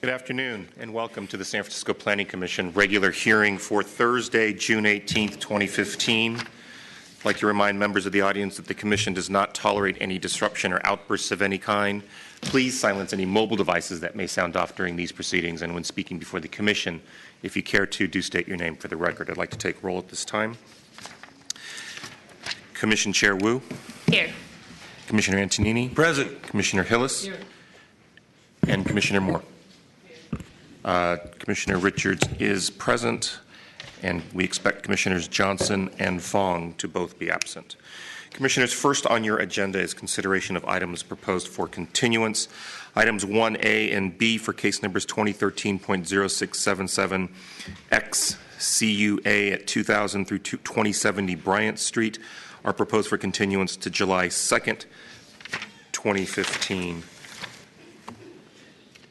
Good afternoon and welcome to the San Francisco Planning Commission regular hearing for Thursday, June 18th, 2015. I'd like to remind members of the audience that the Commission does not tolerate any disruption or outbursts of any kind. Please silence any mobile devices that may sound off during these proceedings, and when speaking before the Commission, if you care to, do state your name for the record. I'd like to take roll at this time. Commission Chair Wu. Here. Commissioner Antonini. Present. Commissioner Hillis. Here. And Commissioner Moore. Commissioner Richards is present, and we expect Commissioners Johnson and Fong to both be absent. Commissioners, first on your agenda is consideration of items proposed for continuance. Items 1A and B for case numbers 2013.0677 XCUA at 2000 through 2070 Bryant Street are proposed for continuance to July 2nd, 2015.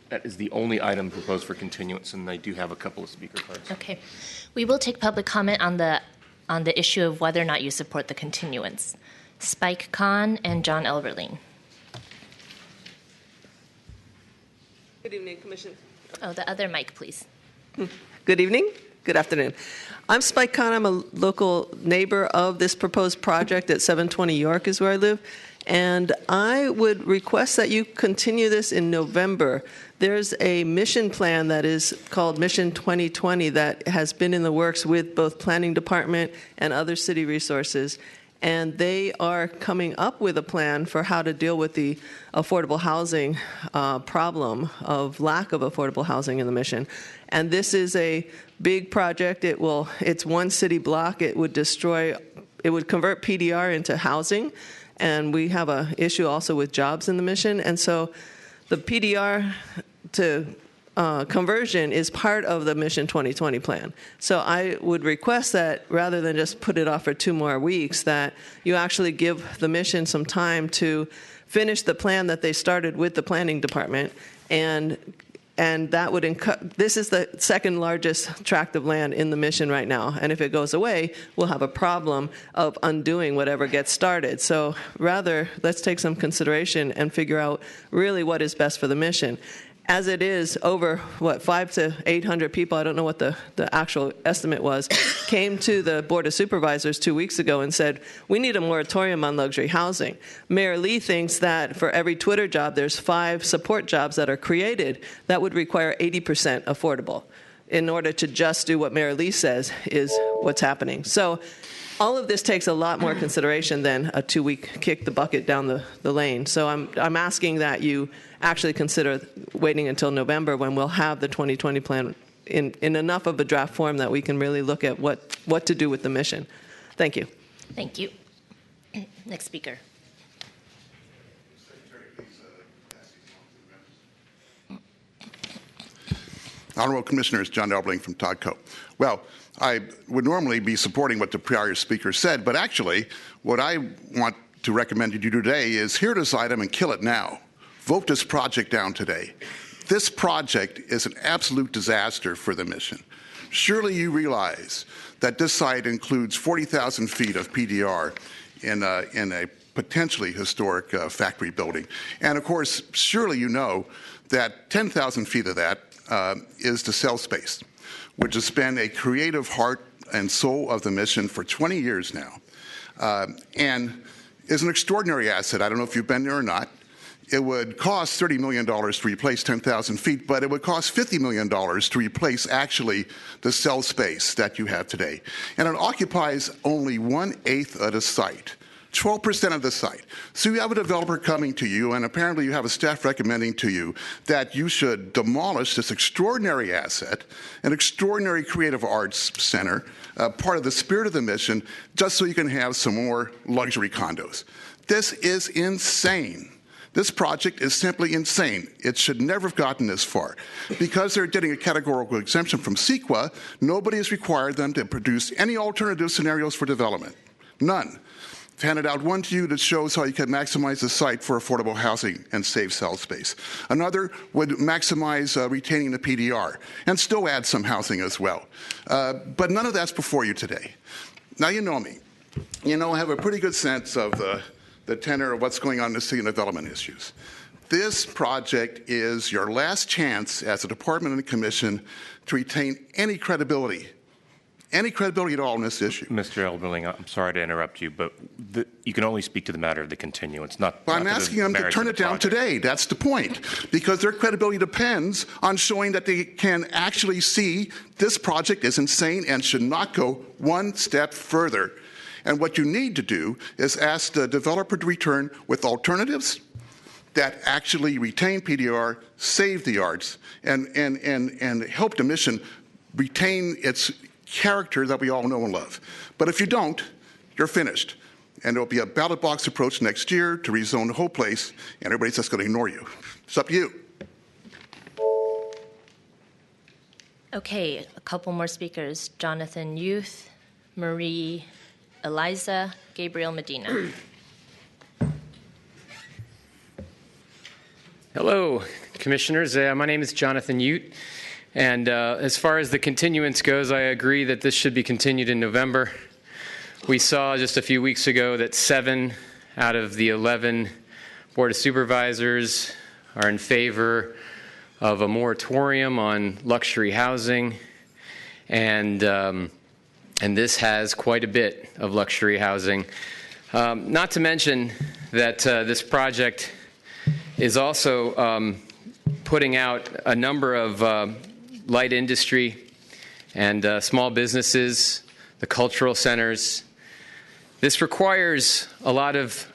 That is the only item proposed for continuance, and I do have a couple of speaker cards. Okay. We will take public comment on the issue of whether or not you support the continuance. Spike Kahn and John Elverling. Good evening, Commission. Oh, the other mic, please. Good evening. Good afternoon. I'm Spike Kahn. I'm a local neighbor of this proposed project at 720 York is where I live. And I would request that you continue this in November. There's a mission plan that is called Mission 2020 that has been in the works with both Planning Department and other city resources. And they are coming up with a plan for how to deal with the affordable housing problem of lack of affordable housing in the mission. And this is a big project. It's one city block. It would convert PDR into housing. And we have an issue also with jobs in the mission. And so the PDR to conversion is part of the Mission 2020 plan. So I would request that rather than just put it off for 2 more weeks, that you actually give the mission some time to finish the plan that they started with the planning department, and that would this is the second largest tract of land in the mission right now, and if it goes away, we'll have a problem of undoing whatever gets started. So rather, let's take some consideration and figure out really what is best for the mission. As it is, over, 500 to 800 people, I don't know what the actual estimate was, came to the Board of Supervisors 2 weeks ago and said, we need a moratorium on luxury housing. Mayor Lee thinks that for every Twitter job, there's 5 support jobs that are created that would require 80% affordable in order to just do what Mayor Lee says is what's happening. So all of this takes a lot more consideration than a 2-week kick the bucket down the lane. So I'm asking that you actually consider waiting until November when we'll have the 2020 plan in enough of a draft form that we can really look at what to do with the mission. Thank you. Thank you. Next speaker. Honorable Commissioners, John Elverling from Todco. Well, I would normally be supporting what the prior speaker said, but actually what I want to recommend you do today is hear this item and kill it now. Vote this project down today. This project is an absolute disaster for the mission. Surely you realize that this site includes 40,000 feet of PDR in a potentially historic factory building. And of course, surely you know that 10,000 feet of that is the cell space, which has been a creative heart and soul of the mission for 20 years now, and is an extraordinary asset. I don't know if you've been there or not. It would cost $30 million to replace 10,000 feet, but it would cost $50 million to replace actually the cell space that you have today. And it occupies only 1/8 of the site. 12% of the site. So you have a developer coming to you, and apparently you have a staff recommending to you that you should demolish this extraordinary asset, an extraordinary creative arts center, part of the spirit of the mission, just so you can have some more luxury condos. This is insane. This project is simply insane. It should never have gotten this far. Because they're getting a categorical exemption from CEQA, nobody has required them to produce any alternative scenarios for development. None. I've handed out one to you that shows how you can maximize the site for affordable housing and save cell space. Another would maximize retaining the PDR and still add some housing as well. But none of that's before you today. Now you know me. You know I have a pretty good sense of the tenor of what's going on in the city and development issues. This project is your last chance as a department and a commission to retain any credibility at all in this issue. Mr. Elberling, I'm sorry to interrupt you, but you can only speak to the matter of the continuance, not Well, I'm not to the asking them to merits turn of it the down project. today. That's the point. Because their credibility depends on showing that they can actually see this project is insane and should not go one step further. And what you need to do is ask the developer to return with alternatives that actually retain PDR, save the arts, and help the mission retain its character that we all know and love. But if you don't, you're finished. And there'll be a ballot box approach next year to rezone the whole place, and everybody's just going to ignore you. It's up to you. Okay, a couple more speakers. Jonathan Youth, Marie Eliza, Gabriel Medina. Hello, Commissioners. My name is Jonathan Ute, and as far as the continuance goes, I agree that this should be continued in November. We saw just a few weeks ago that 7 out of the 11 Board of Supervisors are in favor of a moratorium on luxury housing, and this has quite a bit of luxury housing. Not to mention that this project is also putting out a number of light industry and small businesses, the cultural centers. This requires a lot of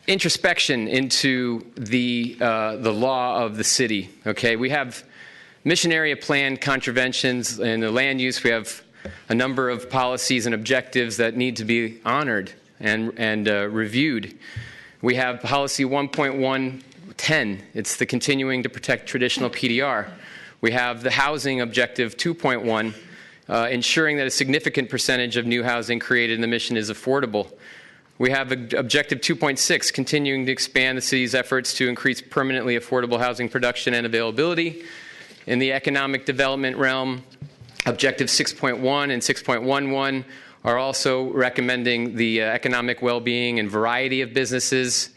introspection into the law of the city. Okay, we have mission area plan contraventions in the land use. We have a number of policies and objectives that need to be honored and reviewed. We have policy 1.110. It's the continuing to protect traditional PDR. We have the housing objective 2.1, ensuring that a significant percentage of new housing created in the mission is affordable. We have objective 2.6, continuing to expand the city's efforts to increase permanently affordable housing production and availability. In the economic development realm, objective 6.1 and 6.11 are also recommending the economic well-being and variety of businesses.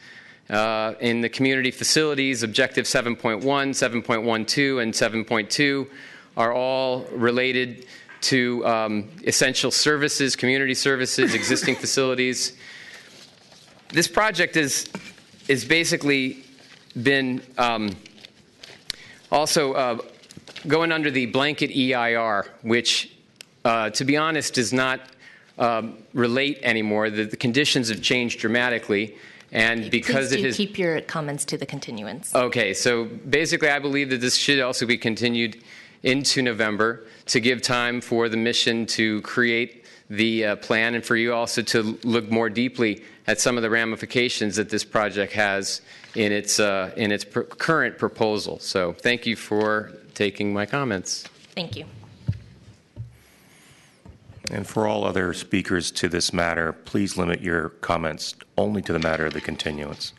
In the community facilities, objective 7.1, 7.12, and 7.2 are all related to essential services, community services, existing facilities. This project is basically been also going under the blanket EIR, which, to be honest, does not relate anymore. The conditions have changed dramatically, and because Please keep your comments to the continuance. Okay, so basically I believe that this should also be continued into November to give time for the mission to create the plan and for you also to look more deeply at some of the ramifications that this project has in its current proposal. So thank you for taking my comments. Thank you. And for all other speakers to this matter, please limit your comments only to the matter of the continuance.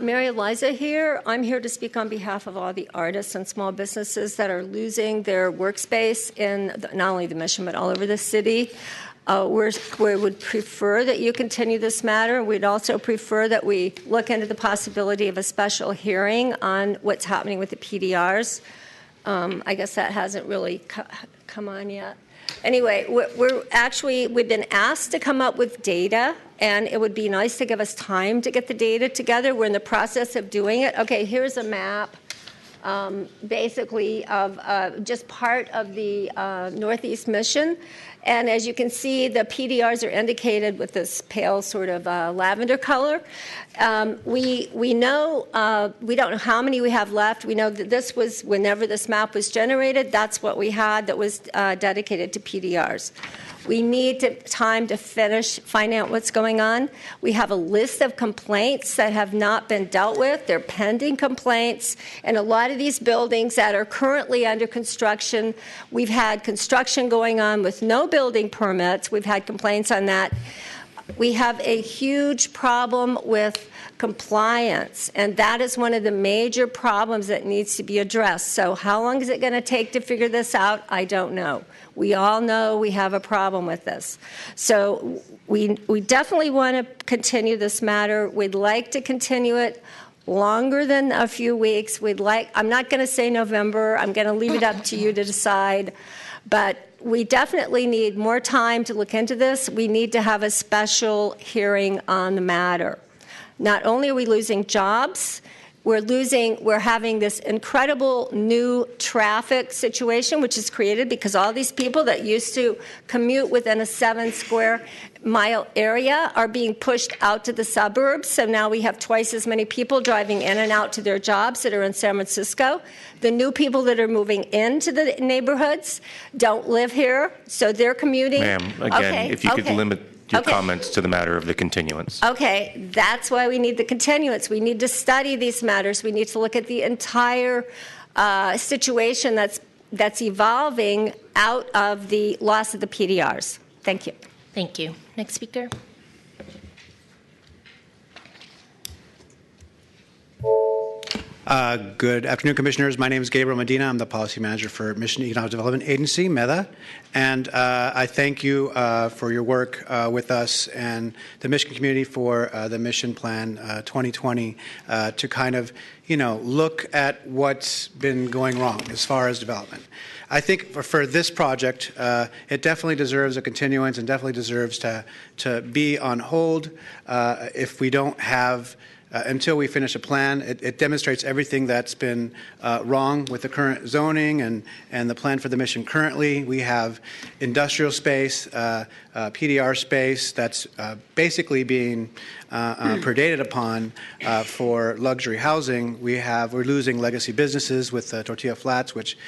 Mary Eliza here. I'm here to speak on behalf of all the artists and small businesses that are losing their workspace in not only the mission but all over the city. We would prefer that you continue this matter. We'd also prefer that we look into the possibility of a special hearing on what's happening with the PDRs. I guess that hasn't really come on yet. Anyway, we've been asked to come up with data, and it would be nice to give us time to get the data together. We're in the process of doing it. Okay, here's a map, basically of just part of the Northeast Mission. And as you can see, the PDRs are indicated with this pale sort of lavender color. We know, we don't know how many we have left. We know that this was, whenever this map was generated, that's what we had that was dedicated to PDRs. We need time to find out what's going on. We have a list of complaints that have not been dealt with. They're pending complaints. And a lot of these buildings that are currently under construction, we've had construction going on with no building permits. We've had complaints on that. We have a huge problem with compliance, and that is one of the major problems that needs to be addressed. So how long is it going to take to figure this out? I don't know. We all know we have a problem with this. So we definitely want to continue this matter. We'd like to continue it longer than a few weeks. I'm not going to say November. I'm going to leave it up to you to decide. But we definitely need more time to look into this. We need to have a special hearing on the matter. Not only are we losing jobs, we're having this incredible new traffic situation, which is created because all these people that used to commute within a 7-square-mile area are being pushed out to the suburbs. So now we have twice as many people driving in and out to their jobs that are in San Francisco. The new people that are moving into the neighborhoods don't live here, so they're commuting. Ma'am, again, if you could limit your comments to the matter of the continuance. Okay, that's why we need the continuance. We need to study these matters. We need to look at the entire situation that's evolving out of the loss of the PDRs. Thank you. Thank you. Next speaker. Good afternoon, Commissioners. My name is Gabriel Medina. I'm the Policy Manager for Mission Economic Development Agency, MEDA. And I thank you for your work with us and the Michigan community for the Mission Plan 2020 to kind of, look at what's been going wrong as far as development. I think for this project, it definitely deserves a continuance and definitely deserves to be on hold if we don't have until we finish a plan. It demonstrates everything that's been wrong with the current zoning and the plan for the mission currently. We have industrial space, PDR space that's basically being predated upon for luxury housing. We're losing legacy businesses with Tortilla Flats, which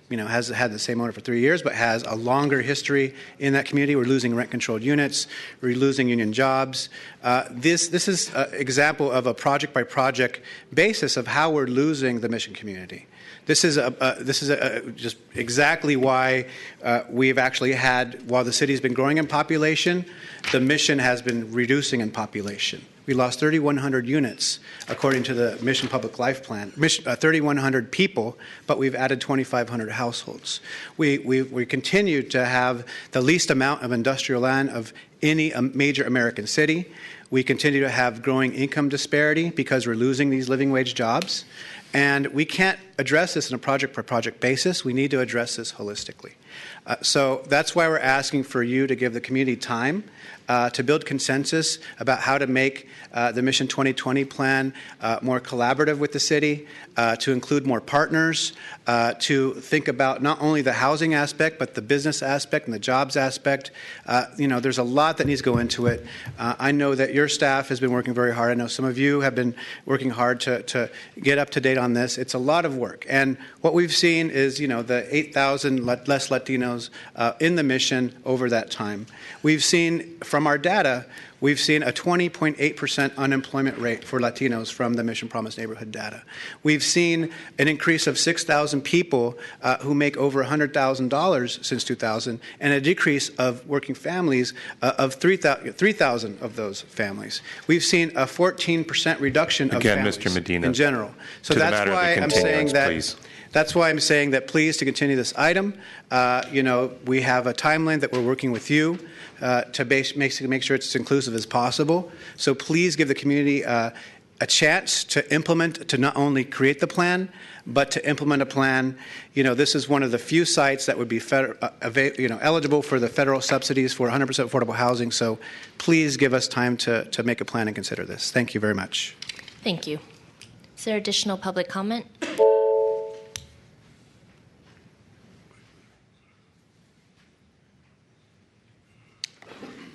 has had the same owner for 3 years, but has a longer history in that community. We're losing rent-controlled units. We're losing union jobs. This is an example of a project-by-project basis of how we're losing the mission community. This is just exactly why we've actually had, while the city's been growing in population, the mission has been reducing in population. We lost 3,100 units, according to the Mission Public Life Plan, 3,100 people, but we've added 2,500 households. We continue to have the least amount of industrial land of any major American city. We continue to have growing income disparity because we're losing these living wage jobs. And we can't address this on a project-per-project basis. We need to address this holistically. So that's why we're asking for you to give the community time to build consensus about how to make the Mission 2020 plan more collaborative with the city, to include more partners, to think about not only the housing aspect, but the business aspect and the jobs aspect. There's a lot that needs to go into it. I know that your staff has been working very hard. I know some of you have been working hard to get up to date on this. It's a lot of work. And what we've seen is, the 8,000 less Latinos in the mission over that time. We've seen, from our data, we've seen a 20.8% unemployment rate for Latinos from the Mission Promise neighborhood data. We've seen an increase of 6,000 people who make over $100,000 since 2000, and a decrease of working families of 3,000 of those families. We've seen a 14% reduction of families Mr. Medina, in general. So to the that's matter why of the I'm saying that. please. That's why I'm saying that please to continue this item. We have a timeline that we're working with you to make sure it's as inclusive as possible. So please give the community a chance to not only create the plan, but to implement a plan. This is one of the few sites that would be eligible for the federal subsidies for 100% affordable housing. So please give us time to make a plan and consider this. Thank you very much. Thank you. Is there additional public comment?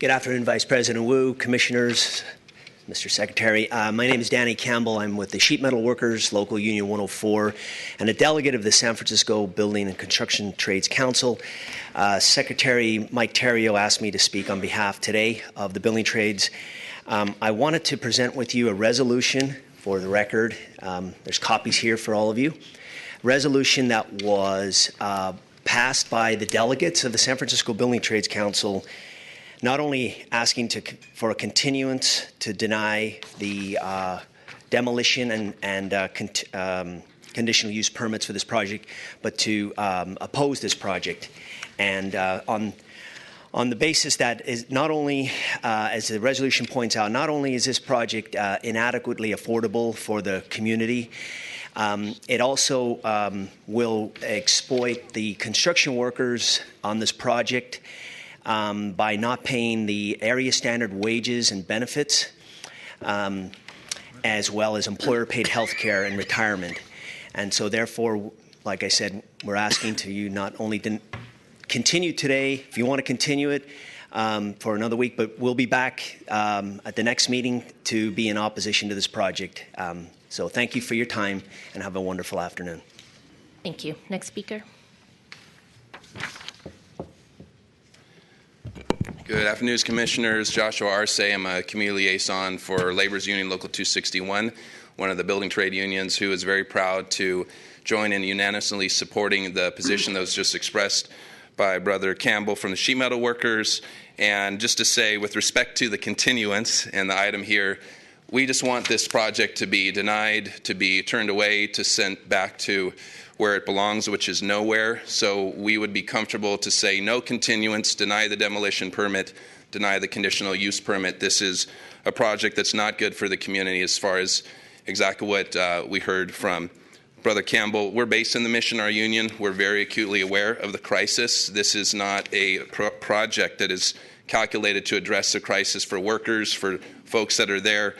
Good afternoon, Vice President Wu, Commissioners, Mr. Secretary. My name is Danny Campbell. I'm with the Sheet Metal Workers, Local Union 104, and a delegate of the San Francisco Building and Construction Trades Council. Secretary Mike Terrio asked me to speak on behalf today of the building trades. I wanted to present with you a resolution for the record. There's copies here for all of you. Resolution that was passed by the delegates of the San Francisco Building Trades Council not only asking for a continuance to deny the demolition and conditional use permits for this project, but to oppose this project. And on the basis that is not only, as the resolution points out, not only is this project inadequately affordable for the community, it also will exploit the construction workers on this project by not paying the area standard wages and benefits, as well as employer-paid health care and retirement. And so therefore, like I said, we're asking to you not only continue today, if you want to continue it for another week, but we'll be back at the next meeting to be in opposition to this project. So thank you for your time and have a wonderful afternoon. Thank you. Next speaker. Good afternoon, Commissioners. Joshua Arce. I'm a community liaison for Labor's Union Local 261, one of the building trade unions, who is very proud to join in unanimously supporting the position that was just expressed by Brother Campbell from the sheet metal workers. And just to say, with respect to the continuance and the item here, we just want this project to be denied, to be turned away, to sent back to where it belongs, which is nowhere. So we would be comfortable to say no continuance, deny the demolition permit, deny the conditional use permit. This is a project that's not good for the community, as far as exactly what we heard from Brother Campbell. We're based in the Mission, our union. We're very acutely aware of the crisis. This is not a project that is calculated to address the crisis for workers, for folks that are there,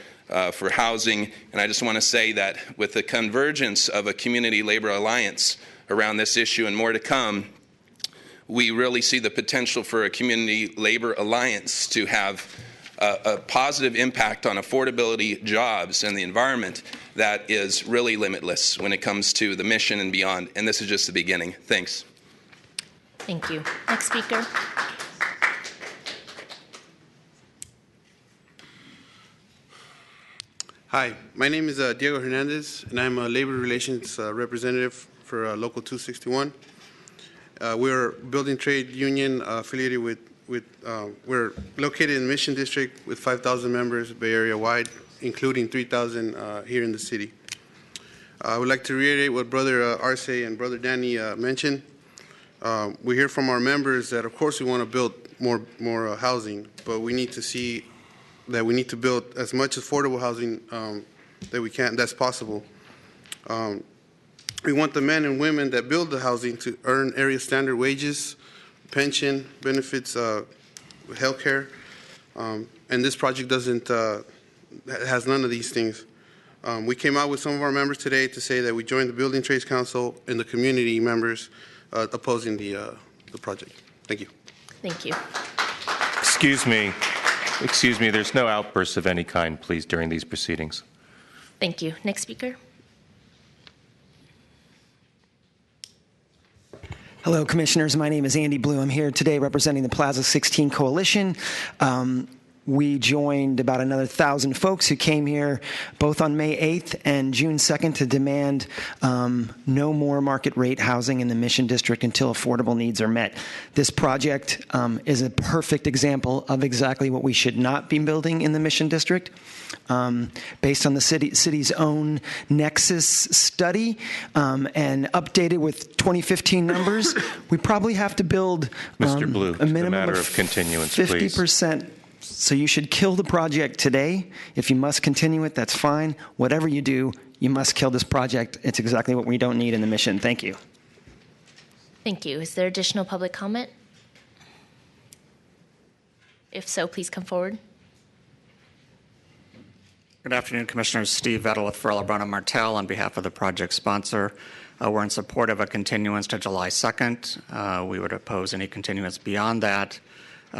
for housing. And I just want to say that with the convergence of a community labor alliance around this issue and more to come, we really see the potential for a community labor alliance to have a positive impact on affordability, jobs, and the environment that is really limitless when it comes to the mission and beyond. And this is just the beginning. Thanks. Thank you. Next speaker. Hi, my name is Diego Hernandez, and I'm a labor relations representative for Local 261. We're a building trade union affiliated with we're located in the Mission District with 5,000 members Bay Area wide, including 3,000 here in the city. I would like to reiterate what Brother Arce and Brother Danny mentioned. We hear from our members that, of course, we want to build more housing, but we need to see that we need to build as much affordable housing that we can, that's possible. We want the men and women that build the housing to earn area standard wages, pension, benefits, health care, and this project has none of these things. We came out with some of our members today to say that we joined the Building Trades Council and the community members opposing the project. Thank you. Thank you. Excuse me, there's no outbursts of any kind, please, during these proceedings. Thank you. Next speaker. Hello, Commissioners. My name is Andy Blue. I'm here today representing the Plaza 16 Coalition. We joined about another 1,000 folks who came here both on May 8th and June 2nd to demand no more market rate housing in the Mission District until affordable needs are met. This project is a perfect example of exactly what we should not be building in the Mission District. Based on the city's own Nexus study and updated with 2015 numbers, we probably have to build Mr. Blue, a minimum the matter of continuance, 50%. Please. So you should kill the project today. If you must continue it, that's fine. Whatever you do, you must kill this project. It's exactly what we don't need in the Mission. Thank you. Thank you. Is there additional public comment? If so, please come forward. Good afternoon, Commissioners. Steve Vettel with Farella, Brown & Martell on behalf of the project sponsor. We're in support of a continuance to July 2nd. We would oppose any continuance beyond that.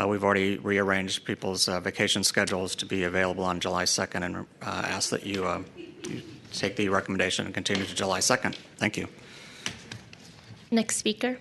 We've already rearranged people's vacation schedules to be available on July 2nd and ask that you take the recommendation and continue to July 2nd. Thank you. Next speaker.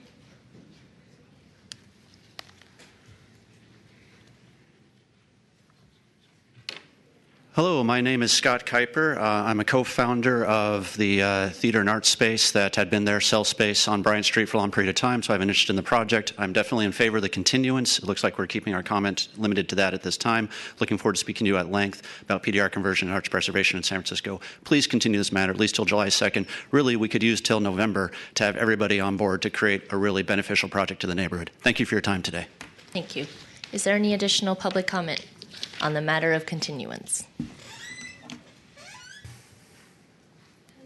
Hello, my name is Scott Kuiper. I'm a co-founder of the theater and art space that had been there, Cell Space, on Bryant Street for a long period of time, so I have an interest in the project. I'm definitely in favor of the continuance. It looks like we're keeping our comment limited to that at this time. Looking forward to speaking to you at length about PDR conversion and arts preservation in San Francisco. Please continue this matter, at least till July 2nd. Really, we could use till November to have everybody on board to create a really beneficial project to the neighborhood. Thank you for your time today. Thank you. Is there any additional public comment on the matter of continuance?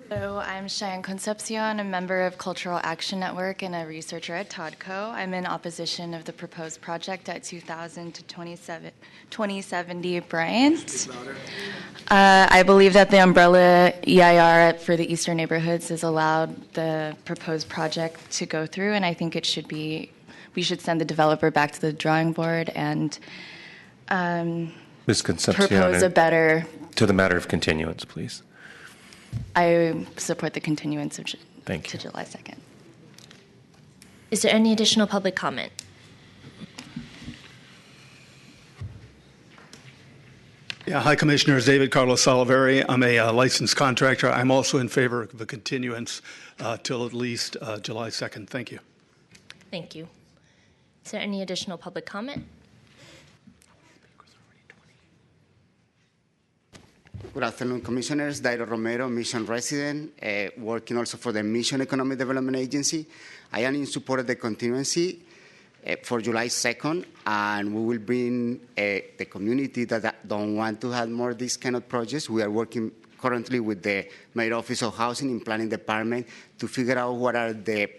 Hello, I'm Cheyenne Concepcion, a member of Cultural Action Network and a researcher at TODCO. I'm in opposition of the proposed project at 2000 to 2070 Bryant. I believe that the umbrella EIR for the eastern neighborhoods has allowed the proposed project to go through, and I think it should be, we should send the developer back to the drawing board and Ms. Concepcion, propose a better. To the matter of continuance, please. I support the continuance of Thank to you. July 2nd. Is there any additional public comment? Yeah, hi, Commissioners. David Carlos Saliveri. I'm a licensed contractor. I'm also in favor of the continuance till at least July 2nd. Thank you. Thank you. Is there any additional public comment? Good afternoon, Commissioners. Dairo Romero, Mission resident, working also for the Mission Economic Development Agency. I am in support of the continuancy for July 2nd, and we will bring the community that don't want to have more of these kind of projects. We are working currently with the Mayor Office of Housing and Planning Department to figure out what are the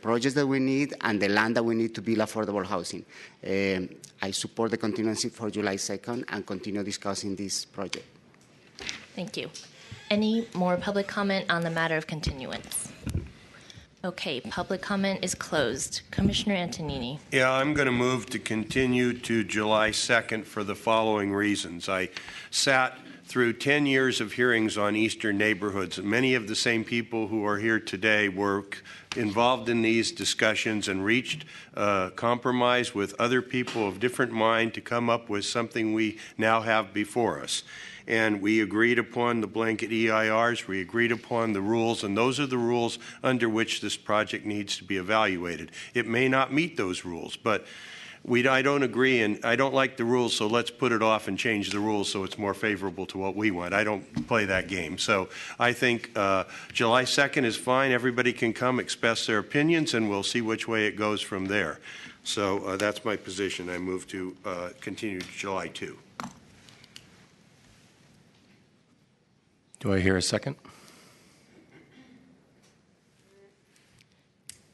projects that we need and the land that we need to build affordable housing. I support the continuancy for July 2nd and continue discussing this project. Thank you. Any more public comment on the matter of continuance? Okay, public comment is closed. Commissioner Antonini. Yeah, I'm going to move to continue to July 2nd for the following reasons. I sat through 10 years of hearings on eastern neighborhoods. Many of the same people who are here today were involved in these discussions and reached compromise with other people of different mind to come up with something we now have before us. And we agreed upon the blanket EIRs, we agreed upon the rules, and those are the rules under which this project needs to be evaluated. It may not meet those rules, but I don't agree, and I don't like the rules, so let's put it off and change the rules so it's more favorable to what we want. I don't play that game. So I think July 2nd is fine. Everybody can come express their opinions, and we'll see which way it goes from there. So that's my position. I move to continue to July 2. Do I hear a second?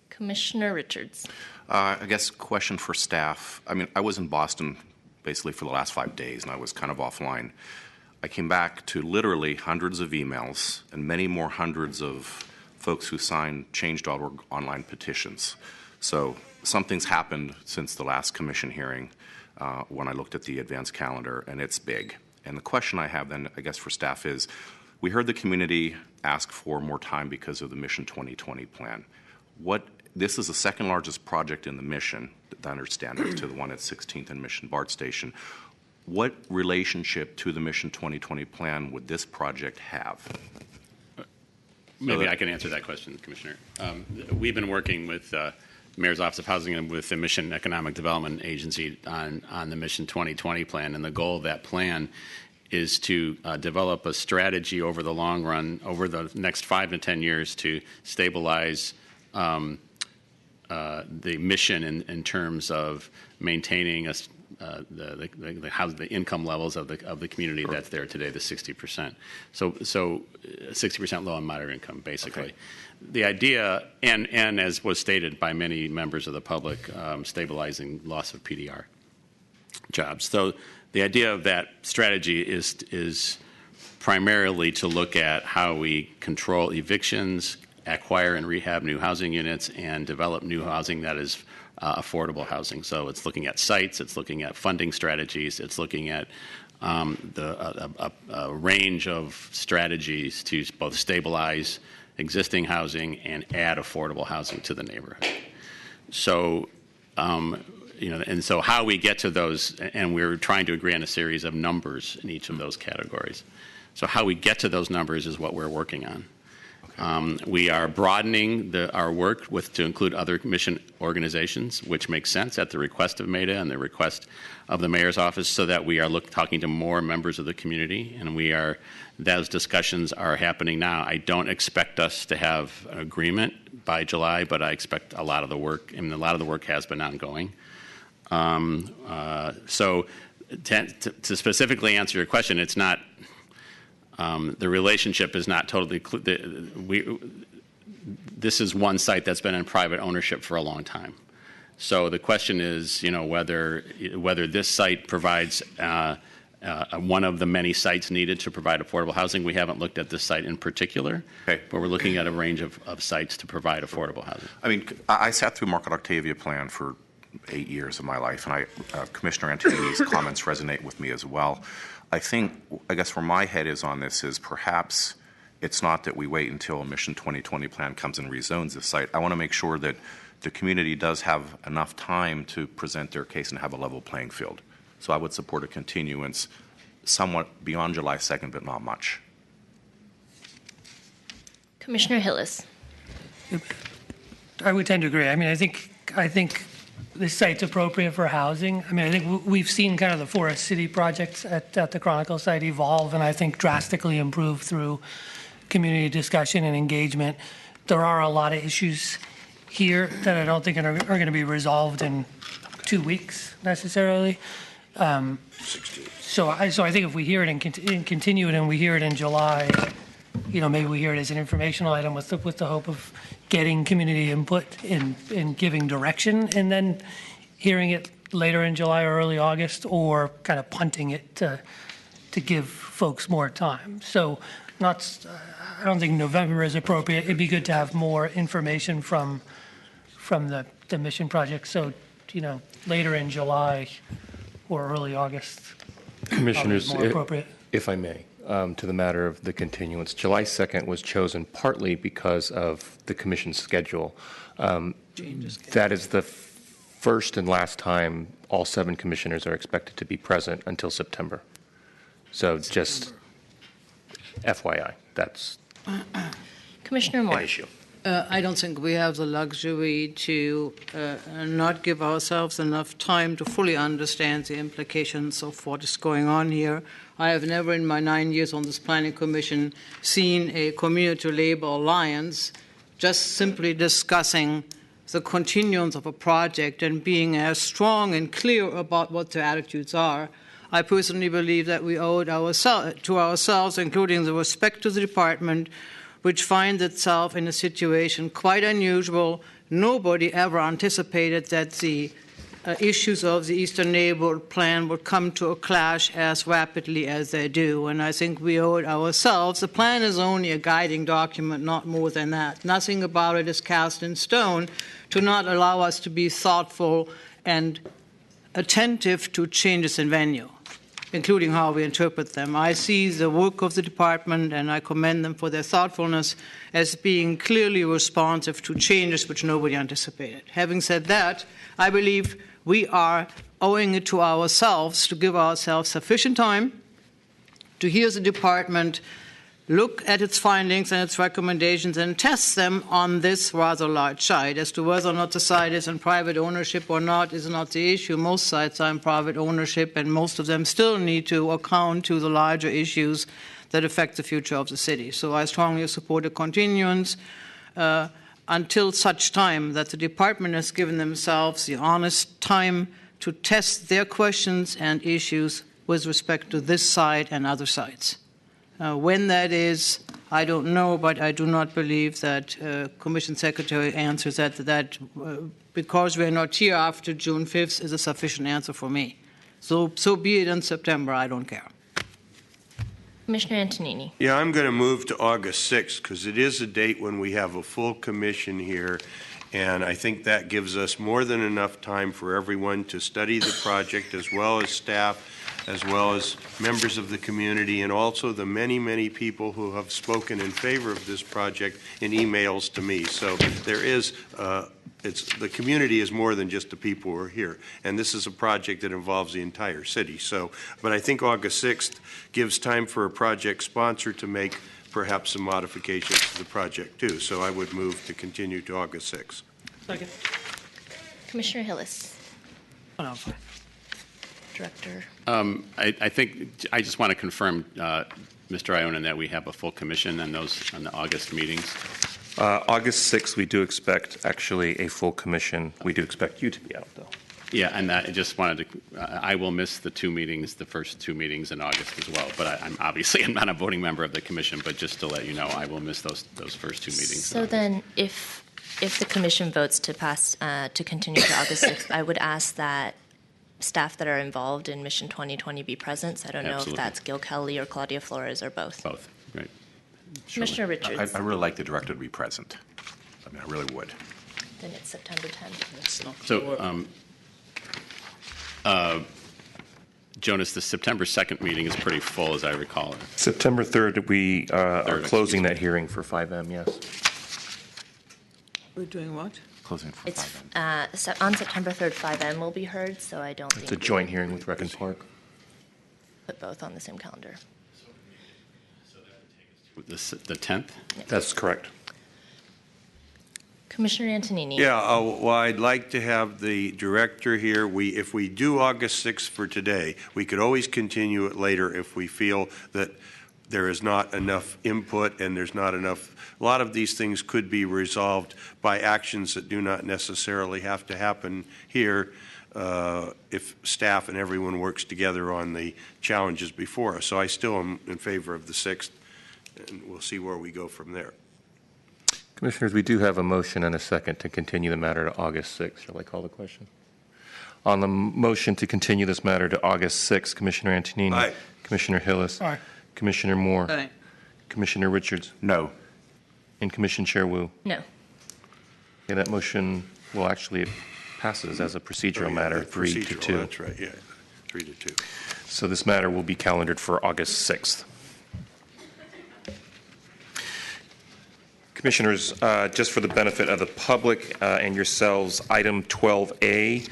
Commissioner Richards. I guess question for staff. I mean, I was in Boston basically for the last 5 days, and I was kind of offline. I came back to literally hundreds of emails and many more hundreds of folks who signed Change.org online petitions. So something's happened since the last commission hearing when I looked at the advance calendar, and it's big. And the question I have then, I guess, for staff is, we heard the community ask for more time because of the Mission 2020 plan. This is the second largest project in the Mission, I understand, to the one at 16th and Mission BART Station. What relationship to the Mission 2020 plan would this project have? Maybe I can answer that question, Commissioner. We've been working with Mayor's Office of Housing and with the Mission Economic Development Agency on the Mission 2020 plan, and the goal of that plan is to develop a strategy over the long run, over the next 5 to 10 years, to stabilize the mission in terms of maintaining the income levels of the community that's there today, the 60%. So 60% low and moderate income, basically. Okay. The idea, and as was stated by many members of the public, stabilizing loss of PDR jobs. So the idea of that strategy is primarily to look at how we control evictions, acquire and rehab new housing units, and develop new housing that is affordable housing. So it's looking at sites, it's looking at funding strategies, it's looking at a range of strategies to both stabilize existing housing and add affordable housing to the neighborhood. So and so how we get to those, and we're trying to agree on a series of numbers in each of those categories. So how we get to those numbers is what we're working on. We are broadening our work to include other mission organizations, which makes sense at the request of MEDA and the request of the mayor's office, so that we are talking to more members of the community, and those discussions are happening now. I don't expect us to have an agreement by July, but I expect a lot of the work, and a lot of the work has been ongoing. So to specifically answer your question, it's not. The relationship is not totally clear. This is one site that's been in private ownership for a long time. So the question is, whether this site provides one of the many sites needed to provide affordable housing. We haven't looked at this site in particular, but we're looking at a range of sites to provide affordable housing. I mean, I sat through Market Octavia plan for 8 years of my life, and Commissioner Antonini's comments resonate with me as well. I guess where my head is on this is perhaps it's not that we wait until a Mission 2020 plan comes and rezones this site. I want to make sure that the community does have enough time to present their case and have a level playing field. So I would support a continuance somewhat beyond July 2nd, but not much. Commissioner Hillis. I would tend to agree. I mean, I think this site's appropriate for housing. I mean, I think we've seen kind of the Forest City projects at the Chronicle site evolve, and I think drastically improve through community discussion and engagement. There are a lot of issues here that I don't think are going to be resolved in 2 weeks necessarily. So I think if we hear it and continue it, and we hear it in July, maybe we hear it as an informational item with the hope of getting community input in giving direction, and then hearing it later in July or early August, or kind of punting it to give folks more time. So I don't think November is appropriate. It'd be good to have more information from the mission project. So, later in July or early August. Commissioners, more appropriate. If I may, to the matter of the continuance, July 2nd was chosen partly because of the commission's schedule. That is the first and last time all 7 commissioners are expected to be present until September. So just FYI, that's Commissioner Moore. an issue. I don't think we have the luxury to not give ourselves enough time to fully understand the implications of what is going on here. I have never in my 9 years on this planning commission seen a community labor alliance just simply discussing the continuance of a project and being as strong and clear about what their attitudes are. I personally believe that we owe it to ourselves, including the respect to the department, which finds itself in a situation quite unusual. Nobody ever anticipated that the issues of the Eastern Neighborhood Plan would come to a clash as rapidly as they do, and I think we owe it ourselves. The plan is only a guiding document, not more than that. Nothing about it is cast in stone to not allow us to be thoughtful and attentive to changes in venue, including how we interpret them. I see the work of the department, and I commend them for their thoughtfulness, as being clearly responsive to changes which nobody anticipated. Having said that, I believe we are owing it to ourselves to give ourselves sufficient time to hear the department, look at its findings and its recommendations, and test them on this rather large site. As to whether or not the site is in private ownership or not is not the issue. Most sites are in private ownership, and most of them still need to account to the larger issues that affect the future of the city. So I strongly support a continuance until such time that the department has given themselves the honest time to test their questions and issues with respect to this site and other sites. When that is, I don't know, but I do not believe that Commission Secretary answers that because we're not here after June 5th is a sufficient answer for me. So be it in September, I don't care. Commissioner Antonini. Yeah, I'm going to move to August 6th because it is a date when we have a full commission here, and I think that gives us more than enough time for everyone to study the project, as well as staff, as well as members of the community, and also the many, many people who have spoken in favor of this project in emails to me. So there is the community is more than just the people who are here. And this is a project that involves the entire city. So, but I think August 6th gives time for a project sponsor to make perhaps some modifications to the project too. So I would move to continue to August 6th. Second. Commissioner Hillis. Director. I think I just want to confirm, Mr. Ionin, that we have a full commission on the August meetings. August 6th, we do expect actually a full commission. We do expect you to be out, though. Yeah, and I just wanted to, I will miss the first two meetings in August as well. But I'm not a voting member of the commission, but just to let you know, I will miss those first two meetings. So then, if the commission votes to pass, to continue to August 6th, I would ask that staff that are involved in Mission 2020 be present. So I don't know if that's Gil Kelly or Claudia Flores or both. Both, right. Commissioner Richards. I really like the director to be present. I mean, I really would. Then it's September 10th. So, Jonas, the September 2nd meeting is pretty full, as I recall. September 3rd, we are closing that hearing for 5M, yes. We're doing what? Closing for It's on September 3rd, 5M will be heard, so I don't think It's a joint hearing with Rec and Park. put both on the same calendar. The 10th? That's correct. Commissioner Antonini. Yeah, well, I'd like to have the director here. If we do August 6th for today, we could always continue it later if we feel that there is not enough input and there's not enough. A lot of these things could be resolved by actions that do not necessarily have to happen here if staff and everyone works together on the challenges before us. So I still am in favor of the 6th, and we'll see where we go from there. Commissioners, we do have a motion and a second to continue the matter to August 6th. Shall I call the question? On the motion to continue this matter to August 6th, Commissioner Antonini. Aye. Commissioner Hillis. Aye. Commissioner Moore. Aye. Commissioner Richards. No. And Commission Chair Wu. No. Okay, that motion will actually passes as a procedural matter, 3-2. That's right, yeah, 3-2. So this matter will be calendared for August 6th. Commissioners, just for the benefit of the public and yourselves, item 12A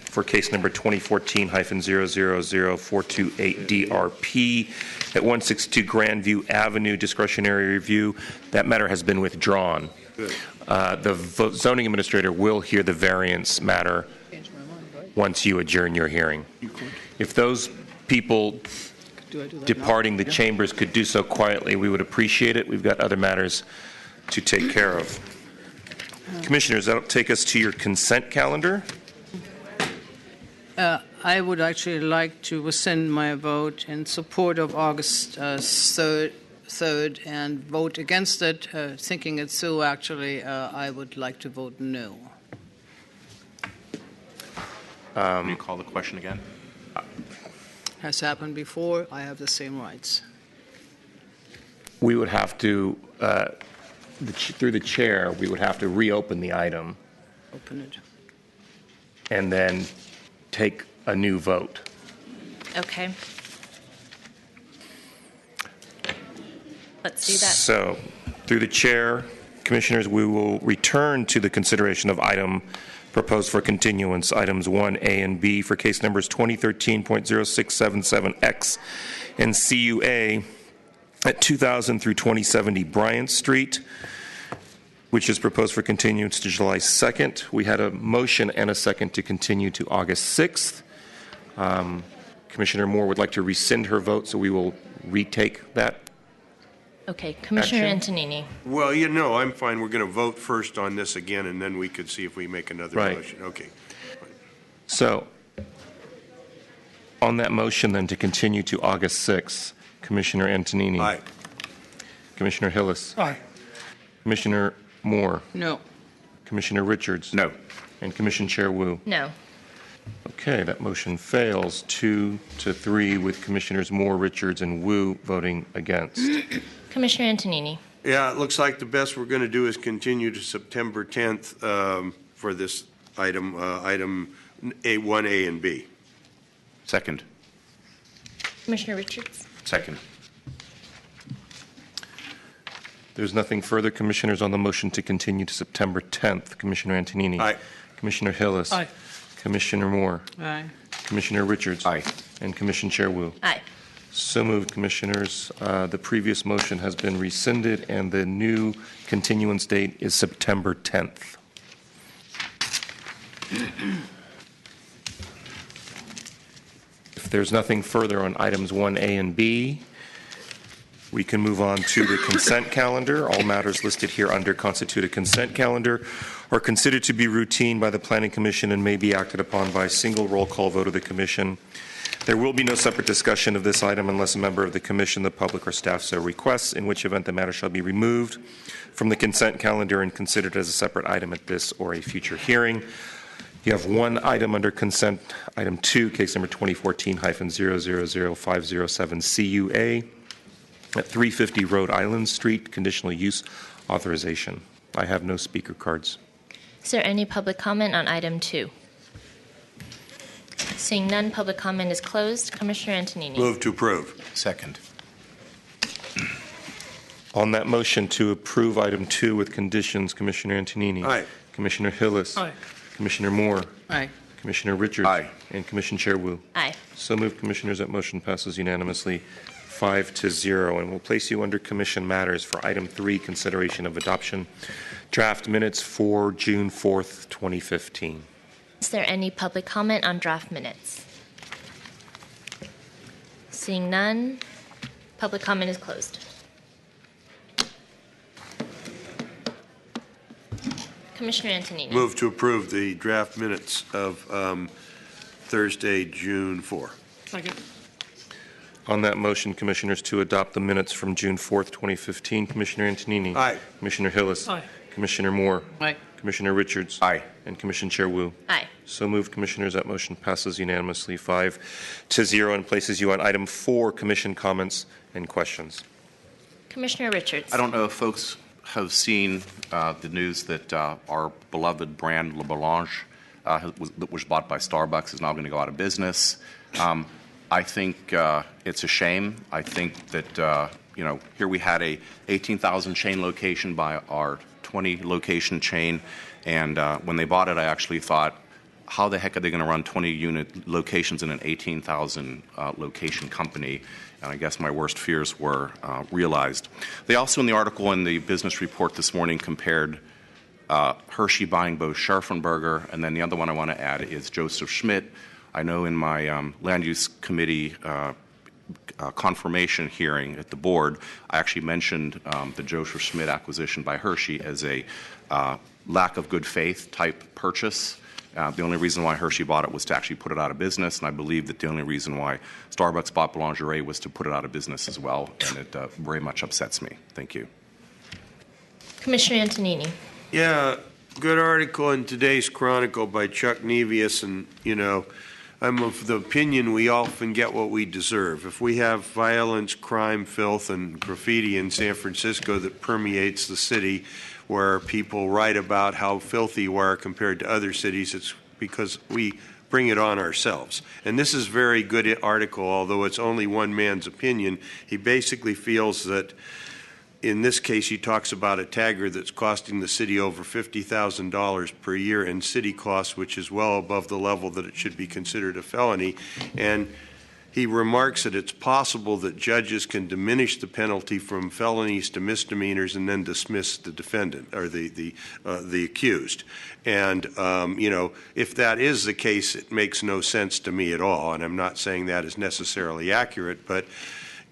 for case number 2014-000428DRP at 162 Grandview Avenue, discretionary review. That matter has been withdrawn. Good. The zoning administrator will hear the variance matter once you adjourn your hearing. If those people departing the chambers could do so quietly, we would appreciate it. We've got other matters to take care of. Commissioners, that'll take us to your consent calendar. I would actually like to rescind my vote in support of August 3rd and vote against it. Thinking it through, actually, I would like to vote no. Can you call the question again? Has happened before. I have the same rights. We would have to, through the chair, we would have to reopen the item Open it. and then take a new vote. Okay. Let's do that. So, through the chair, Commissioners, we will return to the consideration of item proposed for continuance, items 1A and B for case numbers 2013.0677X and CUA at 2000 through 2070 Bryant Street, which is proposed for continuance to July 2nd. We had a motion and a second to continue to August 6th. Commissioner Moore would like to rescind her vote, so we will retake that. Okay, Commissioner Antonini. Well, you know, I'm fine. We're going to vote first on this again, and then we could see if we make another motion. Okay. So, on that motion then to continue to August 6th, Commissioner Antonini. Aye. Commissioner Hillis. Aye. Commissioner Moore. No. Commissioner Richards. No. And Commission Chair Wu. No. Okay, that motion fails 2-3 with Commissioners Moore, Richards, and Wu voting against. Commissioner Antonini. Yeah, it looks like the best we're going to do is continue to September 10th for this item, item A1A and B. Second. Commissioner Richards. Second. There's nothing further. Commissioners, on the motion to continue to September 10th, Commissioner Antonini. Aye. Commissioner Hillis. Aye. Commissioner Moore. Aye. Commissioner Richards. Aye. And Commissioner Chair Wu. Aye. So moved, Commissioners. The previous motion has been rescinded, and the new continuance date is September 10th. If there's nothing further on items 1A and B, we can move on to the consent calendar. All matters listed here under constitute a consent calendar are considered to be routine by the Planning Commission and may be acted upon by a single roll call vote of the Commission. There will be no separate discussion of this item unless a member of the Commission, the public, or staff so requests, in which event the matter shall be removed from the consent calendar and considered as a separate item at this or a future hearing. You have one item under consent, item 2, case number 2014-000507 CUA at 350 Rhode Island Street, conditional use authorization. I have no speaker cards. Is there any public comment on item 2? Seeing none, public comment is closed. Commissioner Antonini. Move to approve. Second. On that motion to approve item 2 with conditions, Commissioner Antonini. Aye. Commissioner Hillis. Aye. Commissioner Moore. Aye. Commissioner Richards. Aye. And Commissioner Chair Wu. Aye. So moved, Commissioners. That motion passes unanimously 5-0. And we'll place you under Commission matters for item 3, consideration of adoption draft minutes for June 4th, 2015. Is there any public comment on draft minutes? Seeing none, public comment is closed. Commissioner Antonini. Move to approve the draft minutes of Thursday, June 4. Second. On that motion, Commissioners, to adopt the minutes from June 4th, 2015, Commissioner Antonini. Aye. Commissioner Hillis. Aye. Commissioner Moore. Aye. Commissioner Richards. Aye. And Commission Chair Wu. Aye. So moved, Commissioners. That motion passes unanimously 5-0 and places you on item 4, Commission comments and questions. Commissioner Richards. I don't know if folks have seen the news that our beloved brand Le Boulange that was bought by Starbucks is now going to go out of business. I think it's a shame. I think that here we had a 18,000 chain location by our 20 location chain, and when they bought it, I actually thought, how the heck are they going to run 20 unit locations in an 18,000 location company? And I guess my worst fears were realized. They also, in the article in the business report this morning, compared Hershey buying both Scharfenberger, and then the other one I want to add is Joseph Schmidt. I know in my land use committee confirmation hearing at the board, I actually mentioned the Joseph Schmidt acquisition by Hershey as a lack of good faith type purchase. The only reason why Hershey bought it was to actually put it out of business, and I believe that the only reason why Starbucks bought Boulangerie was to put it out of business as well, and it very much upsets me. Thank you. Commissioner Antonini. Yeah, good article in today's Chronicle by Chuck Nevius, and, I'm of the opinion we often get what we deserve. If we have violence, crime, filth, and graffiti in San Francisco that permeates the city, where people write about how filthy we are compared to other cities, it's because we bring it on ourselves. And this is a very good article, although it's only one man's opinion. He basically feels that, in this case, he talks about a tagger that's costing the city over $50,000 per year in city costs, which is well above the level that it should be considered a felony. And he remarks that it's possible that judges can diminish the penalty from felonies to misdemeanors and then dismiss the defendant or the accused. And if that is the case, it makes no sense to me at all. And I'm not saying that is necessarily accurate, but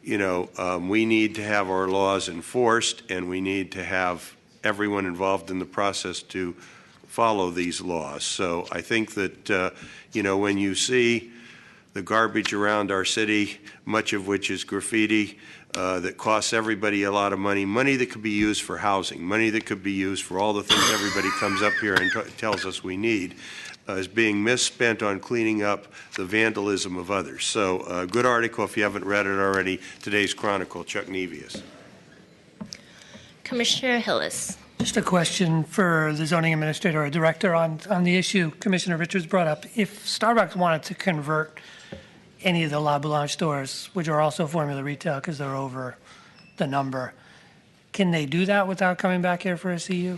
we need to have our laws enforced, and we need to have everyone involved in the process to follow these laws. So I think that when you see the garbage around our city, much of which is graffiti, that costs everybody a lot of money that could be used for housing, money that could be used for all the things everybody comes up here and tells us we need, is being misspent on cleaning up the vandalism of others. So good article, if you haven't read it already, today's Chronicle, Chuck Nevius. Commissioner Hillis. Just a question for the zoning administrator or director on the issue Commissioner Richards brought up. If Starbucks wanted to convert any of the La Boulange stores, which are also formula retail because they're over the number, Can they do that without coming back here for a CU?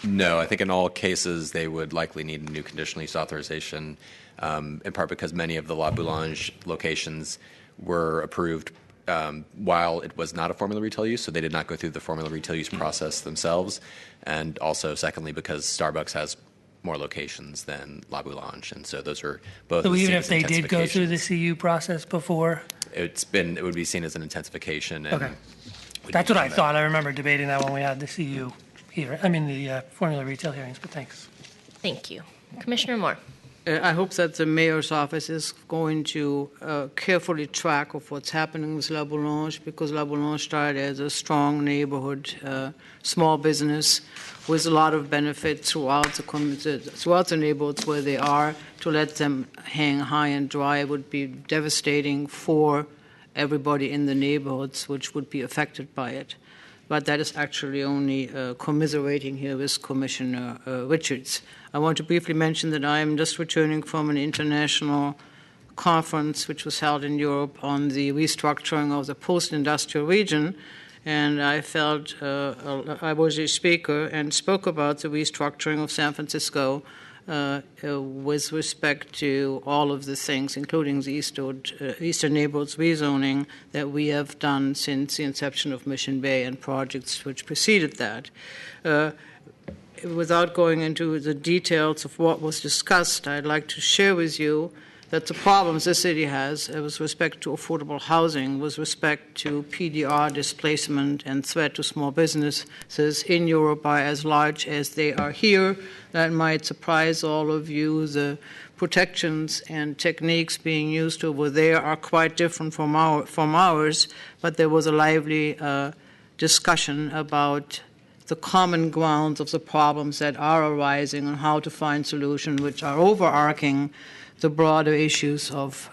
No, I think in all cases they would likely need a new conditional use authorization, in part because many of the La Boulange locations were approved while it was not a formula retail use, so they did not go through the formula retail use process themselves, and also secondly because Starbucks has more locations than La Boulange, and so those are both. So even if they did go through the CU process before? It would be seen as an intensification. And Okay. That's what I thought. I remember debating that when we had the CU here, the formula retail hearings, but thanks. Thank you. Commissioner Moore. I hope that the mayor's office is going to carefully track of what's happening with La Boulange, because La Boulange started as a strong neighborhood, small business with a lot of benefit throughout the neighborhoods where they are. To let them hang high and dry would be devastating for everybody in the neighborhoods which would be affected by it. But that is actually only commiserating here with Commissioner Richards. I want to briefly mention that I am just returning from an international conference which was held in Europe on the restructuring of the post-industrial region, and I felt I was a speaker and spoke about the restructuring of San Francisco with respect to all of the things, including the Eastern Neighborhoods rezoning that we have done since the inception of Mission Bay and projects which preceded that. Without going into the details of what was discussed, I'd like to share with you that the problems the city has with respect to affordable housing, with respect to PDR displacement and threat to small businesses in Europe are as large as they are here. That might surprise all of you. The protections and techniques being used over there are quite different from ours, but there was a lively discussion about the common grounds of the problems that are arising and how to find solutions which are overarching the broader issues of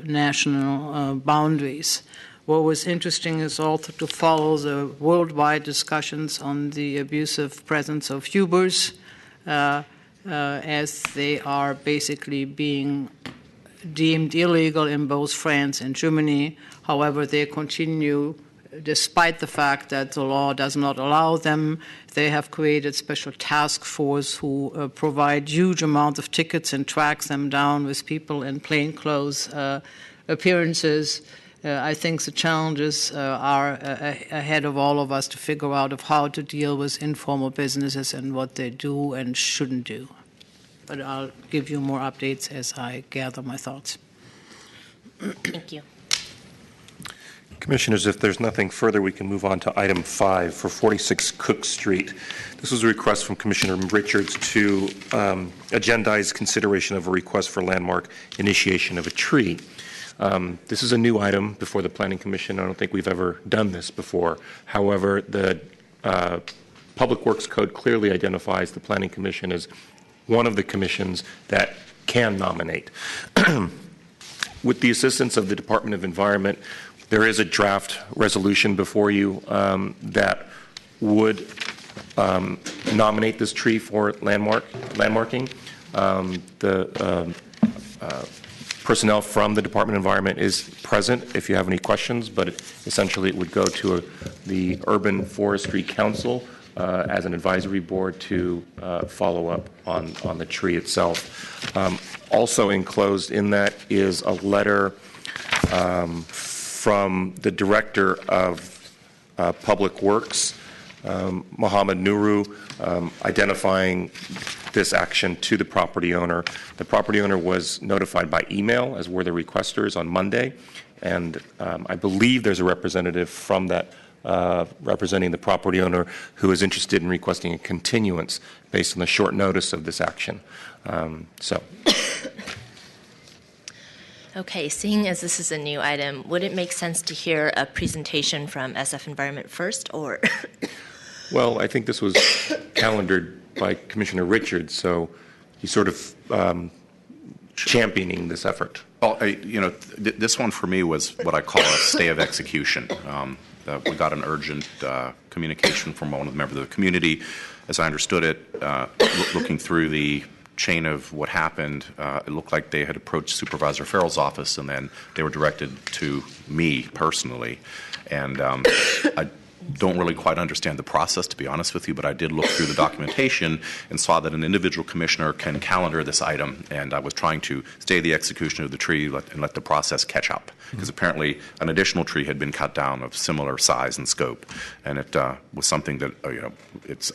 national boundaries. What was interesting is also to follow the worldwide discussions on the abusive presence of Ubers as they are basically being deemed illegal in both France and Germany. However, they continue despite the fact that the law does not allow them. They have created special task force who provide huge amounts of tickets and track them down with people in plainclothes appearances. I think the challenges are ahead of all of us to figure out of how to deal with informal businesses and what they do and shouldn't do. But I'll give you more updates as I gather my thoughts. Thank you. Commissioners, if there's nothing further, we can move on to item 5 for 46 Cook Street. This was a request from Commissioner Richards to agendize consideration of a request for landmark initiation of a tree. This is a new item before the Planning Commission. I don't think we've ever done this before. However, the Public Works Code clearly identifies the Planning Commission as one of the commissions that can nominate. With the assistance of the Department of Environment, there is a draft resolution before you that would nominate this tree for landmarking. The personnel from the Department of Environment is present if you have any questions, but essentially it would go to the Urban Forestry Council as an advisory board to follow up on the tree itself. Also enclosed in that is a letter from the Director of Public Works, Mohammed Nuru, identifying this action to the property owner. The property owner was notified by email, as were the requesters, on Monday, and I believe there's a representative from that representing the property owner who is interested in requesting a continuance based on the short notice of this action. Okay, seeing as this is a new item, would it make sense to hear a presentation from SF Environment first, or? Well, I think this was calendared by Commissioner Richards, so he's sort of championing this effort. Well, this one for me was what I call a stay of execution. We got an urgent communication from one of the members of the community. As I understood it, looking through the chain of what happened, it looked like they had approached Supervisor Farrell's office, and then they were directed to me personally. And don't really quite understand the process, to be honest with you, but I did look through the documentation and saw that an individual commissioner can calendar this item, and I was trying to stay the execution of the tree and let the process catch up, because apparently an additional tree had been cut down of similar size and scope, and it was something that,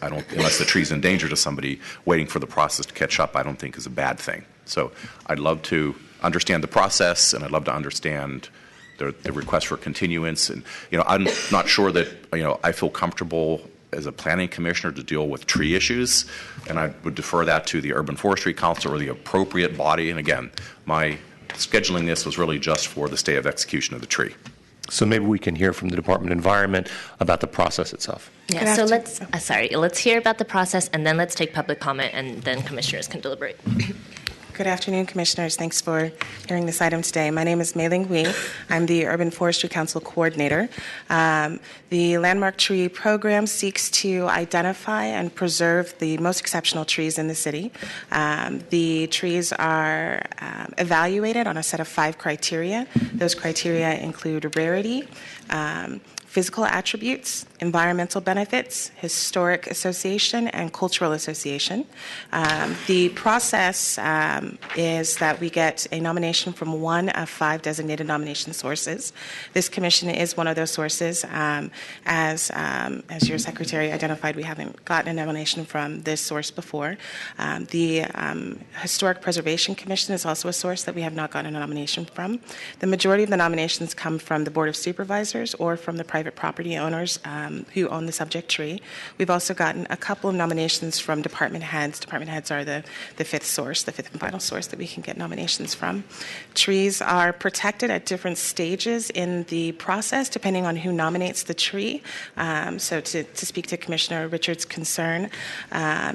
unless the tree's in danger to somebody, waiting for the process to catch up, I don't think is a bad thing. So I'd love to understand the process, and I'd love to understand the request for continuance. And, I'm not sure that, I feel comfortable as a planning commissioner to deal with tree issues, and I would defer that to the Urban Forestry Council or the appropriate body. And again, my scheduling this was really just for the stay of execution of the tree. So maybe we can hear from the Department of Environment about the process itself. Yeah, so let's hear about the process, and then let's take public comment, and then commissioners can deliberate. Good afternoon, Commissioners. Thanks for hearing this item today. My name is Mei Ling Wei. I'm the Urban Forestry Council Coordinator. The Landmark Tree Program seeks to identify and preserve the most exceptional trees in the city. The trees are evaluated on a set of 5 criteria. Those criteria include rarity, physical attributes, environmental benefits, historic association, and cultural association. The process is that we get a nomination from one of 5 designated nomination sources. This commission is one of those sources. As your secretary identified, we haven't gotten a nomination from this source before. The Historic Preservation Commission is also a source that we have not gotten a nomination from. The majority of the nominations come from the Board of Supervisors or from the private property owners who own the subject tree. We've also gotten a couple of nominations from department heads. Department heads are the 5th source, the 5th and final source that we can get nominations from. Trees are protected at different stages in the process, depending on who nominates the tree. So to speak to Commissioner Richards' concern,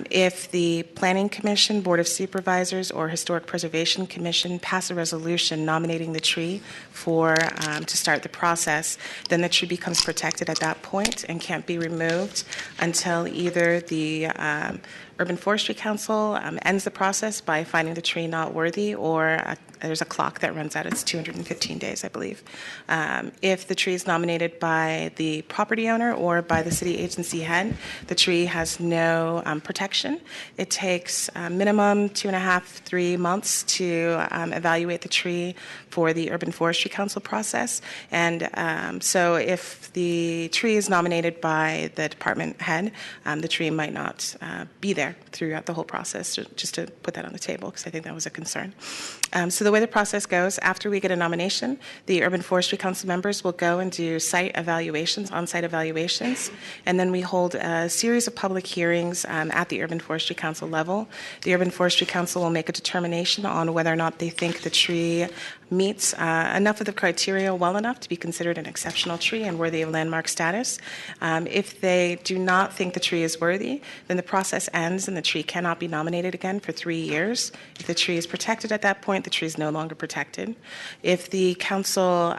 if the Planning Commission, Board of Supervisors, or Historic Preservation Commission pass a resolution nominating the tree to start the process, then the tree becomes protected at that point and can't be removed until either the Urban Forestry Council ends the process by finding the tree not worthy, or there's a clock that runs out. It's 215 days, I believe. If the tree is nominated by the property owner or by the city agency head, the tree has no protection. It takes minimum 2.5-3 months to evaluate the tree for the Urban Forestry Council process. And so if the tree is nominated by the department head, the tree might not be there throughout the whole process, just to put that on the table, because I think that was a concern. So the way the process goes, after we get a nomination, the Urban Forestry Council members will go and do site evaluations, on-site evaluations, and then we hold a series of public hearings at the Urban Forestry Council level. The Urban Forestry Council will make a determination on whether or not they think the tree meets enough of the criteria well enough to be considered an exceptional tree and worthy of landmark status. If they do not think the tree is worthy, then the process ends and the tree cannot be nominated again for 3 years. If the tree is protected at that point, the tree is no longer protected. If the council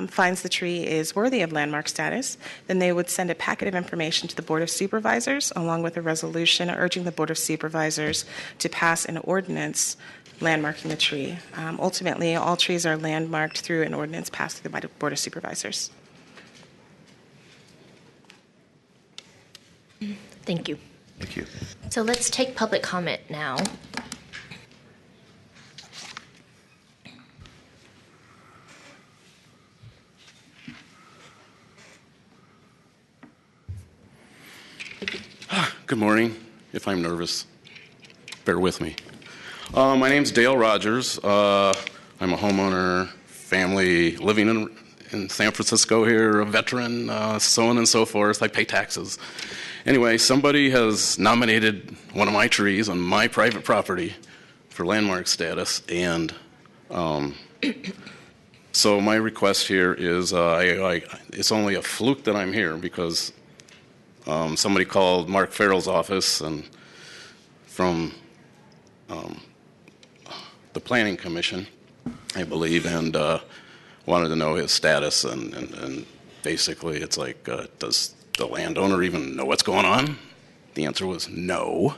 finds the tree is worthy of landmark status, then they would send a packet of information to the Board of Supervisors along with a resolution urging the Board of Supervisors to pass an ordinance landmarking the tree. Ultimately, all trees are landmarked through an ordinance passed through the Board of Supervisors. Thank you. Thank you. So let's take public comment now. Good morning. If I'm nervous, bear with me. My name's Dale Rogers. I'm a homeowner, family, living in San Francisco here, a veteran, so on and so forth. I pay taxes. Anyway, somebody has nominated one of my trees on my private property for landmark status, and so my request here is, it's only a fluke that I'm here because somebody called Mark Farrell's office and from the Planning Commission, I believe, and wanted to know his status, and basically it's like, does the landowner even know what's going on? The answer was no.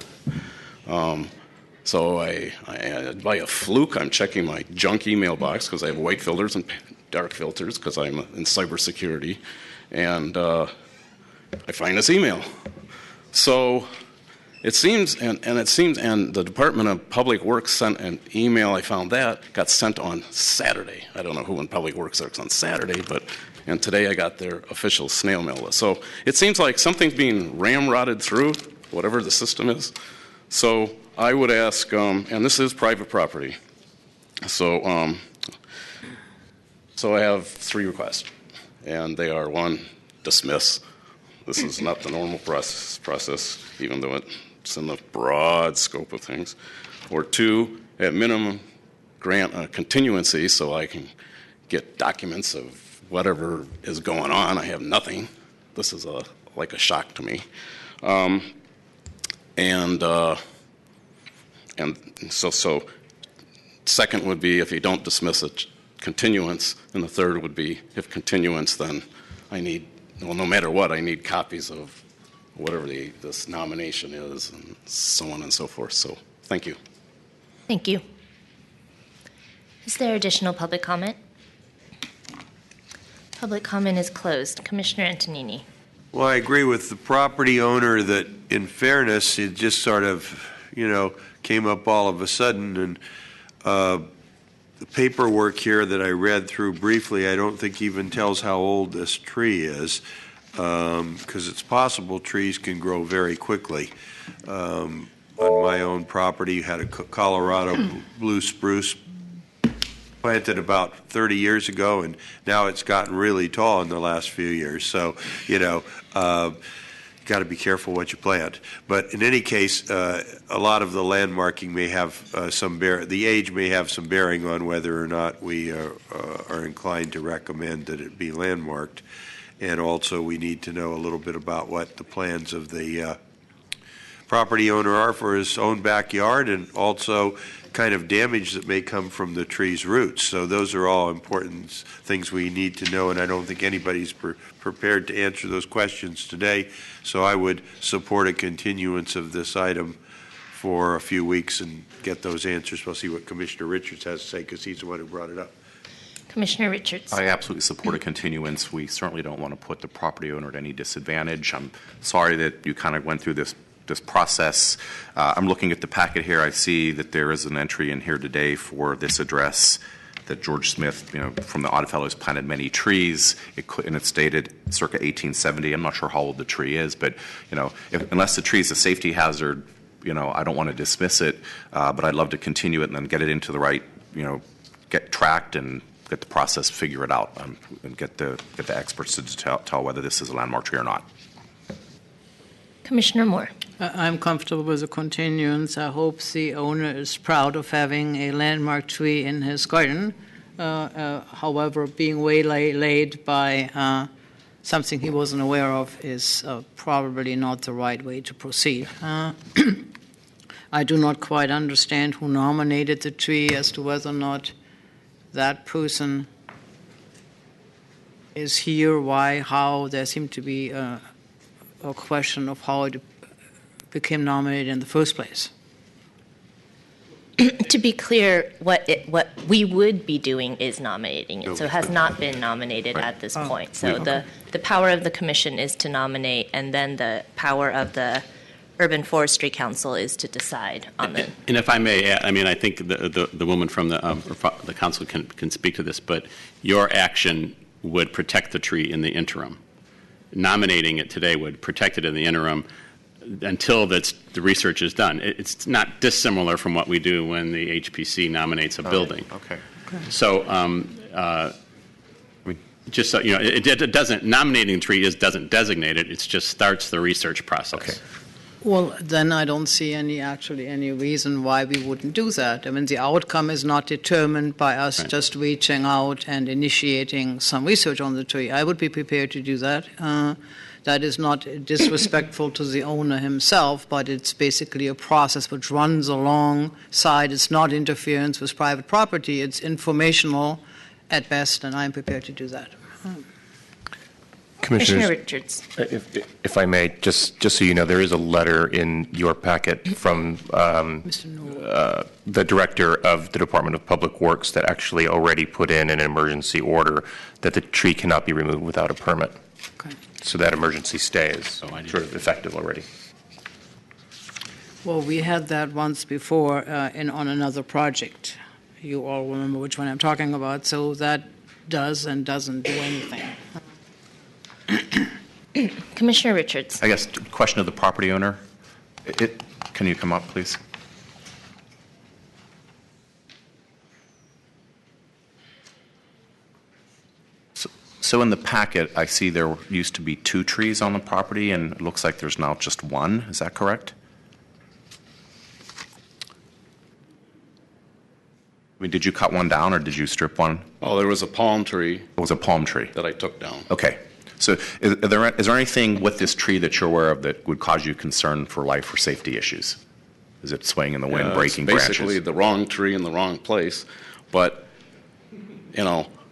So by a fluke, I'm checking my junk email box because I have white filters and dark filters because I'm in cybersecurity, and I find this email. So it seems, and the Department of Public Works sent an email, I found that, got sent on Saturday. I don't know who in Public Works works on Saturday, and today I got their official snail mail list. So it seems like something's being ramrodded through, whatever the system is. So I would ask, and this is private property, so I have 3 requests, and they are: 1, dismiss. This is not the normal process, even though it's in the broad scope of things. Or 2, at minimum, grant a continuancy so I can get documents of whatever is going on. I have nothing. This is like a shock to me. So second would be if you don't dismiss it, continuance, and the third would be if continuance, then I need, well, no matter what, I need copies of whatever this nomination is, and so on and so forth. So thank you. Thank you. Is there additional public comment? Public comment is closed. Commissioner Antonini. Well, I agree with the property owner that, in fairness, it just sort of, came up all of a sudden. And the paperwork here that I read through briefly, I don't think even tells how old this tree is, because it's possible trees can grow very quickly. On my own property, had a Colorado blue spruce planted about 30 years ago, and now it's gotten really tall in the last few years. So, got to be careful what you plant. But in any case, a lot of the landmarking may have the age may have some bearing on whether or not we are inclined to recommend that it be landmarked. And also, we need to know a little bit about what the plans of the property owner are for his own backyard, and also kind of damage that may come from the tree's roots. So those are all important things we need to know, and I don't think anybody's prepared to answer those questions today. So I would support a continuance of this item for a few weeks and get those answers. We'll see what Commissioner Richards has to say, because he's the one who brought it up. Commissioner Richards. I absolutely support a continuance. We certainly don't want to put the property owner at any disadvantage. I'm sorry that you kind of went through this process. I'm looking at the packet here. I see that there is an entry in here today for this address that George Smith, from the Odd Fellows, planted many trees. And it's dated circa 1870. I'm not sure how old the tree is, but unless the tree is a safety hazard, I don't want to dismiss it. But I'd love to continue it and then get it into the right, get tracked and get the process, figure it out, and get the experts to tell whether this is a landmark tree or not. Commissioner Moore. I'm comfortable with the continuance. I hope the owner is proud of having a landmark tree in his garden. However, being waylaid by something he wasn't aware of is probably not the right way to proceed. I do not quite understand who nominated the tree as to whether or not that person is here, why, how. There seemed to be a question of how it became nominated in the first place. To be clear, what we would be doing is nominating it. So it has not been nominated at this point. So the power of the commission is to nominate, and then the power of the Urban Forestry Council is to decide on the. And if I may add, I think the woman from the council can speak to this, but your action would protect the tree in the interim. Nominating it today would protect it in the interim until the research is done. It's not dissimilar from what we do when the HPC nominates a building. Okay. So, just so it doesn't, nominating the tree doesn't designate it. It just starts the research process. Okay. Well, then I don't see any reason why we wouldn't do that. The outcome is not determined by us just reaching out and initiating some research on the tree. I would be prepared to do that. That is not disrespectful to the owner himself, but it's basically a process which runs alongside. It's not interference with private property. It's informational at best, and I'm prepared to do that. Commissioner Richards. If I may, just so you know, there is a letter in your packet from the director of the Department of Public Works that actually already put in an emergency order that the tree cannot be removed without a permit. Okay. So that emergency stay is sort of effective already. Well, we had that once before on another project. You all remember which one I'm talking about. So that does and doesn't do anything. Commissioner Richards. I guess question of the property owner. Can you come up, please? So in the packet, I see there used to be 2 trees on the property, and it looks like there's now just 1. Is that correct? I mean, did you cut one down, or did you strip one? Oh, there was a palm tree. It was a palm tree that I took down. Okay. So is there anything with this tree that you're aware of that would cause you concern for life or safety issues? Is it swaying in the wind, breaking it's basically branches? the wrong tree in the wrong place. But,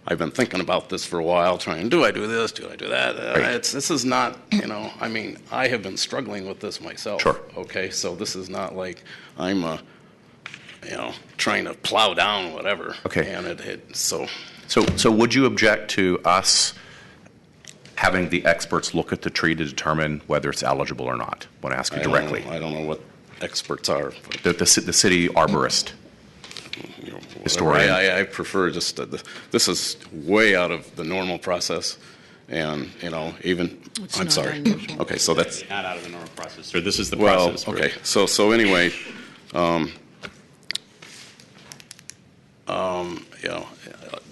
I've been thinking about this for a while, trying, do I do this? Do I do that? This is not, I have been struggling with this myself. Sure. Okay, so this is not like I'm, trying to plow down whatever. Okay. And so would you object to us having the experts look at the tree to determine whether it's eligible or not? I want to ask you directly. I don't know what experts are. The city arborist. Historian. I prefer just this is way out of the normal process, and even It's I'm not sorry. unusual. Okay, so that's not out of the normal process. So this is the process. Okay, so anyway,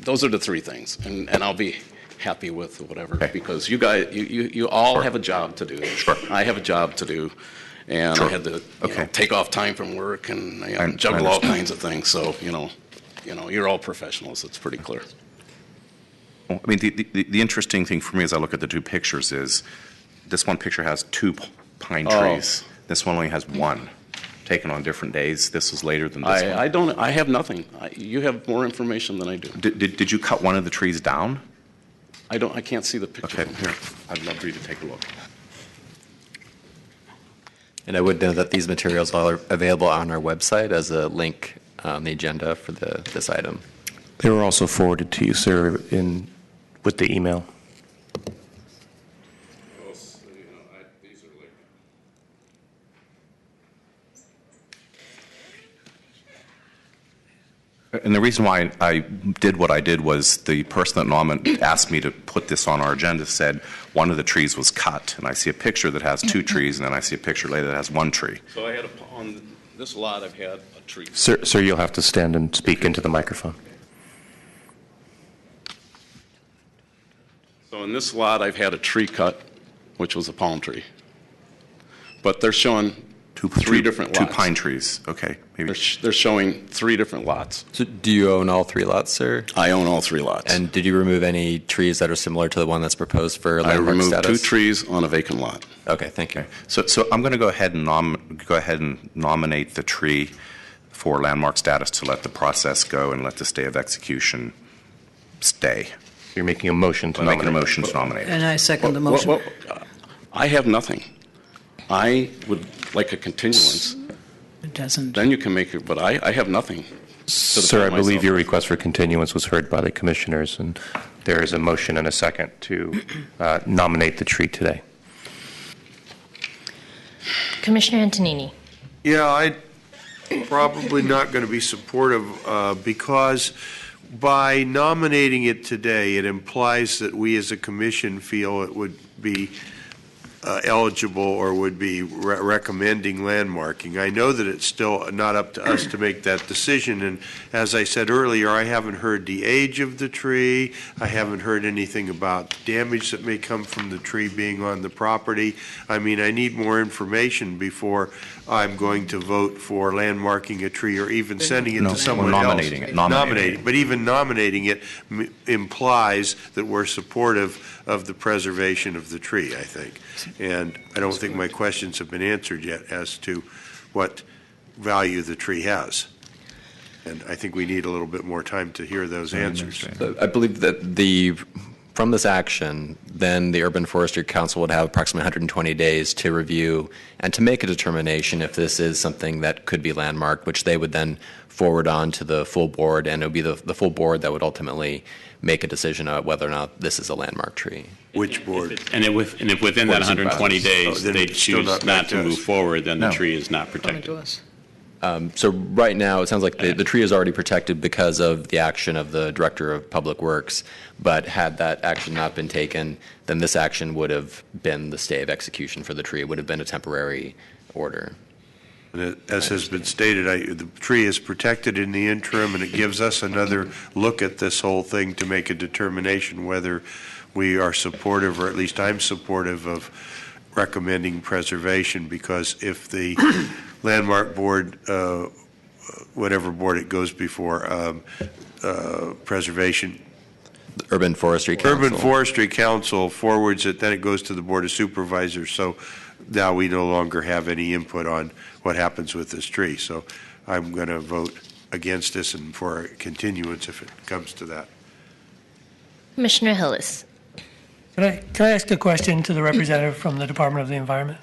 those are the 3 things, and I'll be happy with whatever because you guys, you all have a job to do. Sure. I have a job to do. And I had to take off time from work and juggle all kinds of things. So, you're all professionals. It's pretty clear. Well, I mean, the interesting thing for me as I look at the 2 pictures is this one picture has 2 pine trees. This one only has 1, taken on different days. This was later than this one. I have nothing. You have more information than I do. Did you cut one of the trees down? I can't see the picture. Okay, here. I'd love for you to take a look. And I would know that these materials are available on our website as a link on the agenda for this item. They were also forwarded to you, sir, with the email. And the reason why I did what I did was the person that asked me to put this on our agenda said one of the trees was cut. And I see a picture that has 2 trees, and then I see a picture later that has 1 tree. So I had on this lot, I've had a tree. Sir, you'll have to stand and speak into the microphone. So in this lot, I've had a tree cut, which was a palm tree. But they're showing 3 different lots. 2 pine trees. Okay. Maybe. They're showing 3 different lots. So do you own all 3 lots, sir? I own all 3 lots. And did you remove any trees that are similar to the one that's proposed for I landmark removed status? 2 trees on a vacant lot. Okay, thank you. So I'm going to go ahead and nominate the tree for landmark status to let the process go and let the stay of execution stay. You're making a motion to nominate. Making a motion to nominate. And I second the motion. Well, I have nothing. I would like a continuance. It doesn't. Then you can make it, but I have nothing. Sir, I believe your request for continuance was heard by the commissioners, and there is a motion and a second to nominate the tree today. Commissioner Antonini. Yeah, I'm probably not going to be supportive because by nominating it today, it implies that we as a commission feel it would be eligible or would be recommending landmarking. I know that it's still not up to us to make that decision, and as I said earlier, I haven't heard the age of the tree. I haven't heard anything about damage that may come from the tree being on the property. I mean, I need more information before I'm going to vote for landmarking a tree or even sending it to someone else. Nominating it. Nominating. But even nominating it implies that we're supportive of the preservation of the tree, I think. And I don't think my questions have been answered yet as to what value the tree has. And I think we need a little bit more time to hear those answers. I believe that the from this action, then the Urban Forestry Council would have approximately 120 days to review and to make a determination if this is something that could be landmarked, which they would then forward on to the full board, and it would be the full board that would ultimately make a decision on whether or not this is a landmark tree. Which board? And if within that 120 days then they it's still choose not to move forward, then the tree is not protected. So right now, it sounds like the tree is already protected because of the action of the Director of Public Works, but had that action not been taken, then this action would have been the stay of execution for the tree. It would have been a temporary order. And as has been stated, the tree is protected in the interim, and it gives us another look at this whole thing to make a determination whether we are supportive, or at least I'm supportive of recommending preservation, because if the landmark board, whatever board it goes before, preservation, Urban Forestry Council. Urban Forestry Council forwards it, then it goes to the Board of Supervisors. So now we no longer have any input on what happens with this tree. So I'm going to vote against this and for a continuance if it comes to that. Commissioner Hillis. Can I ask a question to the representative from the Department of the Environment?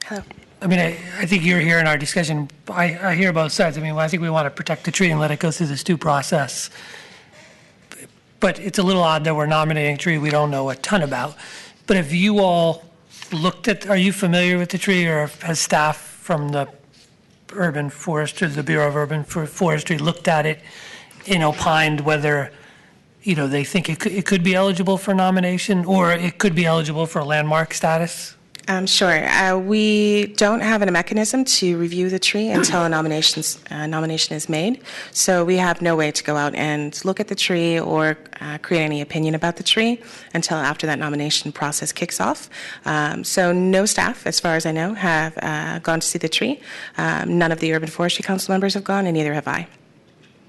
Hello. I mean, I think you're here in our discussion. I hear both sides. I mean, I think we want to protect the tree and let it go through this due process. But it's a little odd that we're nominating a tree we don't know a ton about. But have you all looked at, are you familiar with the tree, or has staff from the Urban Forestry, the Bureau of Urban Forestry, looked at it and opined whether, they think it could be eligible for nomination, or it could be eligible for a landmark status? Sure. We don't have a mechanism to review the tree until a nomination is made. So we have no way to go out and look at the tree or create any opinion about the tree until after that nomination process kicks off. So no staff, as far as I know, have gone to see the tree. None of the Urban Forestry Council members have gone, and neither have I.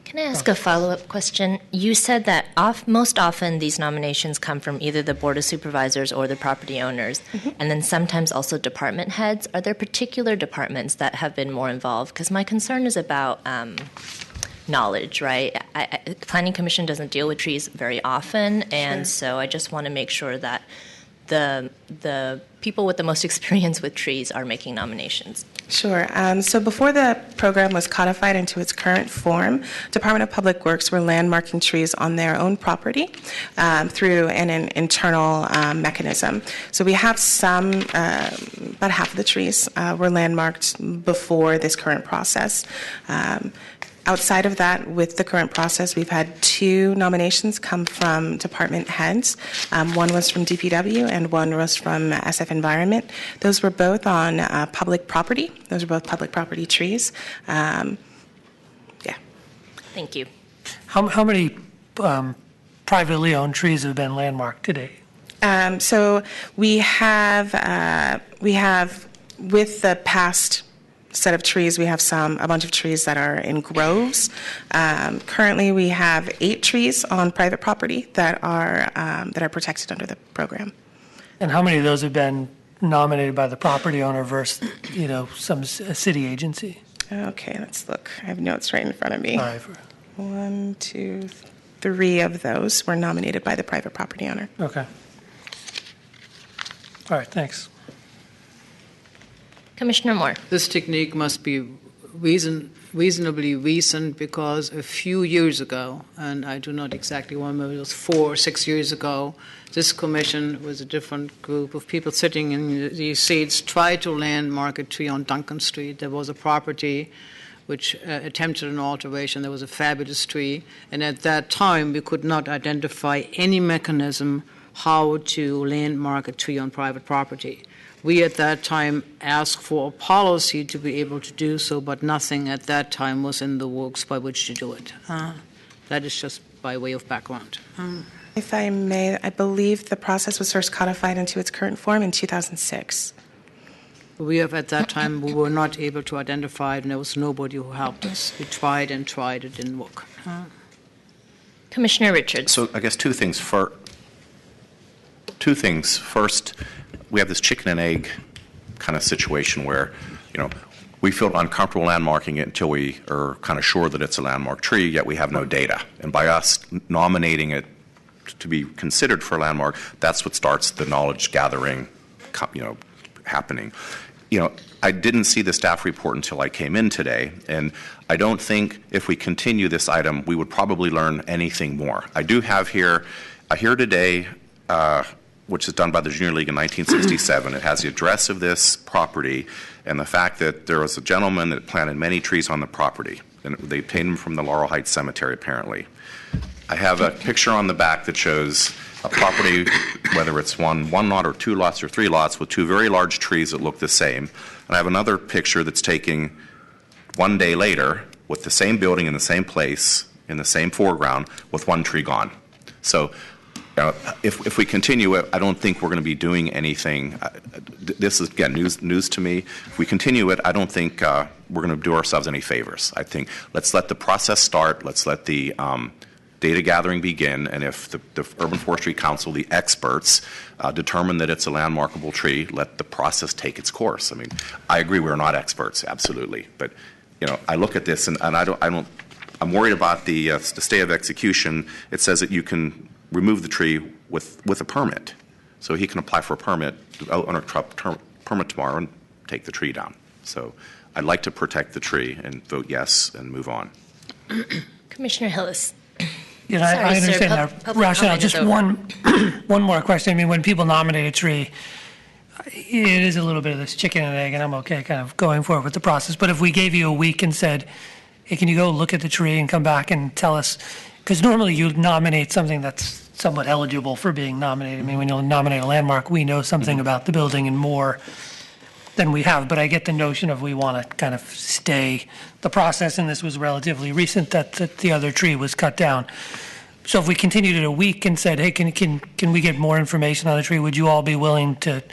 Can I ask a follow-up question? You said that most often these nominations come from either the Board of Supervisors or the property owners, and then sometimes also department heads. Are there particular departments that have been more involved? Because my concern is about knowledge, right? The Planning Commission doesn't deal with trees very often, and so I just want to make sure that the people with the most experience with trees are making nominations. Sure. So before the program was codified into its current form, Department of Public Works were landmarking trees on their own property through an internal mechanism. So we have about half of the trees were landmarked before this current process. Outside of that, with the current process, we've had 2 nominations come from department heads. One was from DPW and one was from SF Environment. Those were both on public property. Those are both public property trees. Thank you. How many privately owned trees have been landmarked today? So we have with the past set of trees, we have a bunch of trees that are in groves. Currently, we have 8 trees on private property that are protected under the program. And how many of those have been nominated by the property owner versus, a city agency? Okay, let's look. I have notes right in front of me. All right. 1, 2, 3 of those were nominated by the private property owner. Okay. All right, thanks. Commissioner Moore. This technique must be reasonably recent, because a few years ago, and I do not exactly remember, it was 4 or 6 years ago, this commission with a different group of people sitting in these seats tried to landmark a tree on Duncan Street. There was a property which attempted an alteration. There was a fabulous tree, and at that time we could not identify any mechanism how to landmark a tree on private property. We at that time asked for a policy to be able to do so, but nothing at that time was in the works by which to do it. That is just by way of background. If I may, I believe the process was first codified into its current form in 2006. We have at that time, we were not able to identify it, and there was nobody who helped us. We tried and tried, it didn't work. Commissioner Richards. So I guess two things. First, we have this chicken and egg kind of situation where, we feel uncomfortable landmarking it until we are kind of sure that it's a landmark tree, yet we have no data. And by us nominating it to be considered for a landmark, that's what starts the knowledge gathering, happening. I didn't see the staff report until I came in today, and I don't think if we continue this item, we would probably learn anything more. I do have here today, which is done by the Junior League in 1967. It has the address of this property and the fact that there was a gentleman that planted many trees on the property, and they obtained them from the Laurel Heights Cemetery, apparently. I have a picture on the back that shows a property, whether it's one lot or 2 lots or 3 lots, with 2 very large trees that look the same. And I have another picture that's taken 1 day later with the same building in the same place, in the same foreground, with 1 tree gone. So if we continue it, I don't think we're going to be doing anything. This is, again, news to me. If we continue it, I don't think we're going to do ourselves any favors. I think let's let the process start. Let's let the data gathering begin, and if the Urban Forestry Council, the experts, determine that it's a landmarkable tree, let the process take its course. I mean, I agree we're not experts, absolutely, but I look at this and I'm worried about the stay of execution. It says that you can remove the tree with a permit, so he can apply for a permit on a permit tomorrow and take the tree down. So I'd like to protect the tree and vote yes and move on. Commissioner Hillis. I understand that rationale. Just one more question. I mean, when people nominate a tree, it is a little bit of this chicken and egg, and I'm okay kind of going forward with the process. But if we gave you a week and said, hey, can you go look at the tree and come back and tell us, because normally you nominate something that's somewhat eligible for being nominated. I mean, when you nominate a landmark, we know something about the building and more than we have, but I get the notion of we want to kind of stay the process, and this was relatively recent that the other tree was cut down. So if we continued it a week and said, hey, can we get more information on the tree, would you all be willing to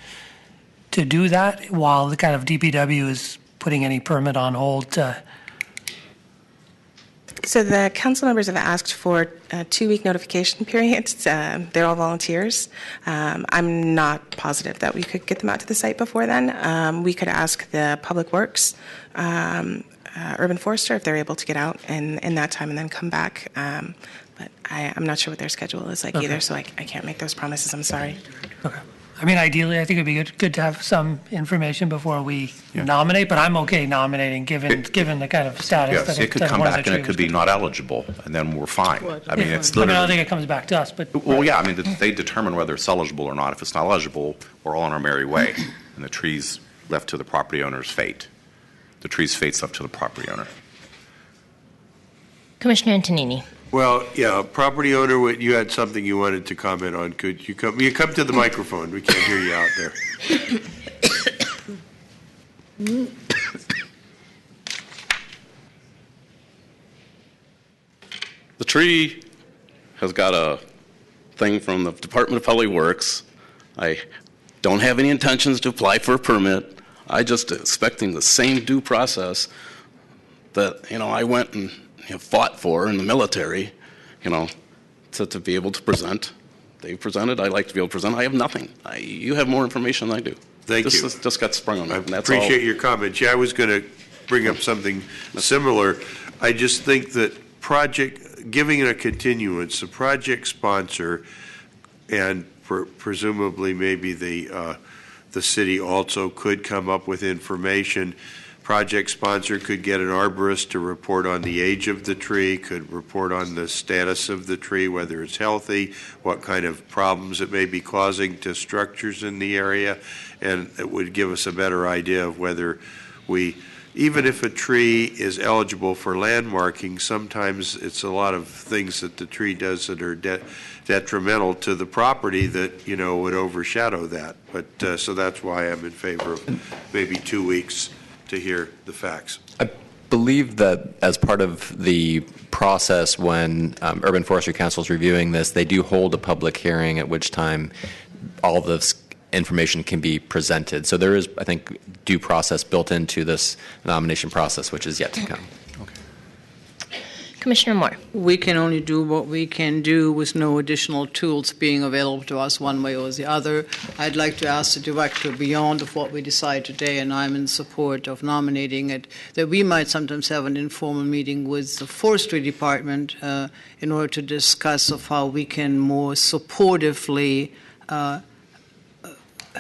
do that while the kind of DPW is putting any permit on hold? So the council members have asked for 2-week notification periods. They're all volunteers. I'm not positive that we could get them out to the site before then. We could ask the Public Works, Urban Forester, if they're able to get out in that time and then come back. But I'm not sure what their schedule is like either, so I can't make those promises. I'm sorry. Okay. I mean, ideally, I think it'd be good to have some information before we nominate, but I'm okay nominating given the kind of status. Yes, it could come back and it could be not eligible, and then we're fine. I mean, it's literally. I don't think it comes back to us, but. Well, yeah, I mean, they determine whether it's eligible or not. If it's not eligible, we're all on our merry way, and the tree's left to the property owner's fate. The tree's fate's left to the property owner. Commissioner Antonini. Well, yeah, property owner, you had something you wanted to comment on. Could you come? You come to the microphone. We can't hear you out there. The tree has got a thing from the Department of Public Works. I don't have any intentions to apply for a permit. I just expecting the same due process that I went and fought for in the military, to be able to present. They've presented. I like to be able to present. I have nothing. You have more information than I do. Thank you. This just got sprung on me. I That's appreciate all. your comments. Yeah, I was going to bring up something similar. I just think that giving it a continuance, the project sponsor, and presumably maybe the city also could come up with information. Project sponsor could get an arborist to report on the age of the tree, could report on the status of the tree, whether it's healthy, what kind of problems it may be causing to structures in the area, and it would give us a better idea of whether even if a tree is eligible for landmarking, sometimes it's a lot of things that the tree does that are detrimental to the property that, would overshadow that. But so that's why I'm in favor of maybe 2 weeks to hear the facts. I believe that as part of the process when Urban Forestry Council is reviewing this, they do hold a public hearing at which time all this information can be presented. So there is, I think, due process built into this nomination process, which is yet to come. Commissioner Moore. We can only do what we can do with no additional tools being available to us one way or the other. I'd like to ask the director, beyond of what we decide today, and I'm in support of nominating it, that we might sometimes have an informal meeting with the forestry department in order to discuss of how we can more supportively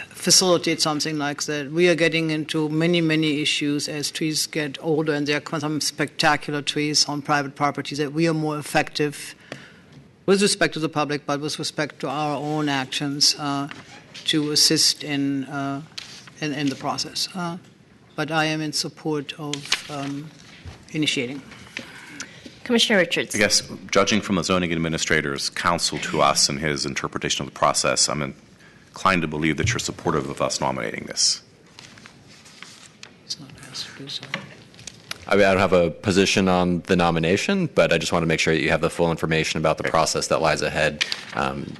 facilitate something like that. We are getting into many, many issues as trees get older, and there are some spectacular trees on private property that we are more effective with respect to the public, but with respect to our own actions to assist in the process. But I am in support of initiating. Commissioner Richards. I guess, judging from the zoning administrator's counsel to us and his interpretation of the process, I'm inclined to believe that you're supportive of us nominating this. I don't have a position on the nomination, but I just want to make sure that you have the full information about the process that lies ahead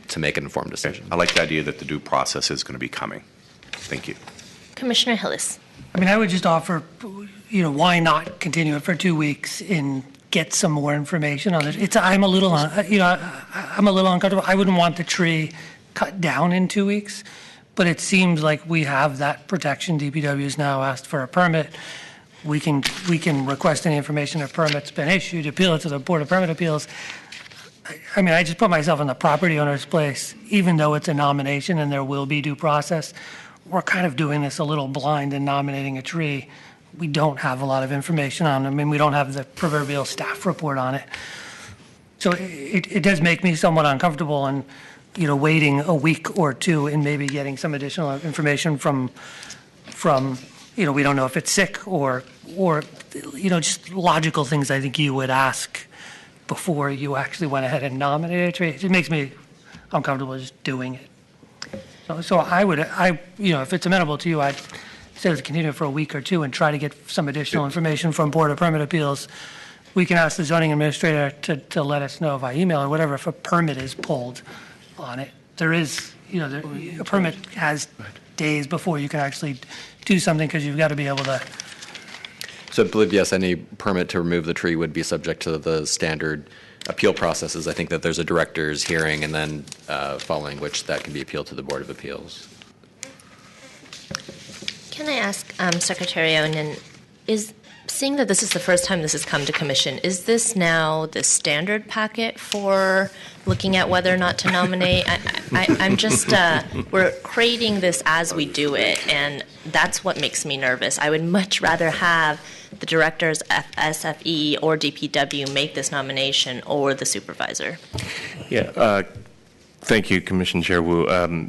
to make an informed decision. I like the idea that the due process is going to be coming. Thank you. Commissioner Hillis. I mean, I would just offer, why not continue it for 2 weeks and get some more information on it? I'm a little, I'm a little uncomfortable. I wouldn't want the tree cut down in 2 weeks, but it seems like we have that protection. DPW has now asked for a permit. We can request any information. A permit's been issued, appeal it to the Board of Permit Appeals. I mean, I just put myself in the property owner's place. Even though it's a nomination and there will be due process, we're kind of doing this a little blind in nominating a tree. We don't have a lot of information on it. I mean, we don't have the proverbial staff report on it. So it does make me somewhat uncomfortable, and waiting a week or two and maybe getting some additional information from we don't know if it's sick or just logical things I think you would ask before you actually went ahead and nominated a tree. It makes me uncomfortable just doing it. So if it's amenable to you, I'd say to continue for a week or two and try to get some additional information from Board of Permit Appeals. We can ask the zoning administrator to let us know via email or whatever if a permit is pulled on it. There is, a permit has days before you can actually do something, because you've got to be able to. So I believe, yes, any permit to remove the tree would be subject to the standard appeal processes. I think that there's a director's hearing, and then following which that can be appealed to the Board of Appeals. Can I ask Secretary Onen, seeing that this is the first time this has come to commission, is this now the standard packet for looking at whether or not to nominate? I'm just, we're creating this as we do it, and that's what makes me nervous. I would much rather have the directors, SFE or DPW make this nomination, or the supervisor. Yeah, thank you, Commissioner Chair Wu.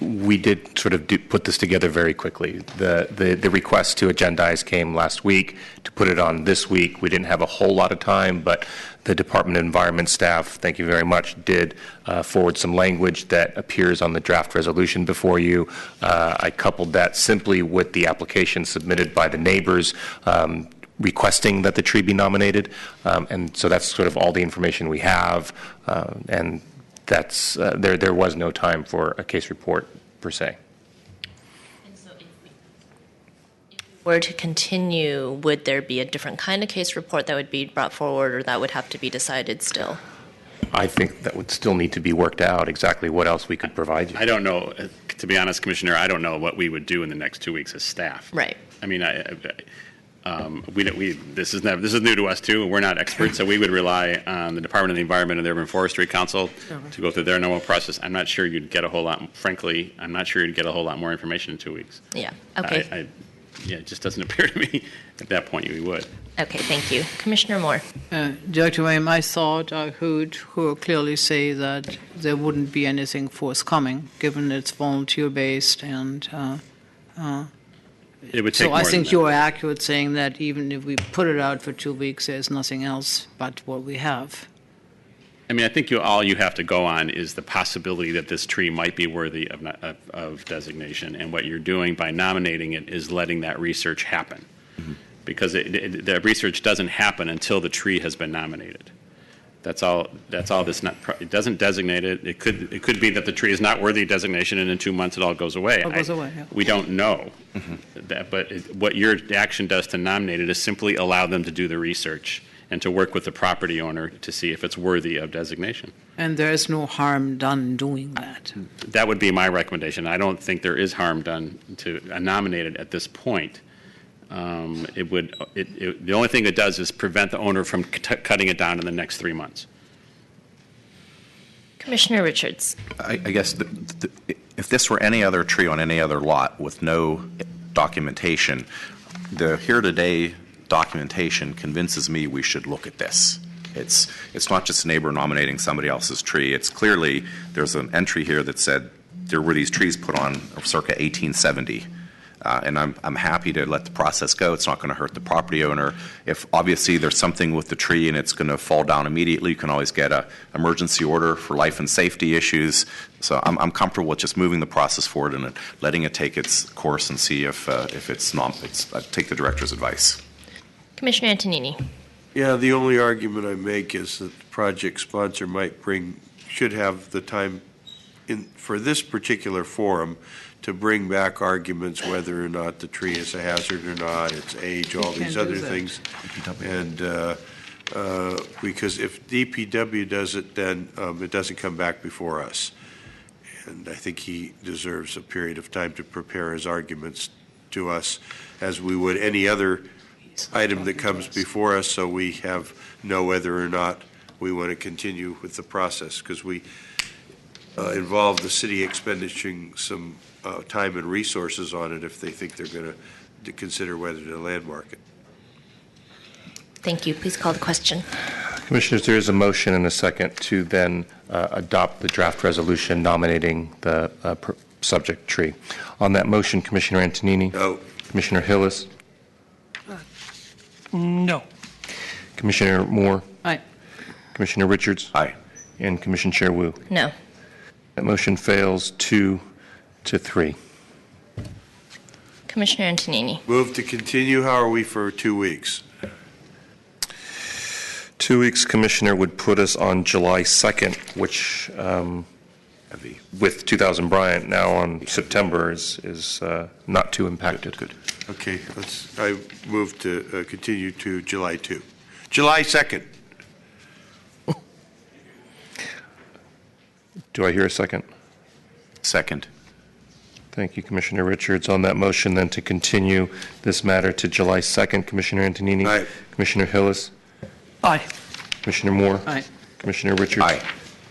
We did sort of put this together very quickly. The request to agendize came last week. To put it on this week, we didn't have a whole lot of time, but the Department of Environment staff, thank you very much, did forward some language that appears on the draft resolution before you. I coupled that simply with the application submitted by the neighbors requesting that the tree be nominated. And so that's sort of all the information we have. And that's there was no time for a case report per se. And so if we were to continue, would there be a different kind of case report that would be brought forward, or that would have to be decided still? I think that would still need to be worked out, exactly what else we could provide you. I don't know, to be honest, Commissioner, I don't know what we would do in the next 2 weeks as staff. Right. I mean, this is new to us too. We're not experts, so we would rely on the Department of the Environment and the Urban Forestry Council to go through their normal process. I'm not sure you'd get a whole lot. Frankly, I'm not sure you'd get a whole lot more information in 2 weeks. Yeah. Okay. It just doesn't appear to me at that point you would. Okay. Thank you, Commissioner Moore. Director William, I thought I heard her clearly say that there wouldn't be anything forthcoming, given it's volunteer-based and. It would take so more I think than you are accurate saying that even if we put it out for 2 weeks, there's nothing else but what we have. I mean, I think all you have to go on is the possibility that this tree might be worthy of designation, and what you're doing by nominating it is letting that research happen, because the research doesn't happen until the tree has been nominated. That's all. This it doesn't designate it. It could be that the tree is not worthy of designation, and in 2 months it all goes away. Yeah. We don't know that, but what your action does to nominate it is simply allow them to do the research and to work with the property owner to see if it's worthy of designation. And there is no harm done doing that. That would be my recommendation. I don't think there is harm done to nominate it at this point. The only thing it does is prevent the owner from cutting it down in the next 3 months. Commissioner Richards. I guess if this were any other tree on any other lot with no documentation, the here today documentation convinces me we should look at this. It's not just a neighbor nominating somebody else's tree. It's clearly there's an entry here that said there were these trees put on circa 1870. And I'm happy to let the process go. It's not going to hurt the property owner. If obviously there's something with the tree and it's going to fall down immediately, you can always get an emergency order for life and safety issues. So I'm comfortable with just moving the process forward and letting it take its course and see if it's not. Take the director's advice. Commissioner Antonini. Yeah, the only argument I make is that the project sponsor should have the time for this particular forum to bring back arguments whether or not the tree is a hazard or not, its age, all these other things. And because if DPW does it, then it doesn't come back before us. And I think he deserves a period of time to prepare his arguments to us as we would any other item that comes before us, so we know whether or not we want to continue with the process, because we involve the city expending some time and resources on it if they think they're going to consider whether to landmark it. Thank you. Please call the question. Commissioners, there is a motion and a second to then adopt the draft resolution nominating the subject tree. On that motion, Commissioner Antonini? No. Commissioner Hillis? No. Commissioner Moore? Aye. Commissioner Richards? Aye. And Commissioner Chair Wu? No. That motion fails 2-3. Commissioner Antonini. Move to continue. How are we for 2 weeks? 2 weeks, Commissioner, would put us on July 2nd, which, with 2000 Bryant now on September, is not too impacted. Good. Okay. I move to continue to July 2. July 2nd. Do I hear a second? Second. Thank you, Commissioner Richards. On that motion, then, to continue this matter to July 2nd, Commissioner Antonini? Aye. Commissioner Hillis? Aye. Commissioner Moore? Aye. Commissioner Richards? Aye.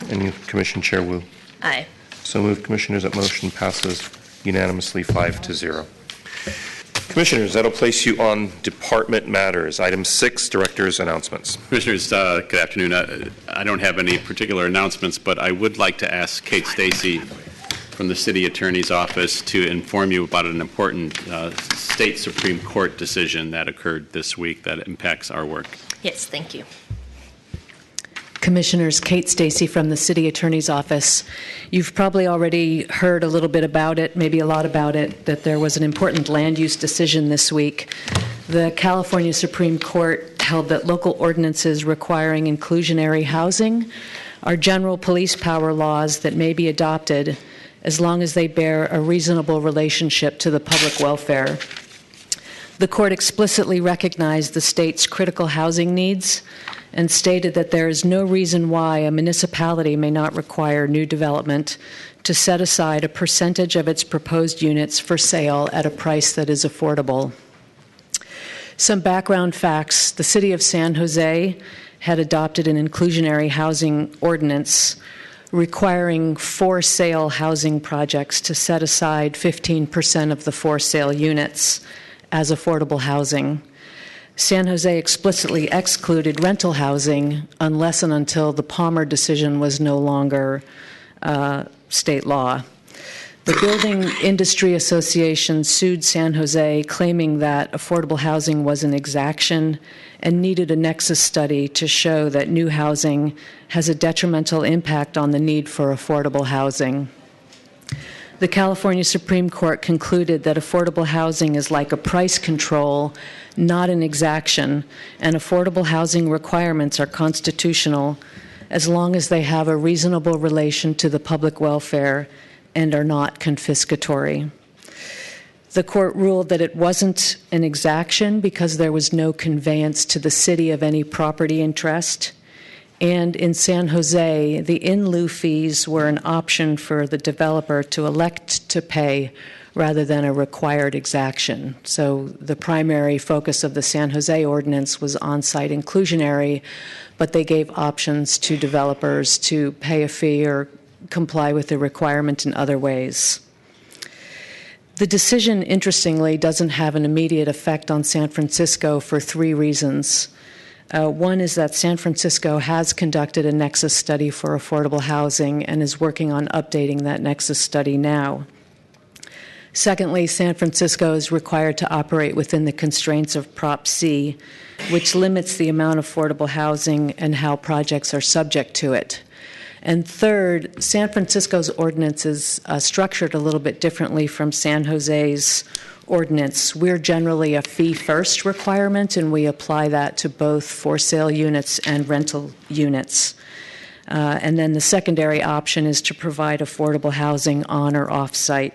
And Commissioner Chair Wu? Aye. So moved, Commissioners. That motion passes unanimously 5-0. Commissioners, that'll place you on department matters. Item 6, Director's announcements. Commissioners, good afternoon. I don't have any particular announcements, but I would like to ask Kate Stacy from the City Attorney's Office to inform you about an important state Supreme Court decision that occurred this week that impacts our work. Yes, thank you. Commissioners, Kate Stacy from the City Attorney's Office. You've probably already heard a little bit about it, maybe a lot about it, that there was an important land use decision this week. The California Supreme Court held that local ordinances requiring inclusionary housing are general police power laws that may be adopted as long as they bear a reasonable relationship to the public welfare. The court explicitly recognized the state's critical housing needs and stated that there is no reason why a municipality may not require new development to set aside a percentage of its proposed units for sale at a price that is affordable. Some background facts: the city of San Jose had adopted an inclusionary housing ordinance requiring for-sale housing projects to set aside 15% of the for-sale units as affordable housing. San Jose explicitly excluded rental housing unless and until the Palmer decision was no longer state law. The Building Industry Association sued San Jose, claiming that affordable housing was an exaction and needed a nexus study to show that new housing has a detrimental impact on the need for affordable housing. The California Supreme Court concluded that affordable housing is like a price control, not an exaction, and affordable housing requirements are constitutional as long as they have a reasonable relation to the public welfare and are not confiscatory. The court ruled that it wasn't an exaction because there was no conveyance to the city of any property interest. And in San Jose, the in lieu fees were an option for the developer to elect to pay rather than a required exaction. So the primary focus of the San Jose ordinance was on-site inclusionary, but they gave options to developers to pay a fee or comply with the requirement in other ways. The decision, interestingly, doesn't have an immediate effect on San Francisco for three reasons. One is that San Francisco has conducted a nexus study for affordable housing and is working on updating that nexus study now. Secondly, San Francisco is required to operate within the constraints of Prop C, which limits the amount of affordable housing and how projects are subject to it. And third, San Francisco's ordinance is structured a little bit differently from San Jose's ordinance. We're generally a fee-first requirement, and we apply that to both for-sale units and rental units. And then the secondary option is to provide affordable housing on or off-site.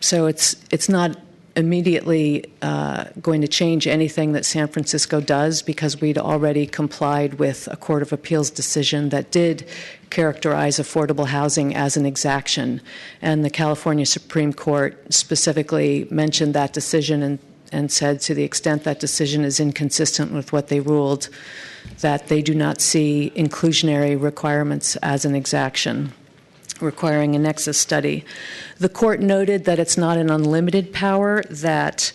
So it's not immediately going to change anything that San Francisco does because we'd already complied with a Court of Appeals decision that did characterize affordable housing as an exaction. And the California Supreme Court specifically mentioned that decision and said to the extent that decision is inconsistent with what they ruled, that they do not see inclusionary requirements as an exaction, requiring a nexus study. The court noted that it's not an unlimited power, that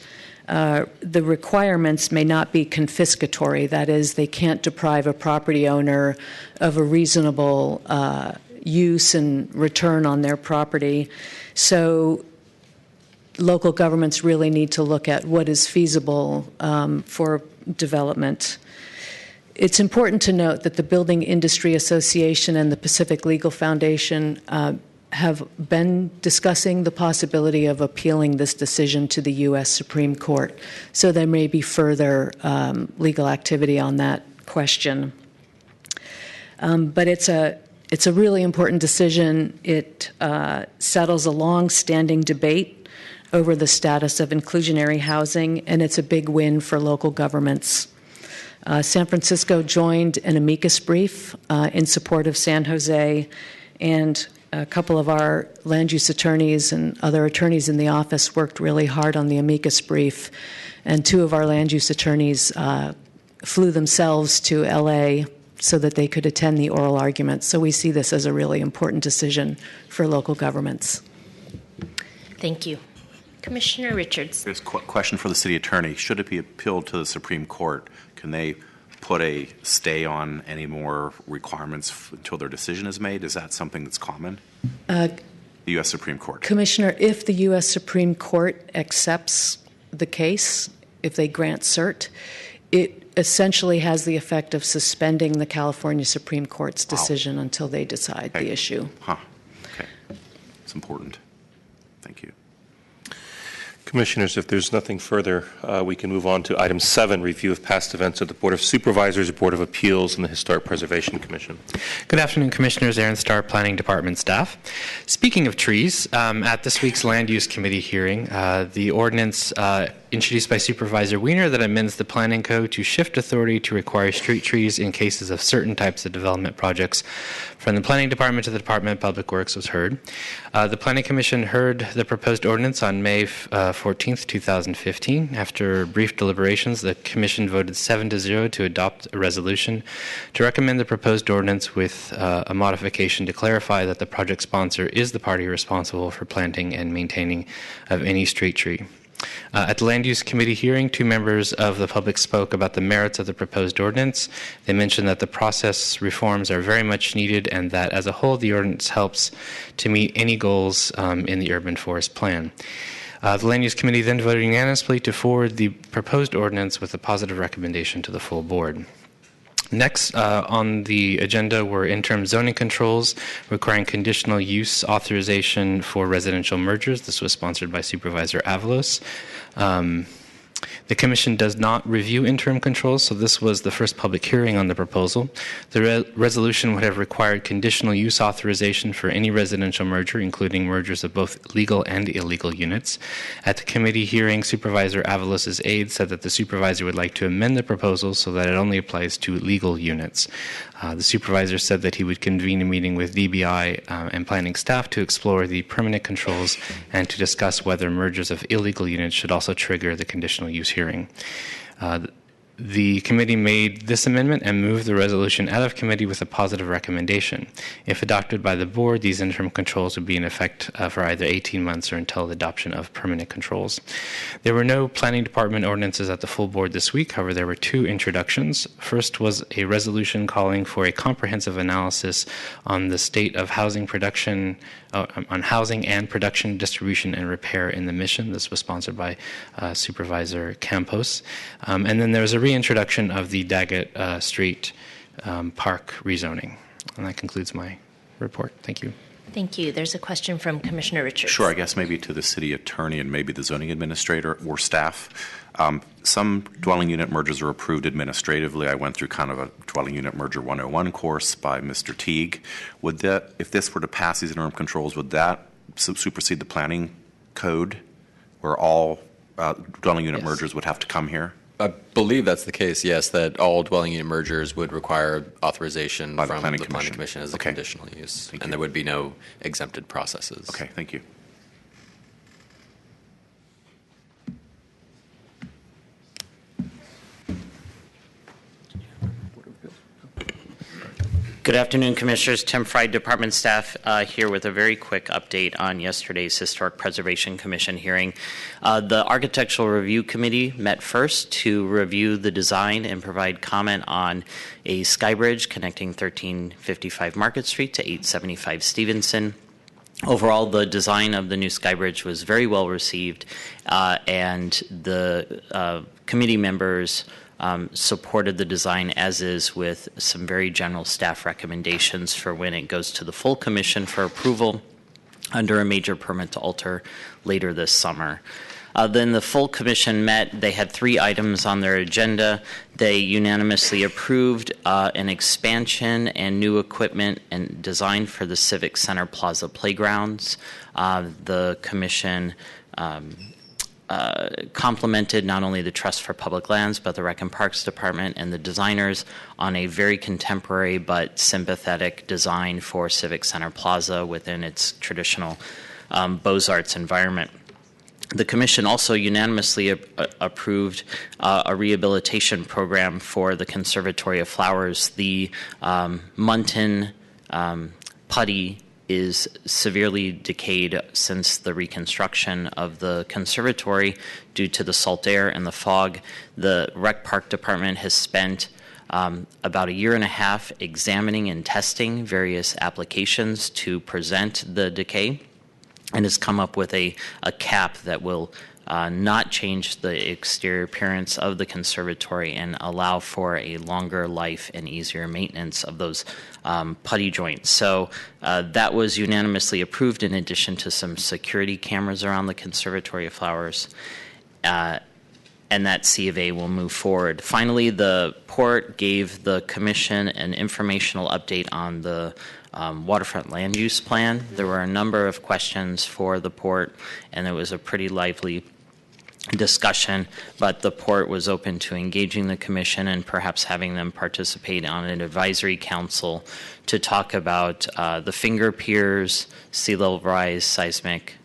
the requirements may not be confiscatory. That is, they can't deprive a property owner of a reasonable use and return on their property. So local governments really need to look at what is feasible for development. It's important to note that the Building Industry Association and the Pacific Legal Foundation have been discussing the possibility of appealing this decision to the U.S. Supreme Court. So there may be further legal activity on that question. But it's a really important decision. It settles a long-standing debate over the status of inclusionary housing, and it's a big win for local governments. San Francisco joined an amicus brief in support of San Jose, and a couple of our land use attorneys and other attorneys in the office worked really hard on the amicus brief, and two of our land use attorneys flew themselves to LA so that they could attend the oral arguments. So we see this as a really important decision for local governments. Thank you. Commissioner Richards. There's a question for the city attorney. Should it be appealed to the Supreme Court, can they put a stay on any more requirements until their decision is made? Is that something that's common? The U.S. Supreme Court. Commissioner, if the U.S. Supreme Court accepts the case, if they grant cert, it essentially has the effect of suspending the California Supreme Court's decision until they decide the issue. Okay. It's important. Thank you. Commissioners, if there's nothing further, we can move on to item 7, review of past events of the Board of Supervisors, Board of Appeals, and the Historic Preservation Commission. Good afternoon, Commissioners, Aaron Starr, Planning Department staff. Speaking of trees, at this week's Land Use Committee hearing, the ordinance introduced by Supervisor Wiener that amends the Planning Code to shift authority to require street trees in cases of certain types of development projects from the Planning Department to the Department of Public Works was heard. The Planning Commission heard the proposed ordinance on May 14th, 2015. After brief deliberations, the Commission voted 7-0 to adopt a resolution to recommend the proposed ordinance with a modification to clarify that the project sponsor is the party responsible for planting and maintaining of any street tree. At the Land Use Committee hearing, 2 members of the public spoke about the merits of the proposed ordinance. They mentioned that the process reforms are very much needed and that as a whole the ordinance helps to meet any goals in the urban forest plan. The Land Use Committee then voted unanimously to forward the proposed ordinance with a positive recommendation to the full board. Next on the agenda were interim zoning controls requiring conditional use authorization for residential mergers. This was sponsored by Supervisor Avalos. The Commission does not review interim controls, so this was the first public hearing on the proposal. The resolution would have required conditional use authorization for any residential merger, including mergers of both legal and illegal units. At the committee hearing, Supervisor Avalos' aide said that the supervisor would like to amend the proposal so that it only applies to legal units. The supervisor said that he would convene a meeting with DBI and planning staff to explore the permanent controls and to discuss whether mergers of illegal units should also trigger the conditional use hearing. The committee made this amendment and moved the resolution out of committee with a positive recommendation. If adopted by the board, these interim controls would be in effect for either 18 months or until the adoption of permanent controls. There were no planning department ordinances at the full board this week. However, there were two introductions. First was a resolution calling for a comprehensive analysis on the state of housing production, on housing and production, distribution, and repair in the mission. This was sponsored by Supervisor Campos. And then there was a reintroduction of the Daggett Street Park rezoning. And that concludes my report. Thank you. Thank you. There's a question from Commissioner Richards. Sure, I guess maybe to the city attorney and maybe the zoning administrator or staff. Some dwelling unit mergers are approved administratively. I went through kind of a dwelling unit merger 101 course by Mr. Teague. Would that, if this were to pass these interim controls, would that supersede the planning code where all dwelling unit mergers would have to come here? I believe that's the case, yes, that all dwelling unit mergers would require authorization from the Planning Commission as a conditional use, and there would be no exempted processes. Okay, thank you. Good afternoon, Commissioners. Tim Fry, Department staff, here with a very quick update on yesterday's Historic Preservation Commission hearing. The Architectural Review Committee met first to review the design and provide comment on a sky bridge connecting 1355 Market Street to 875 Stevenson. Overall, the design of the new sky bridge was very well received, and the committee members supported the design as is, with some very general staff recommendations for when it goes to the full commission for approval under a major permit to alter later this summer. Then the full commission met. They had 3 items on their agenda. They unanimously approved an expansion and new equipment and design for the Civic Center Plaza playgrounds. The commission complimented not only the Trust for Public Lands, but the Rec and Parks Department and the designers on a very contemporary but sympathetic design for Civic Center Plaza within its traditional Beaux-Arts environment. The Commission also unanimously approved a rehabilitation program for the Conservatory of Flowers. The Muntin putty is severely decayed since the reconstruction of the conservatory due to the salt air and the fog. The Rec Park Department has spent about a year and a half examining and testing various applications to prevent the decay, and has come up with a cap that will not change the exterior appearance of the conservatory and allow for a longer life and easier maintenance of those putty joints. So that was unanimously approved, in addition to some security cameras around the Conservatory of Flowers. And that C of A will move forward. Finally, the port gave the Commission an informational update on the waterfront land use plan. There were a number of questions for the port, and it was a pretty lively discussion, but the port was open to engaging the Commission and perhaps having them participate on an advisory council to talk about the finger piers, sea level rise, seismic,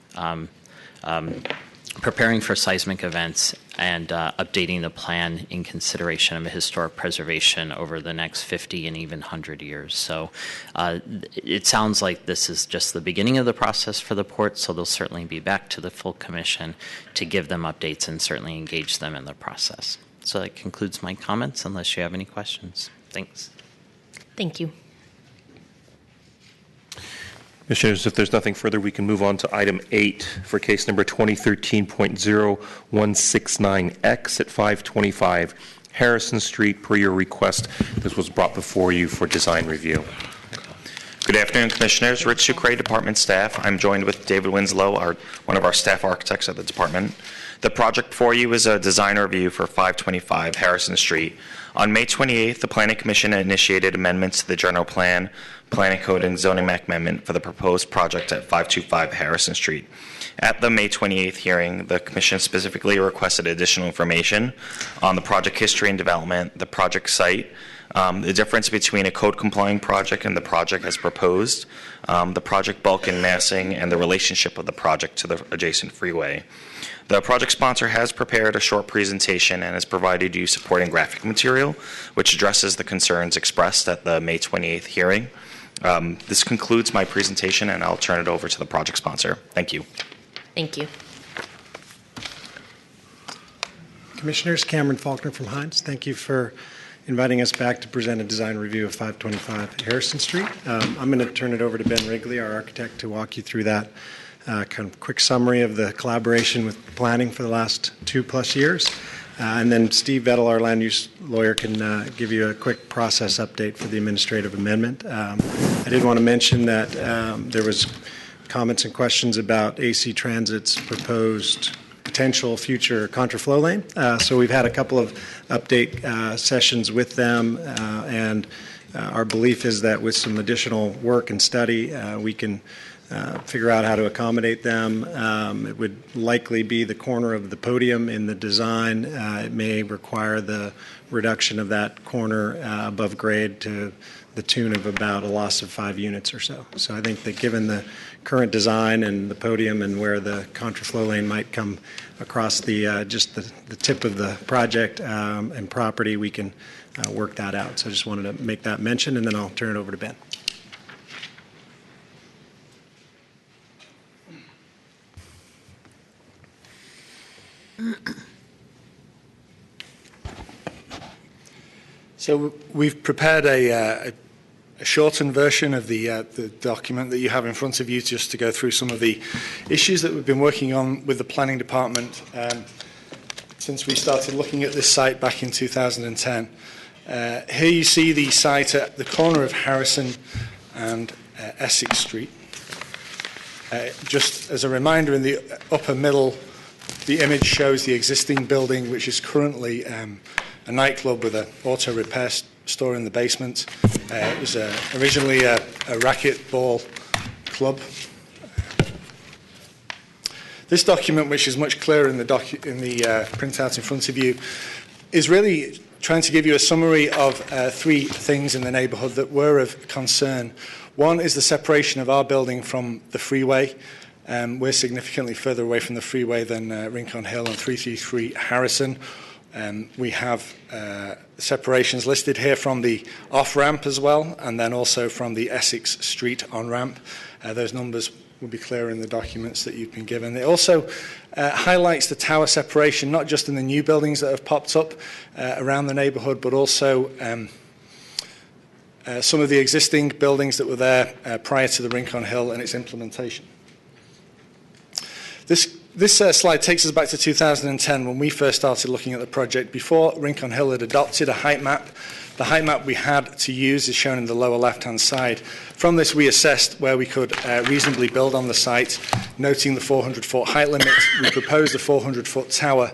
preparing for seismic events, and updating the plan in consideration of historic preservation over the next 50 and even 100 years. So it sounds like this is just the beginning of the process for the port, so they'll certainly be back to the full commission to give them updates and certainly engage them in the process. So that concludes my comments, unless you have any questions. Thanks. Thank you. Commissioners, if there's nothing further, we can move on to item 8 for case number 2013.0169X at 525 Harrison Street, per your request. This was brought before you for design review. Good Good afternoon, Commissioners. Rich Sucre, Department staff. I'm joined with David Winslow, one of our staff architects at the department. The project before you is a design review for 525 Harrison Street. On May 28th, the Planning Commission initiated amendments to the General Plan, Planning Code, and Zoning Map Amendment for the proposed project at 525 Harrison Street. At the May 28th hearing, the Commission specifically requested additional information on the project history and development, the project site, the difference between a code-complying project and the project as proposed, the project bulk and massing, and the relationship of the project to the adjacent freeway. The project sponsor has prepared a short presentation and has provided you supporting graphic material, which addresses the concerns expressed at the May 28th hearing. This concludes my presentation, and I'll turn it over to the project sponsor. Thank you. Thank you. Commissioners, Cameron Faulkner from Hines. Thank you for inviting us back to present a design review of 525 Harrison Street. I'm going to turn it over to Ben Wrigley, our architect, to walk you through that kind of quick summary of the collaboration with planning for the last 2+ years. And then Steve Vettel, our land use lawyer, can give you a quick process update for the administrative amendment. I did want to mention that there was comments and questions about AC Transit's proposed potential future contraflow lane. So we've had a couple of update sessions with them, and our belief is that with some additional work and study, we can figure out how to accommodate them. It would likely be the corner of the podium in the design. It may require the reduction of that corner above grade to the tune of about a loss of 5 units or so. So I think that given the current design and the podium and where the contraflow lane might come across the just the tip of the project and property, we can work that out. So I just wanted to make that mention, and then I'll turn it over to Ben. So we've prepared a shortened version of the document that you have in front of you, just to go through some of the issues that we've been working on with the planning department since we started looking at this site back in 2010. Here you see the site at the corner of Harrison and Essex Street. Just as a reminder, in the upper middle, the image shows the existing building, which is currently a nightclub with an auto repair store in the basement. It was originally a racquetball club. This document, which is much clearer in the printout in front of you, is really trying to give you a summary of 3 things in the neighbourhood that were of concern. One is the separation of our building from the freeway. We're significantly further away from the freeway than Rincon Hill and 333 Harrison. We have separations listed here from the off-ramp as well, and then also from the Essex Street on-ramp. Those numbers will be clear in the documents that you've been given. It also highlights the tower separation, not just in the new buildings that have popped up around the neighbourhood, but also some of the existing buildings that were there prior to the Rincon Hill and its implementation. This slide takes us back to 2010 when we first started looking at the project. Before Rincon Hill had adopted a height map, the height map we had to use is shown in the lower left-hand side. From this, we assessed where we could reasonably build on the site, noting the 400-foot height limit. We proposed a 400-foot tower.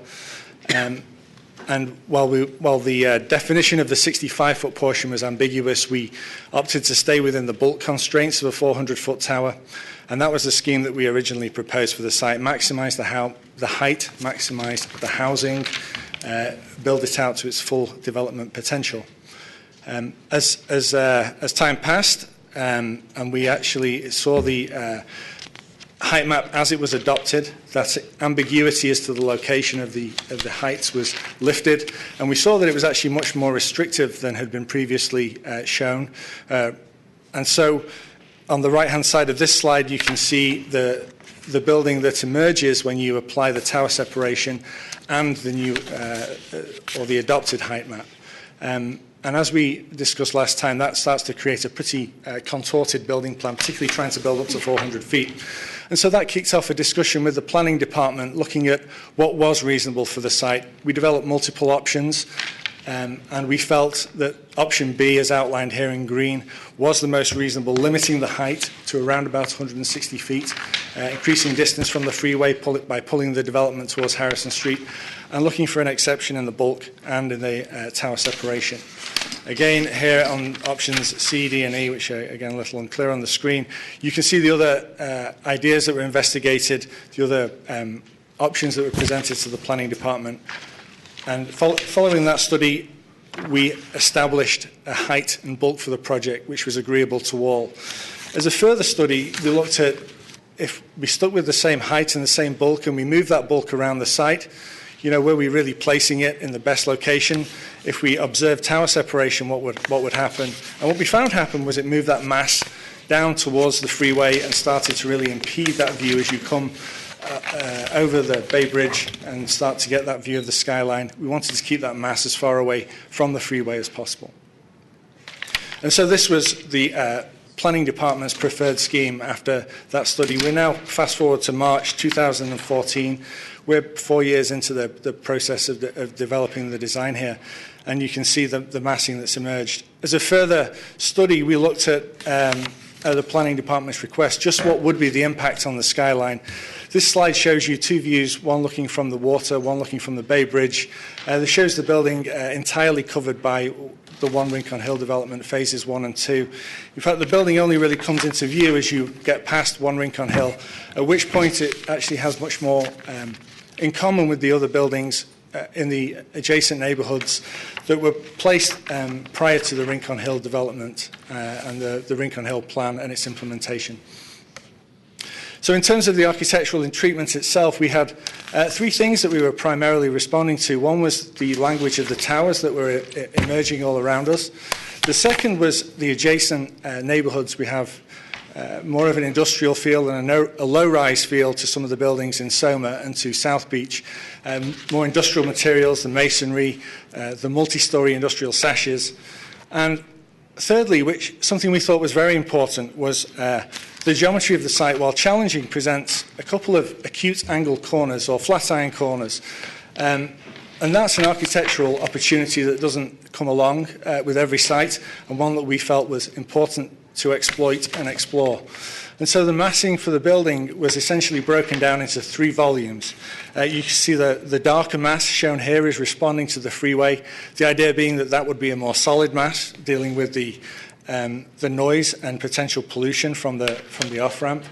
And while the definition of the 65-foot portion was ambiguous, we opted to stay within the bulk constraints of a 400-foot tower. And that was the scheme that we originally proposed for the site: maximise the height, maximise the housing, build it out to its full development potential. As time passed, and we actually saw the height map as it was adopted, that ambiguity as to the location of the heights was lifted, and we saw that it was actually much more restrictive than had been previously shown. And so, on the right-hand side of this slide, you can see the building that emerges when you apply the tower separation and the new or the adopted height map. And as we discussed last time, that starts to create a pretty contorted building plan, particularly trying to build up to 400 feet. And so that kicked off a discussion with the planning department looking at what was reasonable for the site. We developed multiple options. and we felt that option B, as outlined here in green, was the most reasonable, limiting the height to around about 160 feet, increasing distance from the freeway by pulling the development towards Harrison Street, and looking for an exception in the bulk and in the tower separation. Again, here on options C, D, and E, which are, again, a little unclear on the screen, you can see the other ideas that were investigated, the other options that were presented to the planning department. And following that study, we established a height and bulk for the project, which was agreeable to all. As a further study, we looked at if we stuck with the same height and the same bulk, and we moved that bulk around the site, were we really placing it in the best location? If we observed tower separation, what would happen? And what we found happen was it moved that mass down towards the freeway and started to really impede that view as you come over the Bay Bridge and start to get that view of the skyline. We wanted to keep that mass as far away from the freeway as possible. And so this was the planning department's preferred scheme after that study. We're now fast forward to March 2014. We're 4 years into the process of developing the design here, and you can see the massing that's emerged. As a further study, we looked at the planning department's request, just what would be the impact on the skyline. This slide shows you two views, one looking from the water, one looking from the Bay Bridge. This shows the building entirely covered by the One Rincon Hill development, phases 1 and 2. In fact, the building only really comes into view as you get past One Rincon Hill, at which point it actually has much more in common with the other buildings in the adjacent neighbourhoods that were placed prior to the Rincon Hill development and the Rincon Hill plan and its implementation. So in terms of the architectural treatment itself, we had three things that we were primarily responding to. One was the language of the towers that were emerging all around us. The second was the adjacent neighbourhoods. We have more of an industrial feel and a low-rise feel to some of the buildings in Soma and to South Beach. More industrial materials, the masonry, the multi-storey industrial sashes. And thirdly, something we thought was very important, was the geometry of the site, while challenging, presents a couple of acute angle corners or flat iron corners. And that's an architectural opportunity that doesn't come along with every site, and one that we felt was important to exploit and explore. And so the massing for the building was essentially broken down into 3 volumes. You can see the darker mass shown here is responding to the freeway, the idea being that that would be a more solid mass, dealing with the noise and potential pollution from the off-ramp.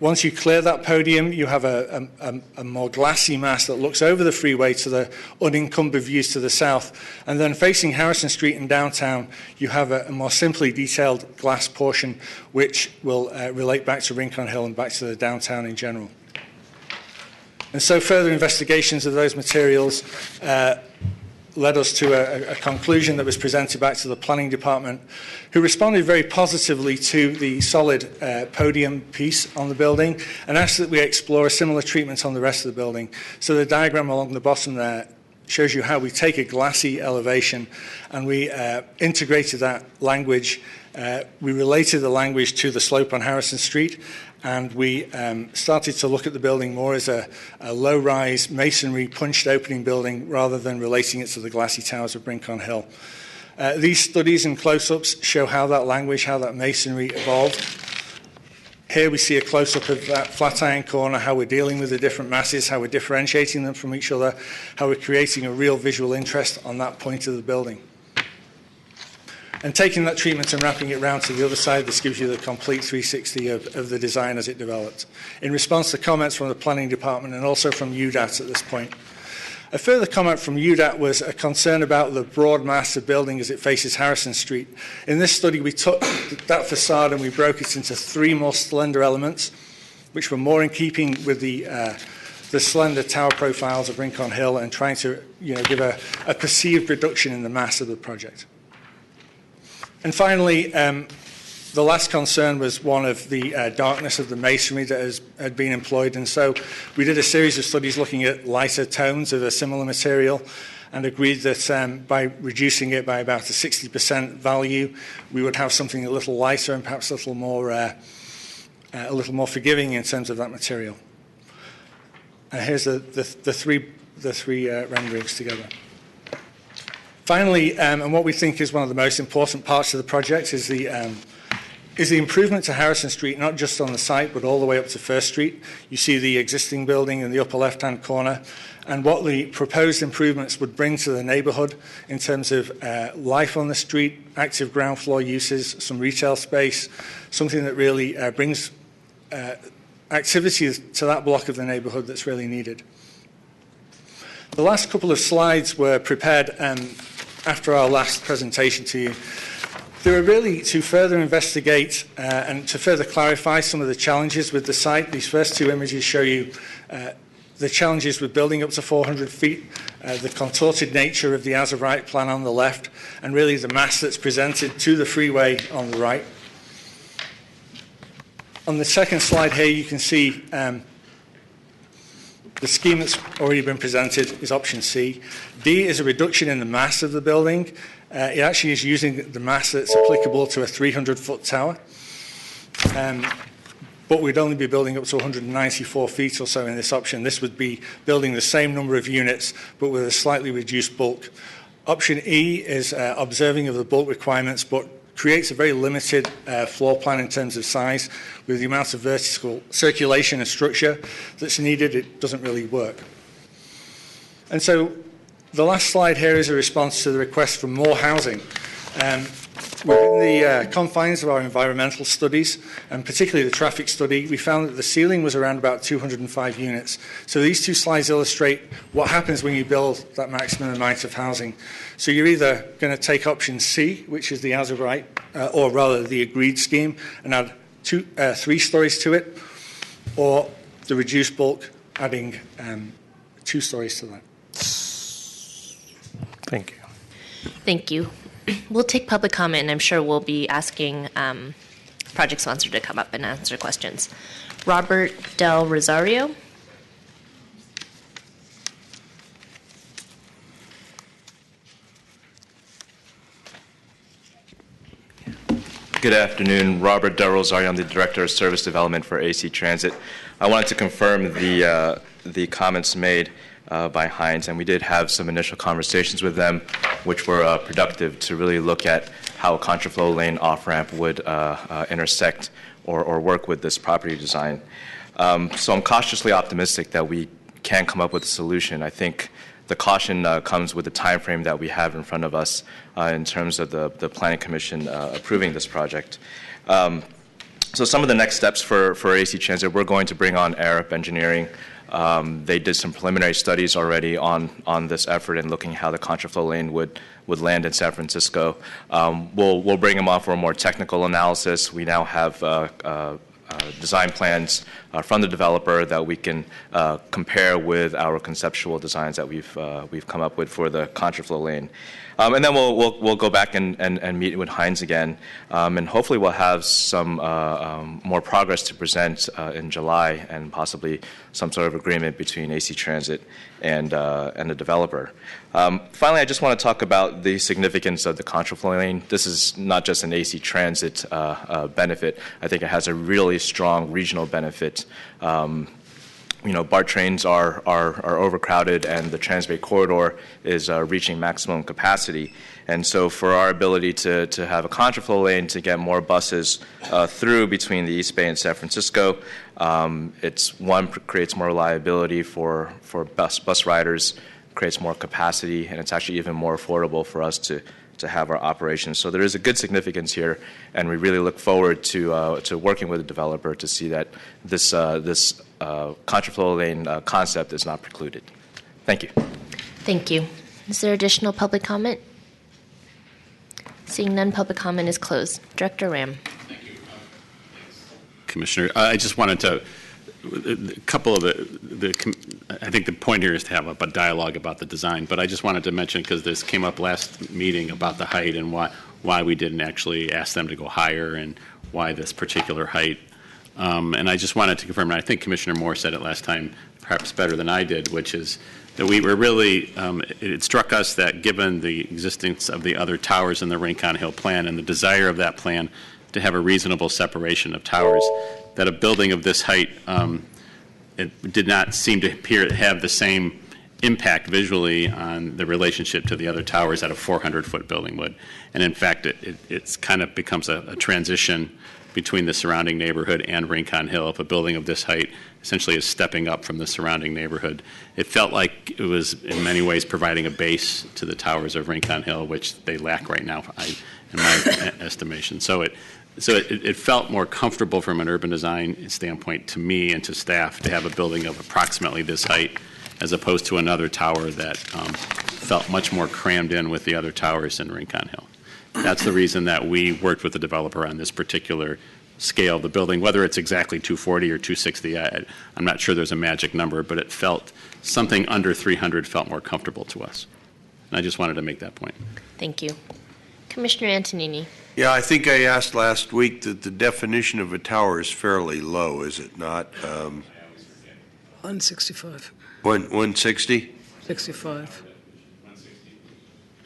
Once you clear that podium, you have a more glassy mass that looks over the freeway to the unencumbered views to the south. And then facing Harrison Street and downtown, you have a more simply detailed glass portion, which will relate back to Rincon Hill and back to the downtown in general. And so further investigations of those materials led us to a conclusion that was presented back to the planning department, who responded very positively to the solid podium piece on the building and asked that we explore a similar treatment on the rest of the building. So the diagram along the bottom there shows you how we take a glassy elevation and we integrated that language. We related the language to the slope on Harrison Street, and we started to look at the building more as a low-rise masonry punched opening building rather than relating it to the glassy towers of Rincon Hill. These studies and close-ups show how that language, how that masonry evolved. Here we see a close-up of that flat iron corner, how we're dealing with the different masses, how we're differentiating them from each other, how we're creating a real visual interest on that point of the building. And taking that treatment and wrapping it round to the other side, this gives you the complete 360 of the design as it developed. In response to comments from the planning department and also from UDAT at this point. A further comment from UDAT was a concern about the broad mass of building as it faces Harrison Street. In this study, we took that facade and we broke it into 3 more slender elements, which were more in keeping with the slender tower profiles of Rincon Hill and trying to give a perceived reduction in the mass of the project. And finally, the last concern was one of the darkness of the masonry that had been employed. And so we did a series of studies looking at lighter tones of a similar material and agreed that by reducing it by about a 60% value, we would have something a little lighter and perhaps a little more forgiving in terms of that material. Here's the three renderings together. Finally, and what we think is one of the most important parts of the project is the improvement to Harrison Street, not just on the site, but all the way up to First Street. You see the existing building in the upper left-hand corner, and what the proposed improvements would bring to the neighborhood in terms of life on the street, active ground floor uses, some retail space, something that really brings activity to that block of the neighborhood that's really needed. The last couple of slides were prepared after our last presentation to you. They were really to further investigate and to further clarify some of the challenges with the site. These first two images show you the challenges with building up to 400 feet, the contorted nature of the as-of-right plan on the left, and really the mass that's presented to the freeway on the right. On the second slide here, you can see the scheme that's already been presented is option C. D is a reduction in the mass of the building. It actually is using the mass that's applicable to a 300-foot tower. But we'd only be building up to 194 feet or so in this option. This would be building the same number of units, but with a slightly reduced bulk. Option E is observing of the bulk requirements, but creates a very limited floor plan in terms of size. With the amount of vertical circulation and structure that's needed, it doesn't really work. And so the last slide here is a response to the request for more housing. Within the confines of our environmental studies, and particularly the traffic study, we found that the ceiling was around about 205 units. So these two slides illustrate what happens when you build that maximum amount of housing. So you're either going to take option C, which is the as-of-right, or rather the agreed scheme, and add 3 stories to it, or the reduced bulk, adding 2 stories to that. Thank you. Thank you. We'll take public comment, and I'm sure we'll be asking project sponsor to come up and answer questions. Robert Del Rosario. Good afternoon. Robert Del Rosario. I'm the Director of Service Development for AC Transit. I wanted to confirm the comments made by Hines, and we did have some initial conversations with them, which were productive to really look at how a contraflow lane off-ramp would intersect or work with this property design. So I'm cautiously optimistic that we can come up with a solution. I think the caution comes with the time frame that we have in front of us in terms of the Planning Commission approving this project. So some of the next steps for AC Transit, we're going to bring on Arup Engineering. They did some preliminary studies already on this effort and looking how the contraflow lane would land in San Francisco. We'll bring them on for a more technical analysis. We now have design plans from the developer that we can compare with our conceptual designs that we've come up with for the contraflow lane. And then we'll go back and meet with Hines again, and hopefully we'll have some more progress to present in July, and possibly some sort of agreement between AC Transit and the developer. Finally, I just want to talk about the significance of the contraflow lane. This is not just an AC Transit benefit. I think it has a really strong regional benefit. BART trains are overcrowded, and the Transbay Corridor is reaching maximum capacity. And so for our ability to have a contraflow lane to get more buses through between the East Bay and San Francisco, creates more reliability for bus riders, creates more capacity, and it's actually even more affordable for us to have our operations. So there is a good significance here, and we really look forward to working with the developer to see that this contraflow lane concept is not precluded. Thank you. Thank you. Is there additional public comment? Seeing none, public comment is closed. Director Ram. Commissioner, I just wanted to, a couple of I think the point here is to have a dialogue about the design, but I just wanted to mention, because this came up last meeting about the height and why we didn't actually ask them to go higher and why this particular height. And I just wanted to confirm, and I think Commissioner Moore said it last time, perhaps better than I did, which is that we were really, it struck us that given the existence of the other towers in the Rincon Hill plan and the desire of that plan to have a reasonable separation of towers, that a building of this height, it did not seem to appear to have the same impact visually on the relationship to the other towers that a 400-foot building would. And in fact, it's kind of becomes a transition between the surrounding neighborhood and Rincon Hill. If a building of this height essentially is stepping up from the surrounding neighborhood, it felt like it was in many ways providing a base to the towers of Rincon Hill, which they lack right now, in my estimation. So it felt more comfortable from an urban design standpoint to me and to staff to have a building of approximately this height as opposed to another tower that felt much more crammed in with the other towers in Rincon Hill. That's the reason that we worked with the developer on this particular scale of the building. Whether it's exactly 240 or 260, I'm not sure there's a magic number, but it felt something under 300 felt more comfortable to us. And I just wanted to make that point. Thank you. Commissioner Antonini. Yeah, I think I asked last week that the definition of a tower is fairly low, is it not? 165. 160? 65.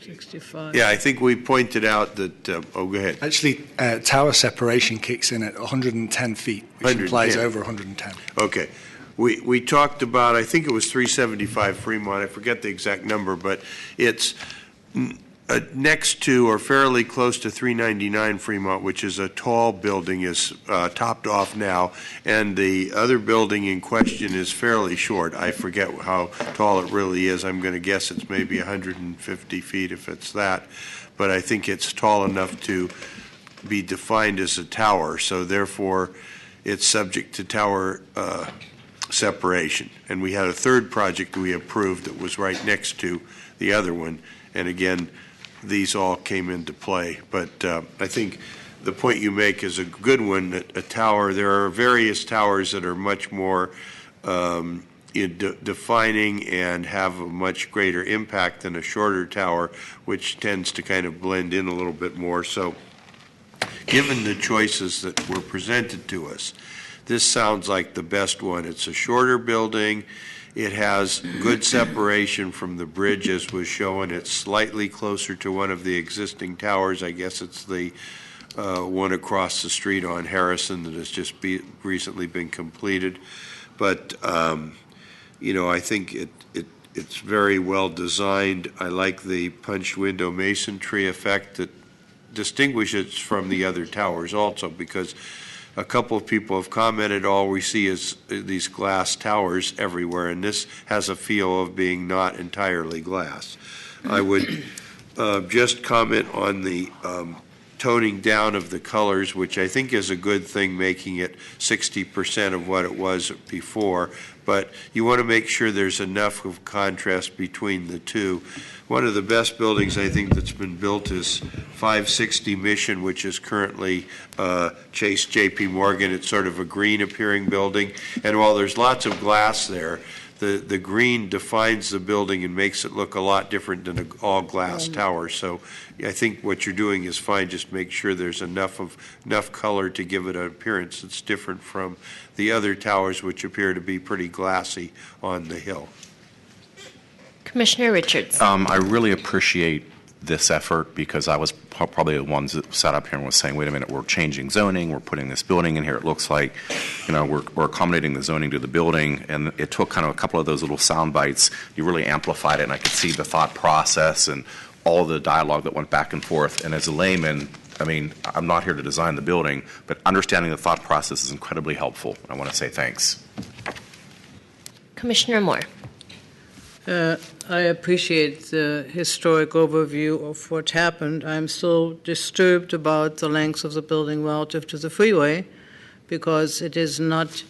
65. Yeah, I think we pointed out that, go ahead. Actually, tower separation kicks in at 110 feet, which implies over 110. Okay. We talked about, I think it was 375 Fremont, I forget the exact number, but it's next to or fairly close to 399 Fremont, which is a tall building, is topped off now, and the other building in question is fairly short. I forget how tall it really is. I'm going to guess it's maybe 150 feet if it's that, but I think it's tall enough to be defined as a tower, so therefore it's subject to tower separation. And we had a third project we approved that was right next to the other one, and again, these all came into play. But I think the point you make is a good one, that a tower, there are various towers that are much more defining and have a much greater impact than a shorter tower, which tends to kind of blend in a little bit more. So given the choices that were presented to us, this sounds like the best one. It's a shorter building. It has good separation from the bridge, as was shown. It's slightly closer to one of the existing towers. I guess it's the one across the street on Harrison that has just recently been completed. But, you know, I think it's very well designed. I like the punch window masonry effect that distinguishes it from the other towers also, because a couple of people have commented all we see is these glass towers everywhere, and this has a feel of being not entirely glass. I would just comment on the toning down of the colors, which I think is a good thing, making it 60% of what it was before, but you want to make sure there's enough of contrast between the two. One of the best buildings I think that's been built is 560 Mission, which is currently Chase JP Morgan. It's sort of a green appearing building, and while there's lots of glass there, the green defines the building and makes it look a lot different than an all glass tower. So I think what you're doing is fine. Just make sure there's enough color to give it an appearance that's different from the other towers, which appear to be pretty glassy on the hill. Commissioner Richards. I really appreciate this effort, because I was probably the ones that sat up here and was saying, wait a minute, we're changing zoning, we're putting this building in here, it looks like, you know, we're accommodating the zoning to the building, and it took kind of a couple of those little sound bites. You really amplified it, and I could see the thought process and all the dialogue that went back and forth. And as a layman, I mean, I'm not here to design the building, but understanding the thought process is incredibly helpful. I want to say thanks. Commissioner Moore. I appreciate the historic overview of what happened. I'm still disturbed about the length of the building relative to the freeway, because it is not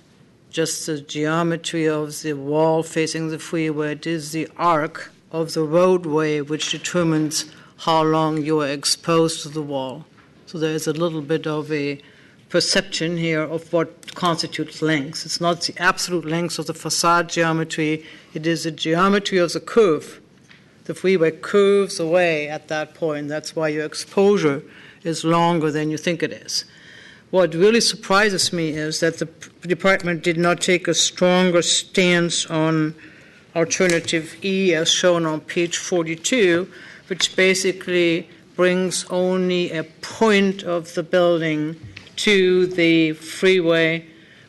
just the geometry of the wall facing the freeway, it is the arc of the roadway which determines how long you are exposed to the wall. So there is a little bit of a perception here of what constitutes length. It's not the absolute length of the facade geometry, it is the geometry of the curve. The freeway curves away at that point. That's why your exposure is longer than you think it is. What really surprises me is that the department did not take a stronger stance on alternative E as shown on page 42, which basically brings only a point of the building to the freeway,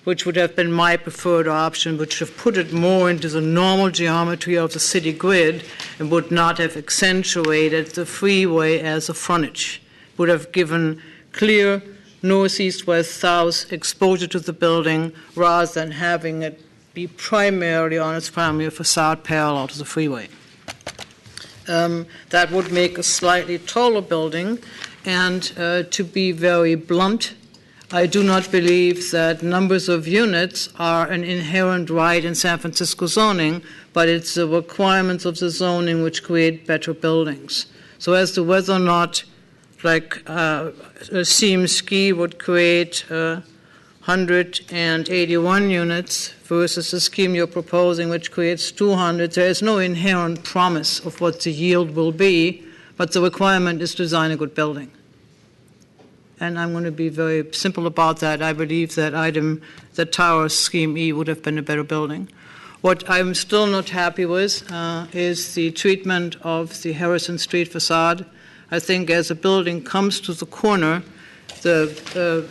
which would have been my preferred option, which would have put it more into the normal geometry of the city grid and would not have accentuated the freeway as a frontage. Would have given clear north, east, west, south exposure to the building rather than having it be primarily on its primary facade parallel to the freeway. That would make a slightly taller building, and to be very blunt, I do not believe that numbers of units are an inherent right in San Francisco zoning, but it's the requirements of the zoning which create better buildings. So as to whether or not, like Seam Ski would create 181 units versus the scheme you're proposing, which creates 200, there is no inherent promise of what the yield will be, but the requirement is to design a good building. And I'm going to be very simple about that. I believe that the tower scheme E would have been a better building. What I'm still not happy with is the treatment of the Harrison Street facade. I think as a building comes to the corner, the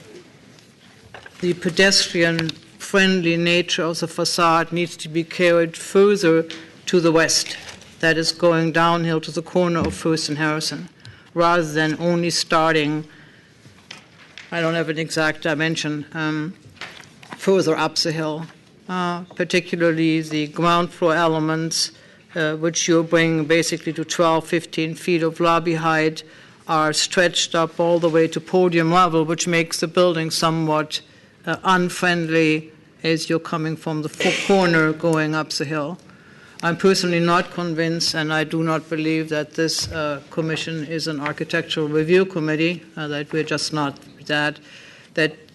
pedestrian-friendly nature of the facade needs to be carried further to the west. That is going downhill to the corner of First and Harrison, rather than only starting, I don't have an exact dimension, further up the hill, particularly the ground floor elements, which you bring basically to 12, 15 feet of lobby height, are stretched up all the way to podium level, which makes the building somewhat unfriendly as you're coming from the corner going up the hill. I'm personally not convinced, and I do not believe that this commission is an architectural review committee, that we're just not that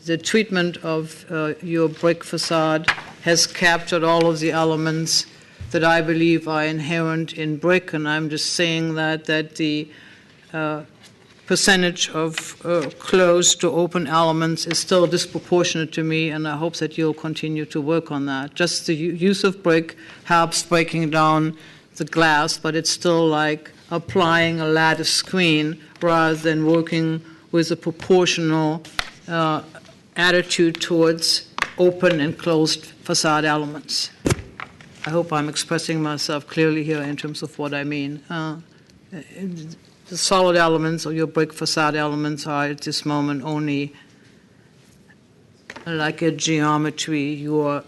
the treatment of your brick facade has captured all of the elements that I believe are inherent in brick, and I'm just saying that the percentage of closed to open elements is still disproportionate to me, and I hope that you'll continue to work on that. Just the use of brick helps breaking down the glass, but it's still like applying a lattice screen rather than working with a proportional attitude towards open and closed facade elements. I hope I'm expressing myself clearly here in terms of what I mean. The solid elements or your brick facade elements are at this moment only like a geometry you're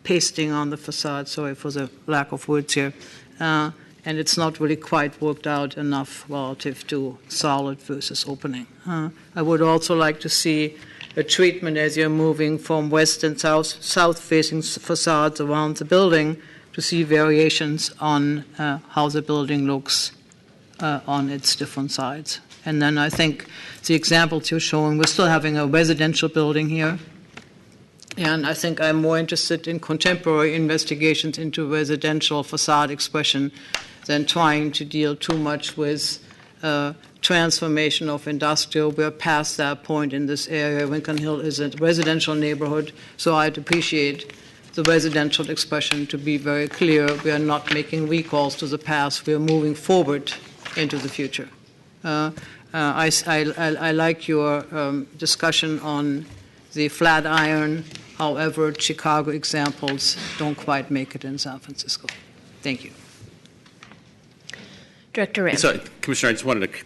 pasting on the facade, sorry for the lack of words here, and it's not really quite worked out enough relative to solid versus opening. I would also like to see a treatment as you're moving from west and south-facing facades around the building to see variations on how the building looks on its different sides. And then I think the examples you're showing, we're still having a residential building here. And I think I'm more interested in contemporary investigations into residential facade expression than trying to deal too much with transformation of industrial. We're past that point in this area. Rincon Hill is a residential neighborhood, so I'd appreciate the residential expression to be very clear. We are not making recalls to the past. We are moving forward into the future. I like your discussion on the Flatiron. However, Chicago examples don't quite make it in San Francisco. Thank you. Director Ram. So, Commissioner, I just wanted to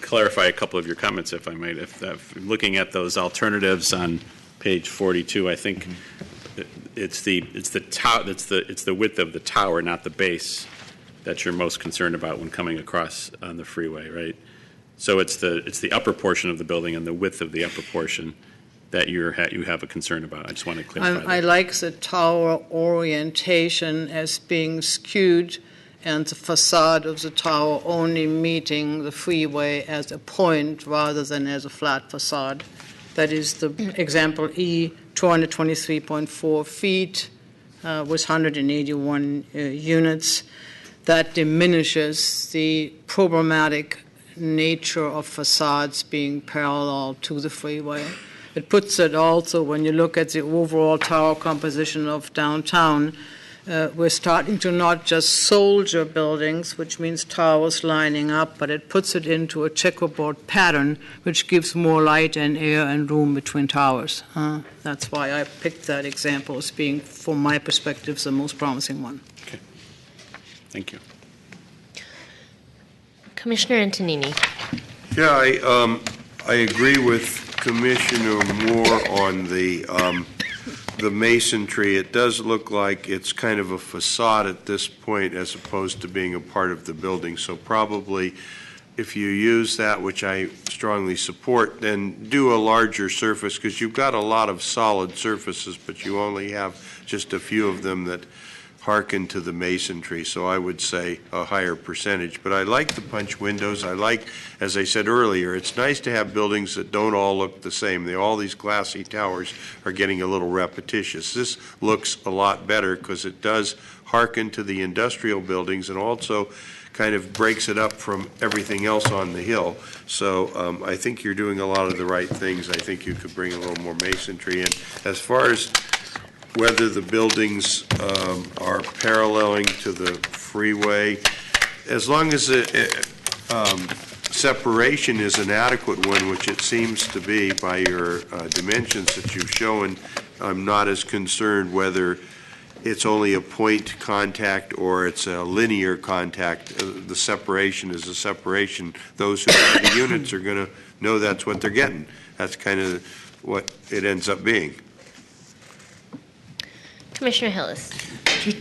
clarify a couple of your comments, if I might. If looking at those alternatives on page 42, I think it's the width of the tower, not the base, that you're most concerned about when coming across on the freeway, right? So it's the upper portion of the building and the width of the upper portion that you have a concern about. I just want to clarify that. I like the tower orientation as being skewed and the facade of the tower only meeting the freeway as a point rather than as a flat facade. That is the example E, 223.4 feet with 181 units. That diminishes the problematic nature of facades being parallel to the freeway. It puts it also, when you look at the overall tower composition of downtown, we're starting to not just soldier buildings, which means towers lining up, but it puts it into a checkerboard pattern, which gives more light and air and room between towers. That's why I picked that example as being, from my perspective, the most promising one. Okay. Thank you. Commissioner Antonini. Yeah, I agree with Commissioner Moore on the masonry. It does look like it's kind of a facade at this point as opposed to being a part of the building. So probably if you use that, which I strongly support, then do a larger surface, because you've got a lot of solid surfaces, but you only have just a few of them that hearken to the masonry. So I would say a higher percentage. But I like the punch windows. I like, as I said earlier, it's nice to have buildings that don't all look the same. All these glassy towers are getting a little repetitious. This looks a lot better because it does hearken to the industrial buildings and also kind of breaks it up from everything else on the hill. So I think you're doing a lot of the right things. I think you could bring a little more masonry in. As far as whether the buildings are paralleling to the freeway, as long as separation is an adequate one, which it seems to be by your dimensions that you've shown, I'm not as concerned whether it's only a point contact or it's a linear contact. The separation is a separation. Those who have the units are going to know that's what they're getting. That's kind of what it ends up being. Commissioner Hillis.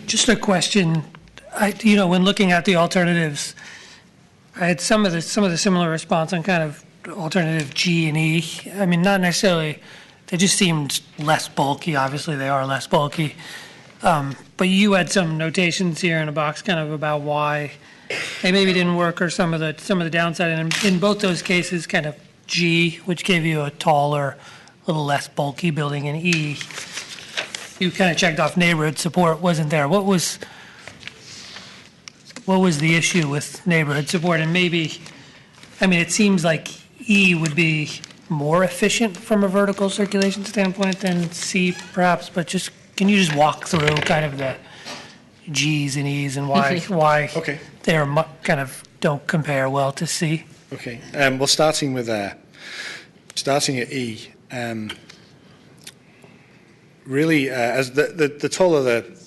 Just a question. When looking at the alternatives, I had some of the similar response on kind of alternative G and E. I mean, not necessarily, they just seemed less bulky. Obviously, they are less bulky. But you had some notations here in a box kind of about why they maybe didn't work, or some of the downside. And in both those cases, kind of G, which gave you a taller, little less bulky building, and E, you kind of checked off neighborhood support wasn't there. What was the issue with neighborhood support? And maybe, I mean, it seems like E would be more efficient from a vertical circulation standpoint than C, perhaps. But can you just walk through kind of the G's and E's and why Okay. they're kind of don't compare well to C? Okay. Well, starting at E. Really, as the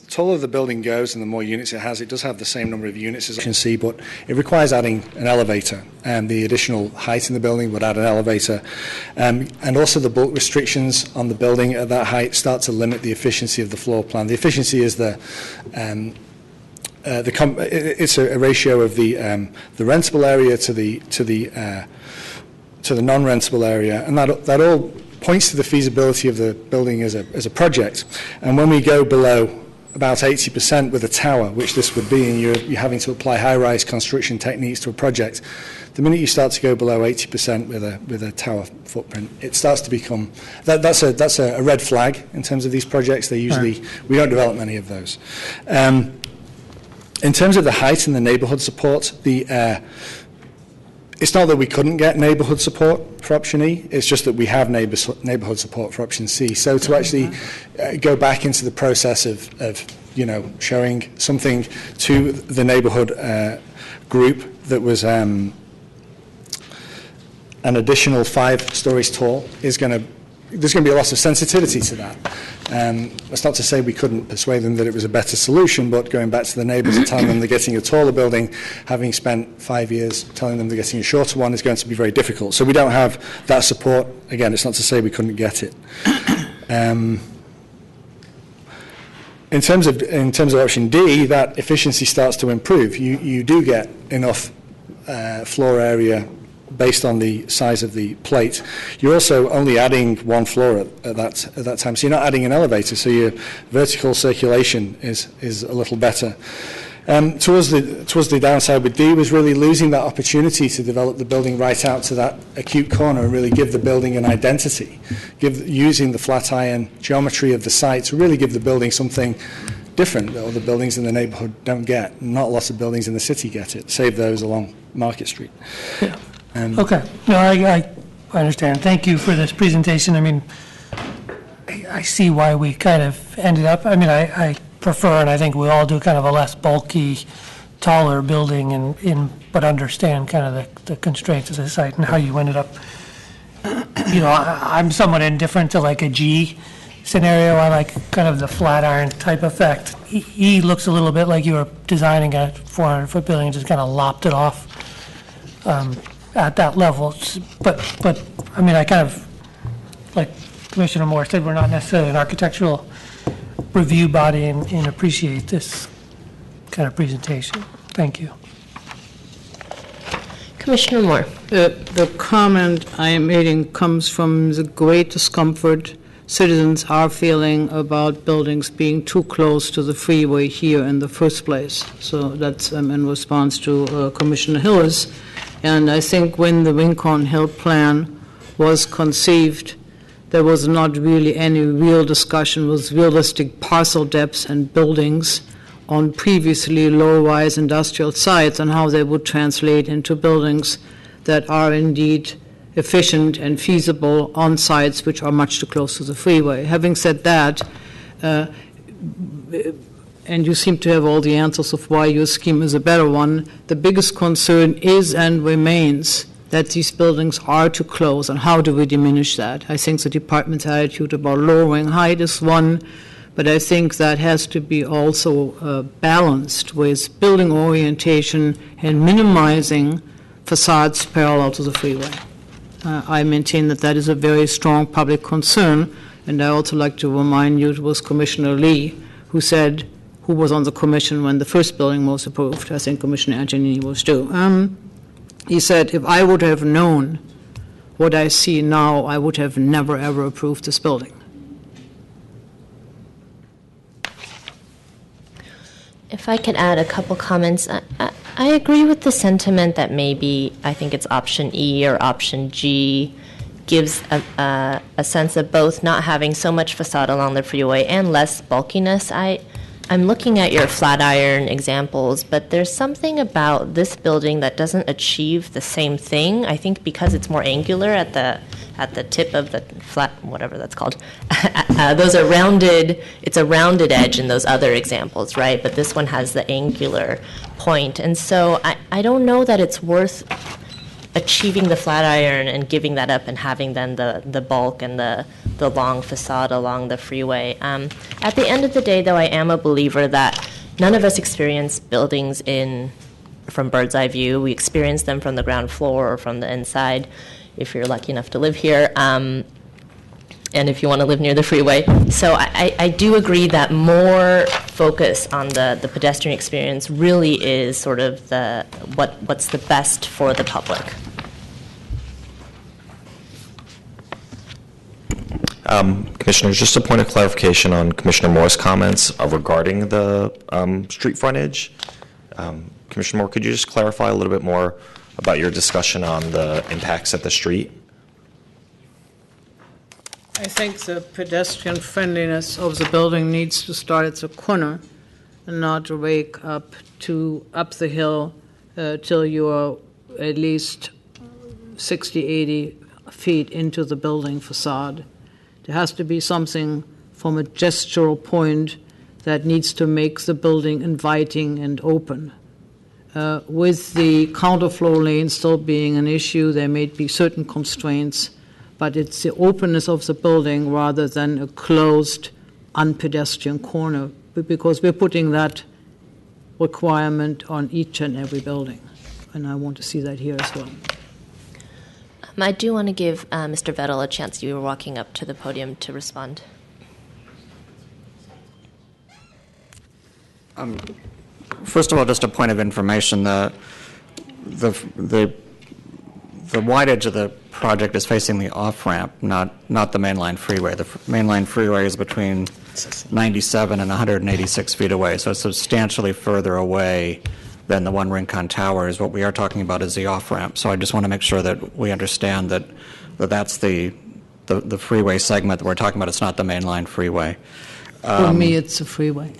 taller the building goes and the more units it has, it does have the same number of units as you can see, but it requires adding an elevator. And the additional height in the building would add an elevator. And also the bulk restrictions on the building at that height start to limit the efficiency of the floor plan. The efficiency is it's a ratio of the rentable area to the non-rentable area, and that all points to the feasibility of the building as a project. And when we go below about 80% with a tower, which this would be, and you're having to apply high-rise construction techniques to a project, the minute you start to go below 80% with a tower footprint, it starts to become that's a red flag in terms of these projects. We don't develop many of those. In terms of the height and the neighbourhood support, it's not that we couldn't get neighbourhood support for option E, it's just that we have neighbourhood support for option C. So to actually go back into the process of showing something to the neighbourhood group that was an additional 5 stories tall there's going to be a lot of sensitivity to that. That's not to say we couldn't persuade them that it was a better solution, but going back to the neighbours and telling them they're getting a taller building, having spent 5 years telling them they're getting a shorter one, is going to be very difficult. So we don't have that support. Again, it's not to say we couldn't get it. In terms of option D, that efficiency starts to improve. You do get enough floor area based on the size of the plate. You're also only adding 1 floor at that time, so you're not adding an elevator, so your vertical circulation is a little better. Towards the downside with D was really losing that opportunity to develop the building right out to that acute corner and really give the building an identity, using the flat iron geometry of the site to really give the building something different that other buildings in the neighbourhood don't get. Not lots of buildings in the city get it, save those along Market Street. Yeah. Okay. No, I understand. Thank you for this presentation. I mean, I see why we kind of ended up. I mean, I prefer, and I think we all do, kind of a less bulky, taller building, but understand kind of the constraints of the site and how you ended up. I'm somewhat indifferent to like a G scenario. I like kind of the Flatiron type effect. E looks a little bit like you were designing a 400-foot building and just kind of lopped it off at that level. But I mean, I kind of, like Commissioner Moore said, we're not necessarily an architectural review body and appreciate this kind of presentation. Thank you. Commissioner Moore. The comment I am making comes from the great discomfort citizens are feeling about buildings being too close to the freeway here in the first place. So that's in response to Commissioner Hillis. And I think when the Rincon Hill plan was conceived, there was not really any real discussion with realistic parcel depths and buildings on previously low-rise industrial sites and how they would translate into buildings that are indeed efficient and feasible on sites which are much too close to the freeway. Having said that, and you seem to have all the answers of why your scheme is a better one, the biggest concern is and remains that these buildings are too close, and how do we diminish that? I think the department's attitude about lowering height is one, but I think that has to be also balanced with building orientation and minimizing facades parallel to the freeway. I maintain that that is a very strong public concern, and I also like to remind you it was Commissioner Lee who was on the commission when the first building was approved. I think Commissioner Angelini was too. He said, if I would have known what I see now, I would have never, ever approved this building. If I could add a couple comments, I agree with the sentiment that maybe I think it's option E or option G gives a sense of both not having so much facade along the freeway and less bulkiness. I'm looking at your Flatiron examples, but there's something about this building that doesn't achieve the same thing. I think because it's more angular at the tip of the flat, whatever that's called. Those are rounded. It's a rounded edge in those other examples, right? But this one has the angular point, and so I don't know that it's worth achieving the Flatiron and giving that up and having then the bulk and the long facade along the freeway. At the end of the day, though, I am a believer that none of us experience buildings from bird's eye view. We experience them from the ground floor or from the inside, if you're lucky enough to live here, and if you want to live near the freeway. So I do agree that more focus on the pedestrian experience really is sort of what's the best for the public. Commissioners, just a point of clarification on Commissioner Moore's comments regarding the street frontage. Commissioner Moore, could you just clarify a little bit more about your discussion on the impacts at the street? I think the pedestrian friendliness of the building needs to start at the corner and not rake up the hill till you are at least 60, 80 feet into the building facade. There has to be something from a gestural point that needs to make the building inviting and open. With the counterflow lane still being an issue, there may be certain constraints, but it's the openness of the building rather than a closed, unpedestrian corner, because we're putting that requirement on each and every building, and I want to see that here as well. I do want to give Mr. Vettel a chance. You were walking up to the podium to respond. First of all, just a point of information: the wide edge of the project is facing the off-ramp, not the mainline freeway. The mainline freeway is between 97 and 186 feet away, so it's substantially further away than the One Rincon Towers. What we are talking about is the off-ramp. So I just want to make sure that we understand that's the freeway segment that we're talking about. It's not the mainline freeway. For me, it's a freeway.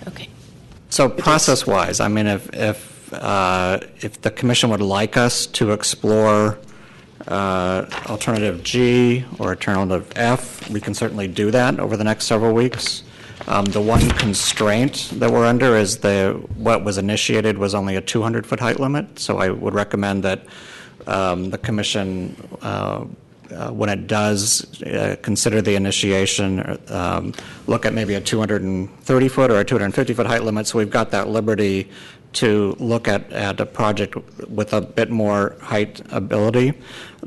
Okay. So process-wise, I mean, if the commission would like us to explore alternative G or alternative F, we can certainly do that over the next several weeks. The one constraint that we're under is what was initiated was only a 200-foot height limit, so I would recommend that the Commission, when it does consider the initiation, look at maybe a 230-foot or a 250-foot height limit, so we've got that liberty to look at a project with a bit more height ability.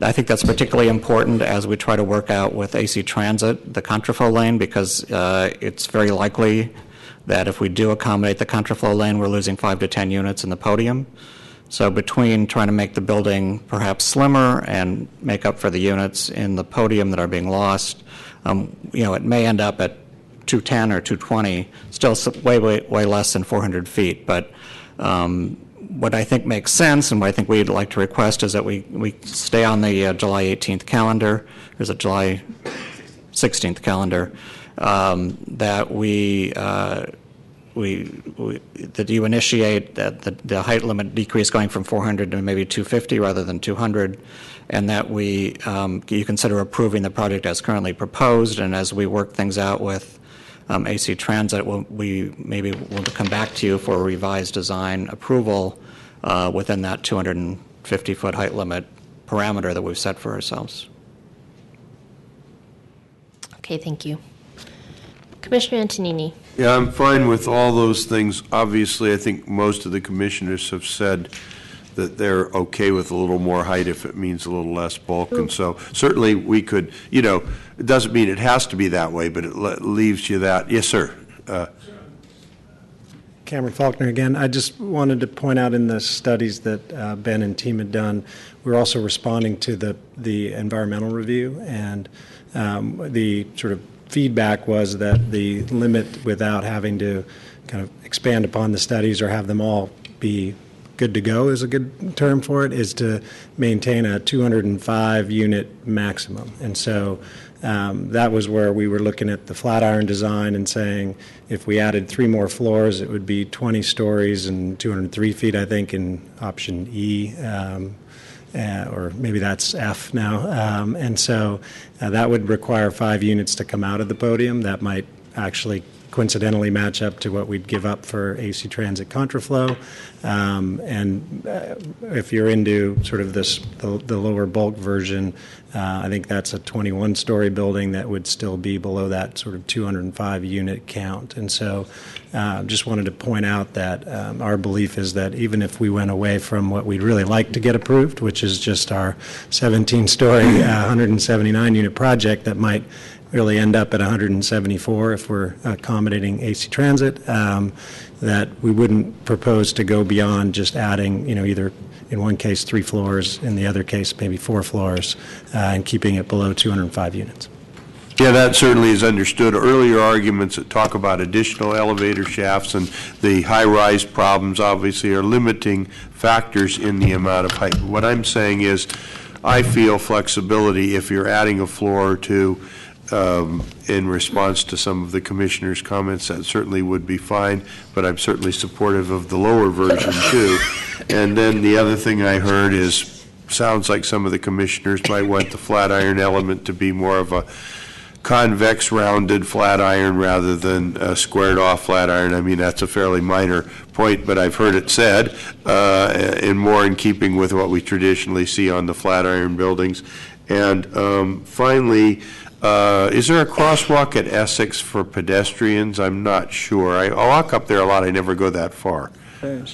I think that's particularly important as we try to work out with AC Transit the contraflow lane, because it's very likely that if we do accommodate the contraflow lane, we're losing 5 to 10 units in the podium. So between trying to make the building perhaps slimmer and make up for the units in the podium that are being lost, it may end up at 210 or 220, still way less than 400 feet. But what I think makes sense and what I think we'd like to request is that we stay on the July 18th calendar. There's a July 16th calendar, that that you initiate that the height limit decrease going from 400 to maybe 250 rather than 200, and that you consider approving the project as currently proposed, and as we work things out with AC Transit, we maybe will come back to you for a revised design approval within that 250-foot height limit parameter that we've set for ourselves. Okay, thank you. Commissioner Antonini. Yeah, I'm fine with all those things. Obviously, I think most of the commissioners have said that they're okay with a little more height if it means a little less bulk. And so certainly we could, it doesn't mean it has to be that way, but it leaves you that. Yes, sir. Cameron Faulkner again. I just wanted to point out in the studies that Ben and team had done, we're also responding to the environmental review, and the sort of feedback was that the limit, without having to kind of expand upon the studies or have them all be good to go is a good term for it, is to maintain a 205 unit maximum. And so that was where we were looking at the Flatiron design and saying if we added 3 more floors, it would be 20 stories and 203 feet, I think, in option E. Or maybe that's F now. And so that would require 5 units to come out of the podium. That might actually coincidentally match up to what we'd give up for AC Transit contraflow. And if you're into sort of the lower bulk version, I think that's a 21-story building that would still be below that sort of 205 unit count. And so just wanted to point out that our belief is that even if we went away from what we'd really like to get approved, which is just our 17-story, 179 unit project that might really end up at 174 if we're accommodating AC Transit, that we wouldn't propose to go beyond just adding, either in one case 3 floors, in the other case maybe 4 floors, and keeping it below 205 units. Yeah, that certainly is understood. Earlier arguments that talk about additional elevator shafts and the high-rise problems obviously are limiting factors in the amount of height. What I'm saying is I feel flexibility if you're adding a floor or 2 in response to some of the commissioners' comments, that certainly would be fine, but I'm certainly supportive of the lower version too. And then the other thing I heard sounds like some of the commissioners might want the Flatiron element to be more of a convex rounded flat iron rather than a squared off flat iron. I mean, that's a fairly minor point, but I've heard it said in keeping with what we traditionally see on the flat iron buildings. And finally, is there a crosswalk at Essex for pedestrians? I'm not sure. I walk up there a lot. I never go that far.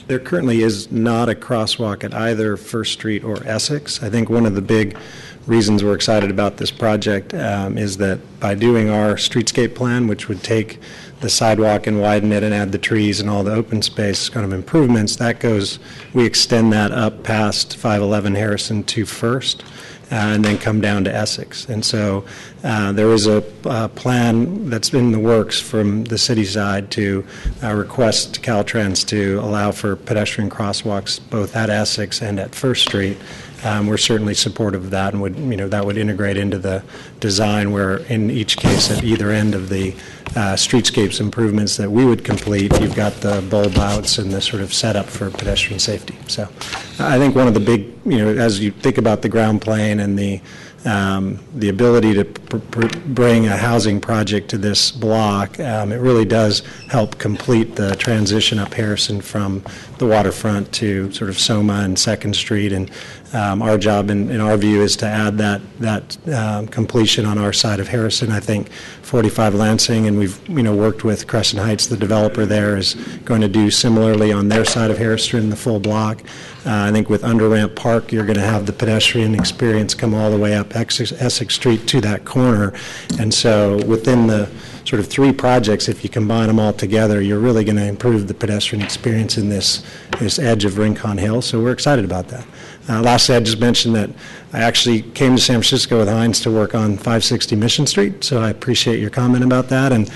There currently is not a crosswalk at either First Street or Essex. I think one of the big reasons we're excited about this project is that by doing our streetscape plan, which would take the sidewalk and widen it and add the trees and all the open space kind of improvements, we extend that up past 511 Harrison to First. And then come down to Essex. And so there is a plan that's in the works from the city side to request Caltrans to allow for pedestrian crosswalks both at Essex and at First Street. we're certainly supportive of that, and would, that would integrate into the design where in each case at either end of the streetscapes improvements that we would complete, you've got the bulb outs and the sort of setup for pedestrian safety. So I think one of the big, as you think about the ground plane and the ability to bring a housing project to this block, it really does help complete the transition up Harrison from the waterfront to sort of Soma and 2nd Street. And our job, in our view, is to add that completion on our side of Harrison. I think 45 Lansing, and we've worked with Crescent Heights, the developer there, is going to do similarly on their side of Harrison, the full block. I think with Underramp Park, you're going to have the pedestrian experience come all the way up Essex Street to that corner. And so within the sort of 3 projects, if you combine them all together, you're really going to improve the pedestrian experience in this edge of Rincon Hill. So we're excited about that. Lastly, I just mentioned that I actually came to San Francisco with Hines to work on 560 Mission Street, so I appreciate your comment about that. And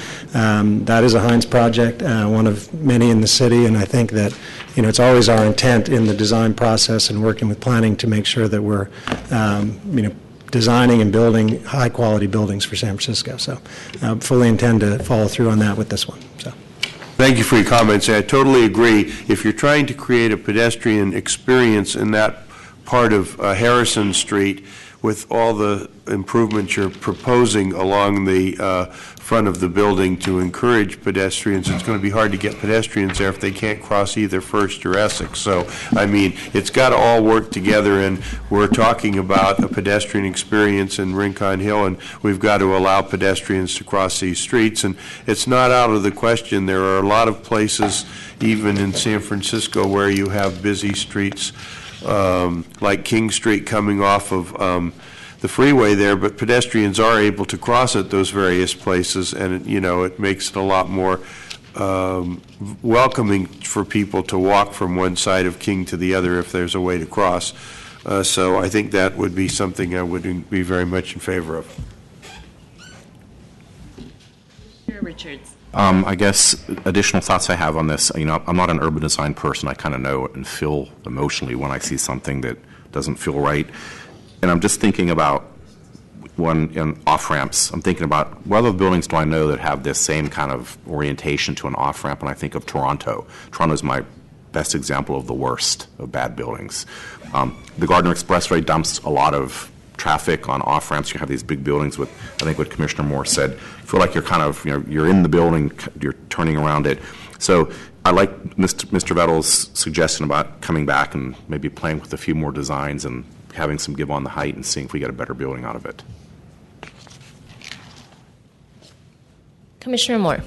that is a Hines project, one of many in the city, and I think that it's always our intent in the design process and working with planning to make sure that we're designing and building high-quality buildings for San Francisco. So fully intend to follow through on that with this one. So. Thank you for your comments. I totally agree. If you're trying to create a pedestrian experience in that part of Harrison Street with all the improvements you're proposing along the front of the building to encourage pedestrians, it's going to be hard to get pedestrians there if they can't cross either First or Essex. So, I mean, it's got to all work together, and we're talking about a pedestrian experience in Rincon Hill, and we've got to allow pedestrians to cross these streets. And it's not out of the question. There are a lot of places, even in San Francisco, where you have busy streets, like King Street coming off of the freeway there, but pedestrians are able to cross at those various places, and it makes it a lot more welcoming for people to walk from one side of King to the other if there's a way to cross. So I think that would be something I would be very much in favor of. Chair Richards. I guess additional thoughts I have on this, I'm not an urban design person. I kind of know and feel emotionally when I see something that doesn't feel right. And I'm just thinking about in off-ramps, I'm thinking about what other buildings do I know that have this same kind of orientation to an off-ramp, and I think of Toronto. Toronto is my best example of the worst of bad buildings. The Gardner Expressway dumps a lot of traffic on off-ramps. You have these big buildings with, I think what Commissioner Moore said, feel like you're kind of, you're in the building, you're turning around it. So I like Mr. Vettle's suggestion about coming back and maybe playing with a few more designs and having some give on the height and seeing if we get a better building out of it. Commissioner Moore.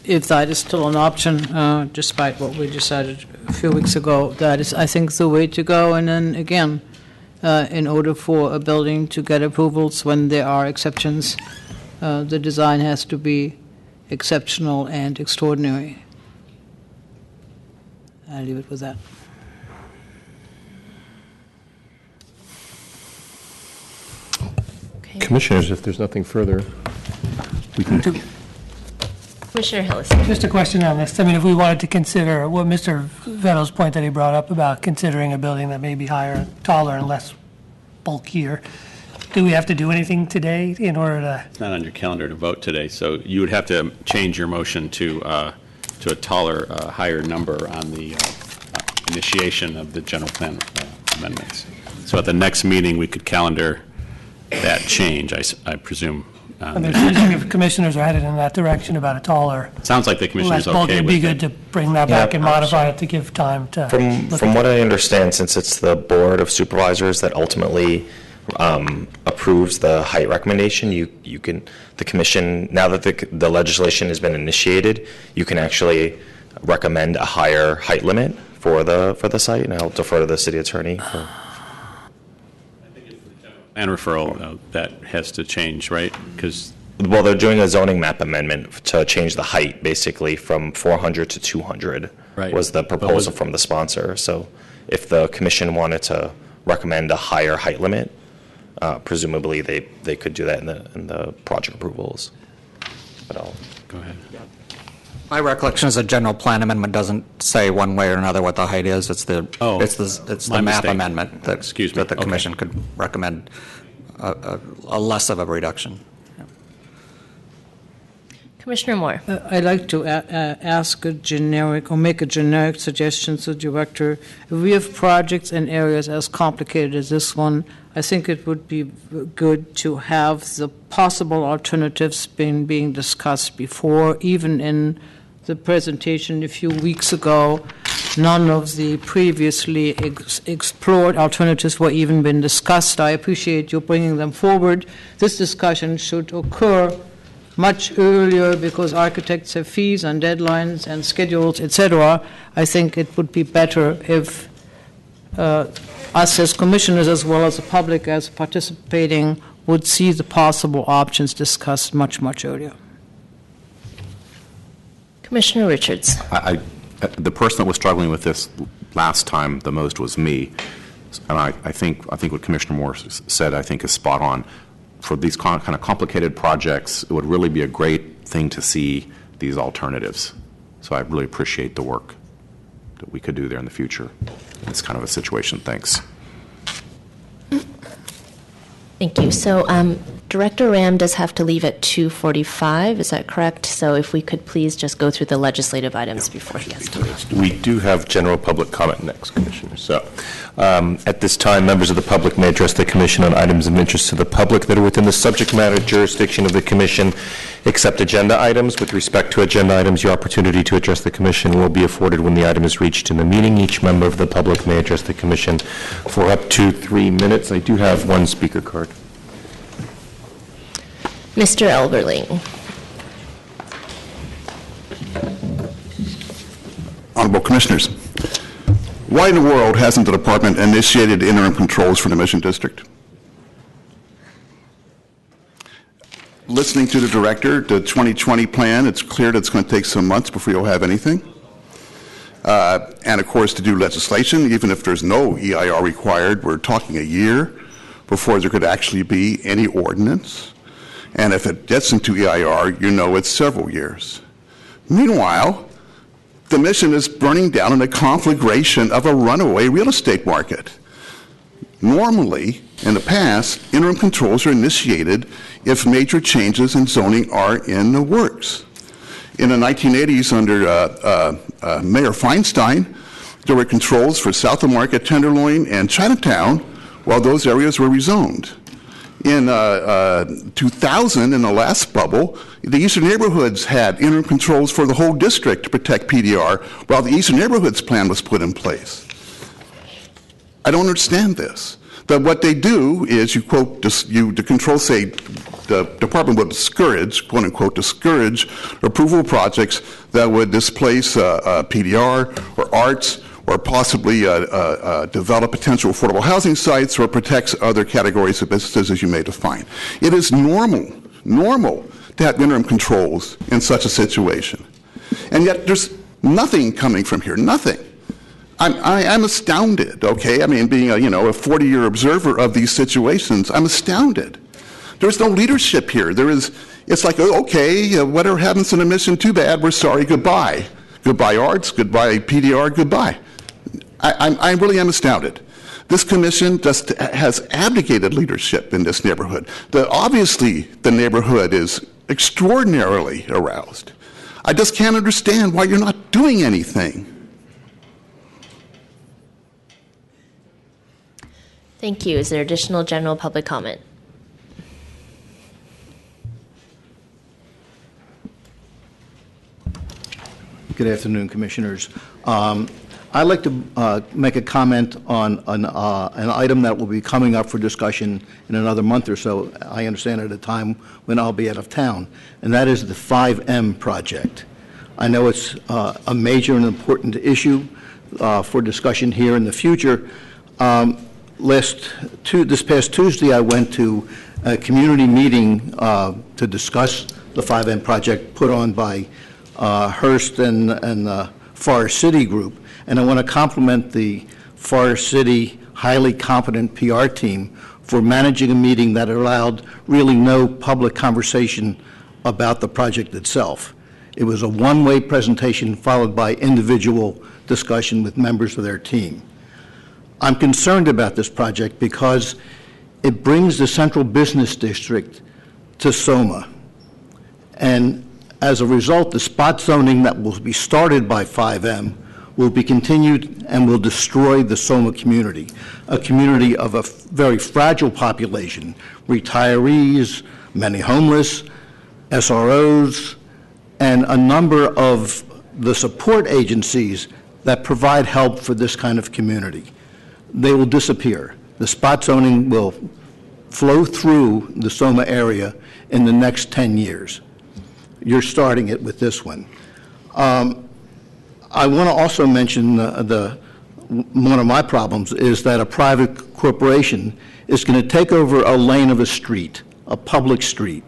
If that is still an option, despite what we decided a few weeks ago, that is, I think, the way to go. And then again, in order for a building to get approvals when there are exceptions, the design has to be exceptional and extraordinary. I'll leave it with that. Okay. Commissioners, if there's nothing further, we can. Commissioner Hillis. Just a question on this. I mean, if we wanted to consider what Mr. Vettle's point that he brought up about considering a building that may be higher, taller, and less bulkier, do we have to do anything today in order to? It's not on your calendar to vote today, so you would have to change your motion to a taller, higher number on the initiation of the general plan amendments. So at the next meeting, we could calendar that change, I presume. And there's usually if commissioners are headed in that direction about a taller. Sounds like the commissioner's less bulky. okay It'd with be good to bring that back and modify absolutely. it to give time to. From what I understand, since it's the Board of Supervisors that ultimately approves the height recommendation, you can, the commission, now that the legislation has been initiated, you can actually recommend a higher height limit for the site, and I'll defer to the city attorney. And referral, that has to change, right? Because well, they're doing a zoning map amendment to change the height, basically from 400 to 200. Right. Was the proposal from the sponsor. So if the commission wanted to recommend a higher height limit, presumably they could do that in the project approvals. But I'll go ahead. My recollection is a general plan amendment doesn't say one way or another what the height is. It's the map mistake. amendment that the commission could recommend a less of a reduction. Commissioner Moore. I'd like to ask a generic or make a generic suggestion to the director. If we have projects in areas as complicated as this one, I think it would be good to have the possible alternatives being discussed before, even in the presentation a few weeks ago. None of the previously explored alternatives were even been discussed. I appreciate you bringing them forward. This discussion should occur much earlier because architects have fees and deadlines and schedules, etc. I think it would be better if us as commissioners, as well as the public as participating, would see the possible options discussed much, much earlier. Commissioner Richards. The person that was struggling with this last time the most was me, and I think what Commissioner Moore said, I think, is spot on. For these kind of complicated projects, it would really be a great thing to see these alternatives. So I really appreciate the work that we could do there in the future. It's kind of a situation. Thanks. Thank you. So Director Ram does have to leave at 2:45. Is that correct? So if we could please just go through the legislative items before he has to leave. We do have general public comment next, Commissioner. So at this time, members of the public may address the Commission on items of interest to the public that are within the subject matter jurisdiction of the Commission, except agenda items. With respect to agenda items, your opportunity to address the Commission will be afforded when the item is reached in the meeting. Each member of the public may address the Commission for up to 3 minutes. I do have one speaker card. Mr. Elberling. Honorable Commissioners, why in the world hasn't the department initiated interim controls for the Mission District? Listening to the director, the 2020 plan, it's clear that it's going to take some months before you'll have anything. And of course, to do legislation, even if there's no EIR required, we're talking a year before there could actually be any ordinance. And if it gets into EIR, you know it's several years. Meanwhile, the Mission is burning down in a conflagration of a runaway real estate market. Normally, in the past, interim controls are initiated if major changes in zoning are in the works. In the 1980s, under Mayor Feinstein, there were controls for South of Market, Tenderloin, and Chinatown, while those areas were rezoned. In 2000, in the last bubble, the Eastern Neighborhoods had interim controls for the whole district to protect PDR, while the Eastern Neighborhoods plan was put in place. I don't understand this. But what they do is you quote, the controls say the department would discourage, quote unquote, discourage approval projects that would displace PDR or arts, or possibly develop potential affordable housing sites, or protects other categories of businesses as you may define. It is normal to have interim controls in such a situation. And yet there's nothing coming from here, nothing. I'm astounded, okay? I mean, being a 40-year observer of these situations, I'm astounded. There's no leadership here. It's like, okay, whatever happens in a Mission, too bad, we're sorry, goodbye. Goodbye arts, goodbye PDR, goodbye. I really am astounded. This commission just has abdicated leadership in this neighborhood. Obviously, the neighborhood is extraordinarily aroused. I just can't understand why you're not doing anything. Thank you. Is there additional general public comment? Good afternoon, Commissioners. I'd like to make a comment on an item that will be coming up for discussion in another month or so, I understand at a time when I'll be out of town, and that is the 5M project. I know it's a major and important issue for discussion here in the future. This past Tuesday, I went to a community meeting to discuss the 5M project put on by Hearst and Forest City Group. And I want to compliment the Forest City highly competent PR team for managing a meeting that allowed really no public conversation about the project itself. It was a one-way presentation followed by individual discussion with members of their team. I'm concerned about this project because it brings the central business district to SOMA. And as a result, the spot zoning that will be started by 5M will be continued and will destroy the SOMA community, a community of a very fragile population, retirees, many homeless, SROs, and a number of the support agencies that provide help for this kind of community. They will disappear. The spot zoning will flow through the SOMA area in the next 10 years. You're starting it with this one. I want to also mention one of my problems is that a private corporation is going to take over a lane of a street, a public street,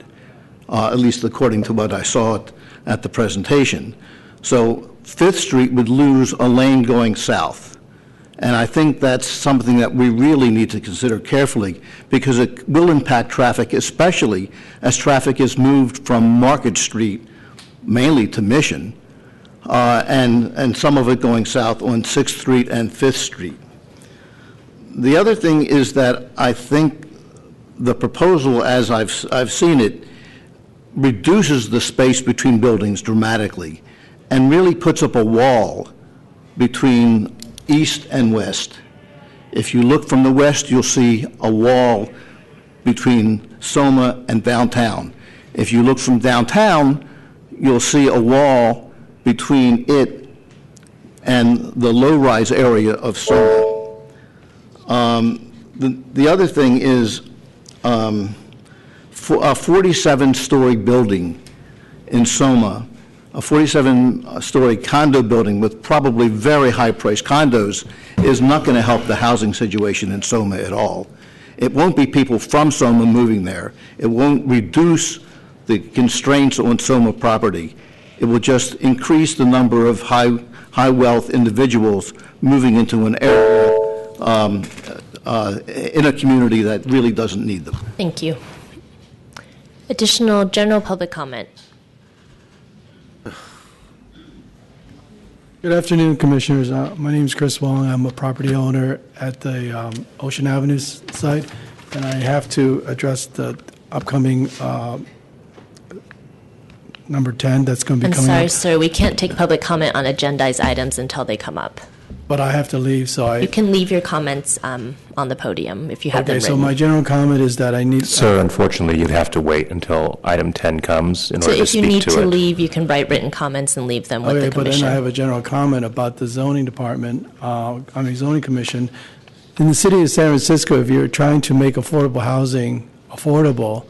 at least according to what I saw at the presentation. So 5th Street would lose a lane going south. And I think that's something that we really need to consider carefully because it will impact traffic, especially as traffic is moved from Market Street mainly to Mission, and some of it going south on 6th Street and 5th Street. The other thing is that I think the proposal, as I've seen it, reduces the space between buildings dramatically and really puts up a wall between east and west. If you look from the west, you'll see a wall between SOMA and downtown. If you look from downtown, you'll see a wall between it and the low-rise area of SOMA. The other thing is for a 47-story building in SOMA, a 47-story condo building with probably very high-priced condos is not going to help the housing situation in SOMA at all. It won't be people from SOMA moving there. It won't reduce the constraints on SOMA property. It will just increase the number of high-wealth individuals moving into an area in a community that really doesn't need them. Thank you. Additional general public comment. Good afternoon, Commissioners. My name is Chris Wong. I'm a property owner at the Ocean Avenue site, and I have to address the upcoming number 10 that's going to be I'm coming sorry, up. sir. We can't take public comment on agendized items until they come up. But I have to leave, so You can leave your comments on the podium if you have them Okay, written. so my general comment is that I need... So unfortunately, you'd have to wait until item 10 comes in So order to if you speak need to to it. leave, you can write written comments and leave them with Okay, the but then commission. I have a general comment about the zoning department, zoning commission. In the city of San Francisco, if you're trying to make affordable housing affordable,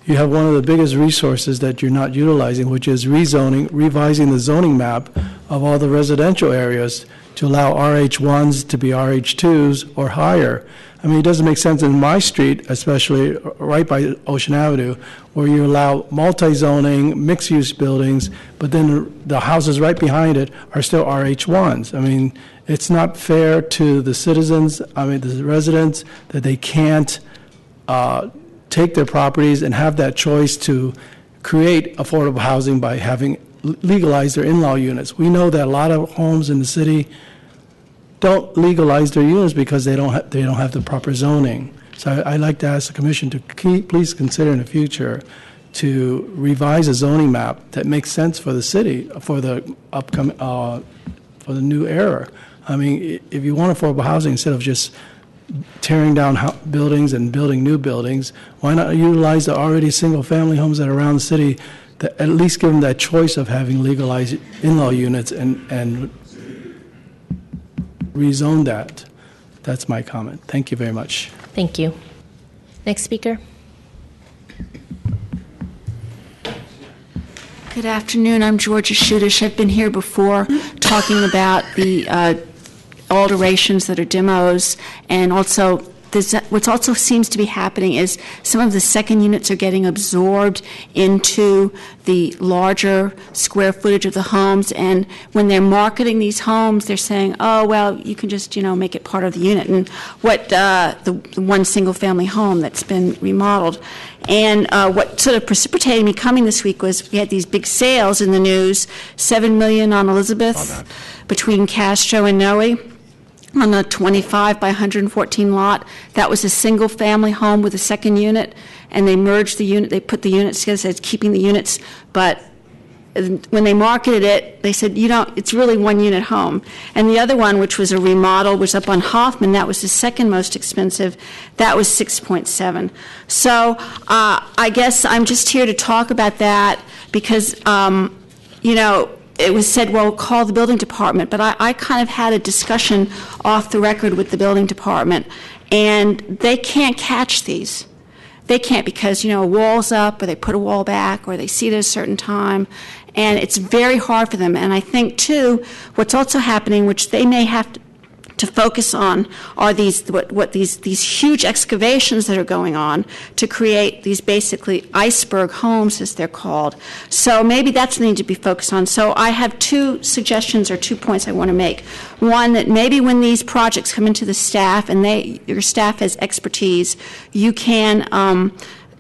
you have one of the biggest resources that you're not utilizing, which is revising the zoning map of all the residential areas to allow RH1s to be RH2s or higher. I mean, it doesn't make sense in my street, especially right by Ocean Avenue, where you allow multi-zoning, mixed-use buildings, but then the houses right behind it are still RH1s. I mean, it's not fair to the citizens, the residents, that they can't take their properties and have that choice to create affordable housing by having legalize their in-law units. We know that a lot of homes in the city don't legalize their units because they don't have the proper zoning. So I'd like to ask the commission to please consider in the future to revise a zoning map that makes sense for the city for the upcoming for the new era. I mean, if you want affordable housing, instead of just tearing down buildings and building new buildings, why not utilize the already single-family homes that are around the city, that at least give them that choice of having legalized in-law units and rezone that? That's my comment. Thank you very much. Thank you. Next speaker. Good afternoon. I'm Georgia Shudish. I've been here before talking about the alterations that are demos, and also what also seems to be happening is some of the second units are getting absorbed into the larger square footage of the homes, and when they're marketing these homes, they're saying, oh, well, you can just, make it part of the unit. And what the one single-family home that's been remodeled And what sort of precipitated me coming this week was we had these big sales in the news, $7 million on Elizabeth between Castro and Noe on a 25 by 114 lot. That was a single-family home with a second unit, and they merged the unit. They put the units together, so it's keeping the units, but when they marketed it, they said, it's really one-unit home. And the other one, which was a remodel, was up on Hoffman. That was the second most expensive. That was 6.7. So I guess I'm just here to talk about that because, it was said, well, call the building department. But I kind of had a discussion off the record with the building department, and they can't catch these. They can't because, a wall's up, or they put a wall back, or they see it at a certain time, and it's very hard for them. And I think, too, what's also happening, which they may have to focus on, are these huge excavations that are going on to create these basically iceberg homes, as they're called. So maybe that's something to be focused on. So I have 2 suggestions or 2 points I want to make. One, that maybe when these projects come into the staff and your staff has expertise, you can,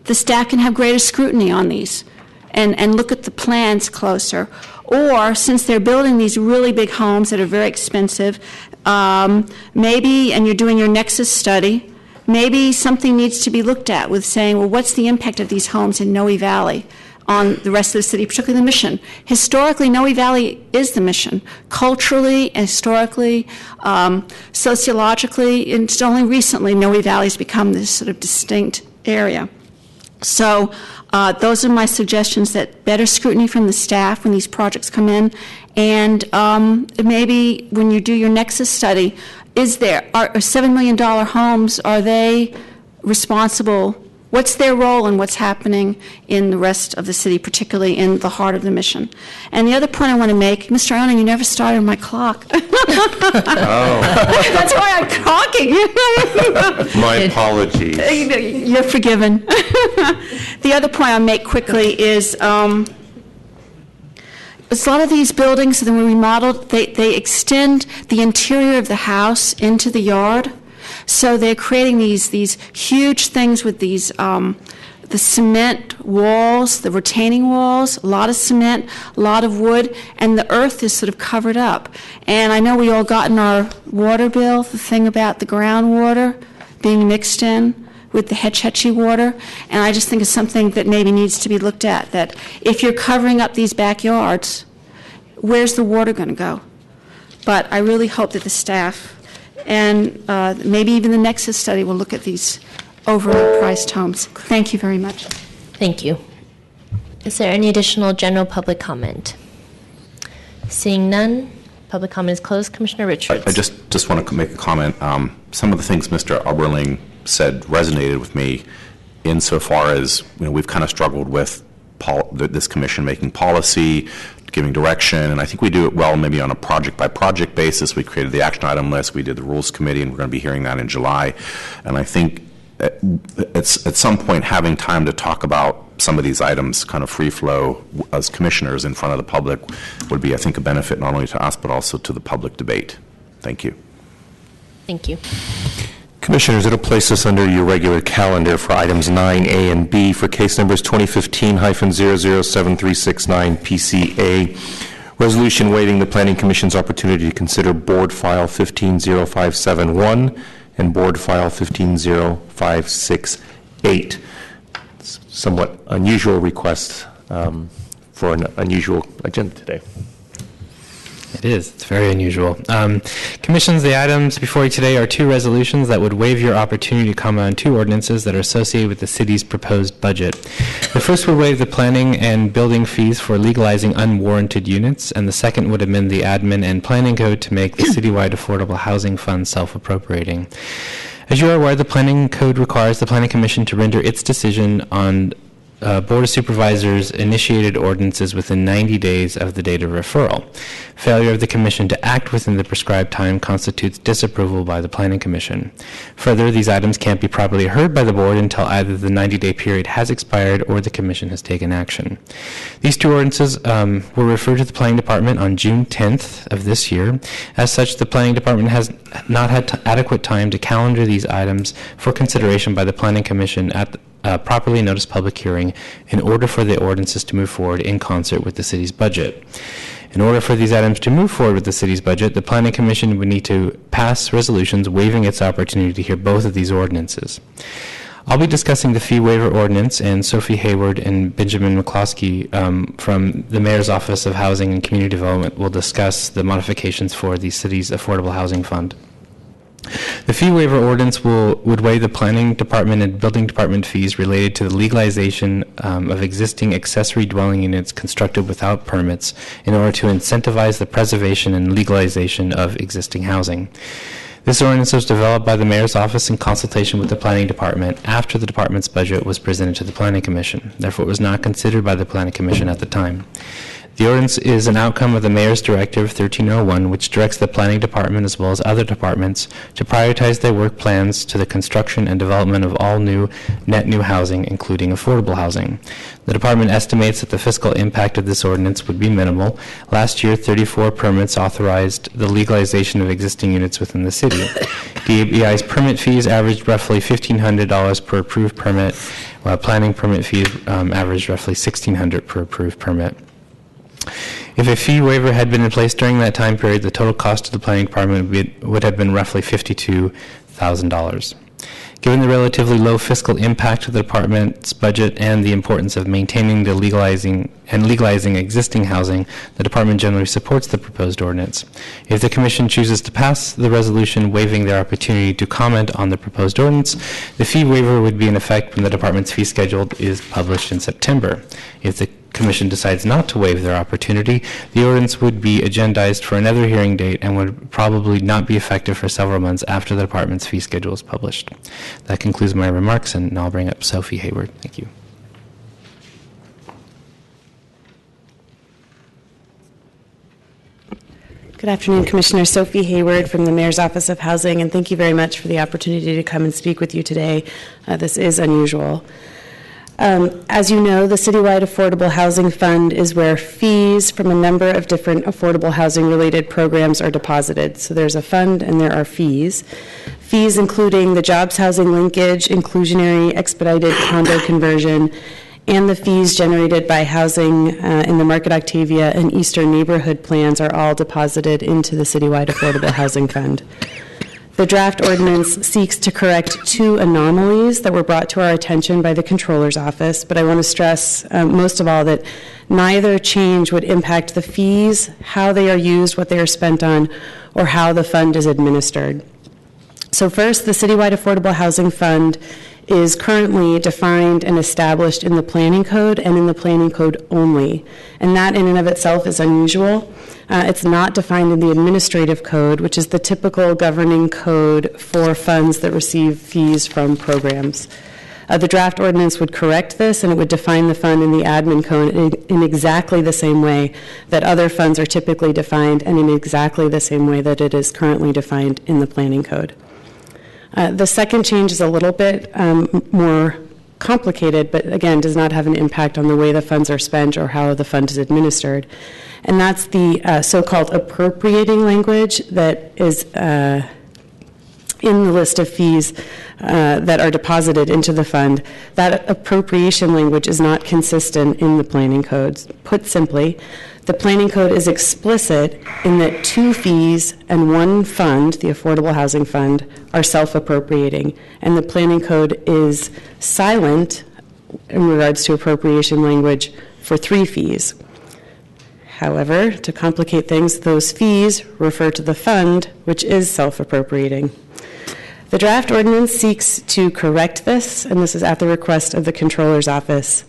the staff can have greater scrutiny on these and look at the plans closer. Or, since they're building these really big homes that are very expensive, maybe, and you're doing your nexus study, maybe something needs to be looked at with saying, well, what's the impact of these homes in Noe Valley on the rest of the city, particularly the Mission? Historically, Noe Valley is the Mission. Culturally, historically, sociologically, and it's only recently Noe Valley's become this sort of distinct area. So those are my suggestions, that better scrutiny from the staff when these projects come in, and maybe when you do your nexus study, are $7 million homes, are they responsible? What's their role in what's happening in the rest of the city, particularly in the heart of the Mission? And the other point I want to make, Mr. Iona, you never started my clock. That's why I'm talking. My apologies. You're forgiven. The other point I'll make quickly is a lot of these buildings that were remodeled, they extend the interior of the house into the yard. So they're creating these huge things with these the cement walls, the retaining walls, a lot of cement, a lot of wood, and the earth is sort of covered up. And I know we all got in our water bill the thing about the groundwater being mixed in with the Hetch Hetchy water, and I just think it's something that maybe needs to be looked at, that if you're covering up these backyards, where's the water going to go? But I really hope that the staff and maybe even the Nexus study will look at these overpriced homes. Thank you very much. Thank you. Is there any additional general public comment? Seeing none, public comment is closed. Commissioner Richards. I just want to make a comment. Some of the things Mr. Oberling said resonated with me insofar as, we've kind of struggled with this commission making policy, giving direction, and I think we do it well maybe on a project-by-project basis. We created the action item list, we did the rules committee, and we're going to be hearing that in July. And I think it's at some point having time to talk about some of these items kind of free flow as commissioners in front of the public would be, I think, a benefit not only to us but also to the public debate. Thank you. Thank you. Commissioners, it'll place us under your regular calendar for items 9A and B for case numbers 2015-007369 PCA. Resolution waiving the Planning Commission's opportunity to consider Board File 150571 and Board File 150568. Somewhat unusual request for an unusual agenda today. It is. It's very unusual. Commissions, the items before you today are 2 resolutions that would waive your opportunity to comment on 2 ordinances that are associated with the city's proposed budget. The first would waive the planning and building fees for legalizing unwarranted units, and the second would amend the admin and planning code to make the citywide affordable housing fund self-appropriating. As you are aware, the planning code requires the Planning Commission to render its decision on Board of Supervisors initiated ordinances within 90 days of the date of referral. Failure of the Commission to act within the prescribed time constitutes disapproval by the Planning Commission. Further, these items can't be properly heard by the Board until either the 90-day period has expired or the Commission has taken action. These 2 ordinances were referred to the Planning Department on June 10th of this year. As such, the Planning Department has not had adequate time to calendar these items for consideration by the Planning Commission at properly noticed public hearing in order for the ordinances to move forward in concert with the city's budget. In order for these items to move forward with the city's budget, the Planning Commission would need to pass resolutions waiving its opportunity to hear both of these ordinances. I'll be discussing the fee waiver ordinance, and Sophie Hayward and Benjamin McCloskey from the Mayor's Office of Housing and Community Development will discuss the modifications for the city's Affordable Housing Fund. The fee waiver ordinance would waive the planning department and building department fees related to the legalization of existing accessory dwelling units constructed without permits in order to incentivize the preservation and legalization of existing housing. This ordinance was developed by the Mayor's Office in consultation with the Planning Department after the department's budget was presented to the Planning Commission. Therefore, it was not considered by the Planning Commission at the time. The ordinance is an outcome of the Mayor's Directive 1301, which directs the Planning Department as well as other departments to prioritize their work plans to the construction and development of all net new housing, including affordable housing. The department estimates that the fiscal impact of this ordinance would be minimal. Last year, 34 permits authorized the legalization of existing units within the city. DABI's permit fees averaged roughly $1,500 per approved permit, while planning permit fees averaged roughly $1,600 per approved permit. If a fee waiver had been in place during that time period, the total cost to the Planning Department would have been roughly $52,000. Given the relatively low fiscal impact of the department's budget and the importance of maintaining the legalizing existing housing, the department generally supports the proposed ordinance. If the Commission chooses to pass the resolution waiving their opportunity to comment on the proposed ordinance, the fee waiver would be in effect when the department's fee schedule is published in September. If the Commission decides not to waive their opportunity, the ordinance would be agendized for another hearing date and would probably not be effective for several months after the department's fee schedule is published. That concludes my remarks, and now I'll bring up Sophie Hayward. Thank you. Good afternoon, Commissioner. Sophie Hayward from the Mayor's Office of Housing, and thank you very much for the opportunity to come and speak with you today. This is unusual. As you know, the Citywide Affordable Housing Fund is where fees from a number of different affordable housing-related programs are deposited. So there's a fund and there are fees. Fees including the jobs housing linkage, inclusionary expedited condo conversion, and the fees generated by housing in the Market Octavia and Eastern neighborhood plans are all deposited into the Citywide Affordable Housing Fund. The draft ordinance seeks to correct two anomalies that were brought to our attention by the Controller's Office, but I want to stress most of all that neither change would impact the fees, how they are used, what they are spent on, or how the fund is administered. So first, the Citywide Affordable Housing Fund is currently defined and established in the Planning Code and in the Planning Code only, and that in and of itself is unusual. It's not defined in the Administrative Code, which is the typical governing code for funds that receive fees from programs. The draft ordinance would correct this, and it would define the fund in the Admin Code in exactly the same way that other funds are typically defined and in exactly the same way that it is currently defined in the Planning Code. The second change is a little bit more complicated, but again does not have an impact on the way the funds are spent or how the fund is administered. And that's the so-called appropriating language that is in the list of fees that are deposited into the fund. That appropriation language is not consistent in the Planning Codes. Put simply, the Planning Code is explicit in that two fees and one fund, the Affordable Housing Fund, are self-appropriating, and the Planning Code is silent in regards to appropriation language for three fees. However, to complicate things, those fees refer to the fund, which is self-appropriating. The draft ordinance seeks to correct this, and this is at the request of the Controller's Office.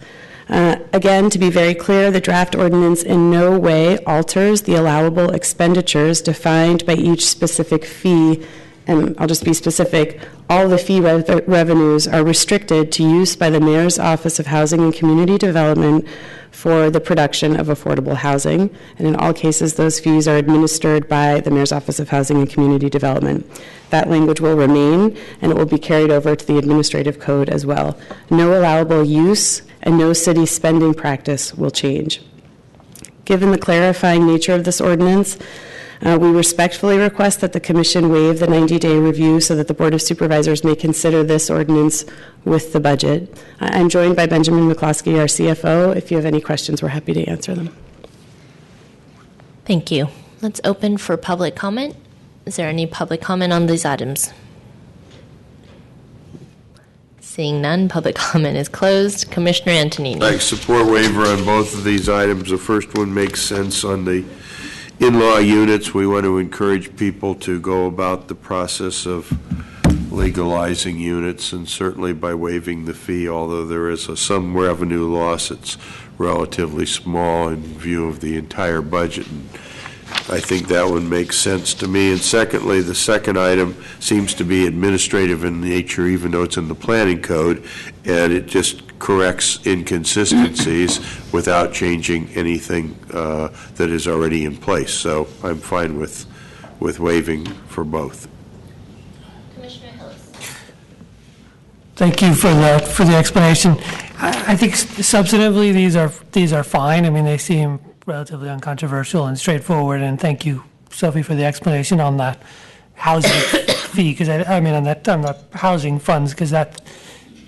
Again, to be very clear, the draft ordinance in no way alters the allowable expenditures defined by each specific fee, and I'll just be specific. All the fee revenues are restricted to use by the Mayor's Office of Housing and Community Development for the production of affordable housing, and in all cases, those fees are administered by the Mayor's Office of Housing and Community Development. That language will remain, and it will be carried over to the Administrative Code as well. No allowable use and no city spending practice will change. Given the clarifying nature of this ordinance, We respectfully request that the Commission waive the 90-day review so that the Board of Supervisors may consider this ordinance with the budget. I'm joined by Benjamin McCloskey, our CFO. If you have any questions, we're happy to answer them. Thank you. Let's open for public comment. Is there any public comment on these items? Seeing none, public comment is closed. Commissioner Antonini. I support waiver on both of these items. The first one makes sense on the in-law units. We want to encourage people to go about the process of legalizing units, and certainly by waiving the fee, although there is some revenue loss, it's relatively small in view of the entire budget. And I think that one makes sense to me. And secondly, the second item seems to be administrative in nature, even though it's in the planning code, and it just corrects inconsistencies without changing anything that is already in place. So I'm fine with waiving for both. Commissioner Hillis. Thank you for the explanation. I think substantively these are fine. I mean, they seem relatively uncontroversial and straightforward. And thank you, Sophie, for the explanation on that housing fee, because on the housing funds, because that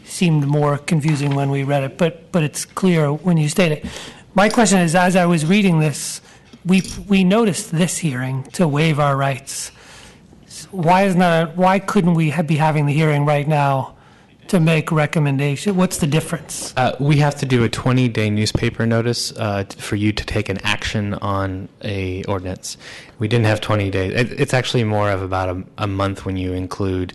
seemed more confusing when we read it. But it's clear when you state it. My question is, as I was reading this, we noticed this hearing to waive our rights. Why couldn't we be having the hearing right now to make recommendation? What's the difference? We have to do a 20-day newspaper notice for you to take an action on a ordinance. We didn't have 20 days. It's actually more of about a month when you include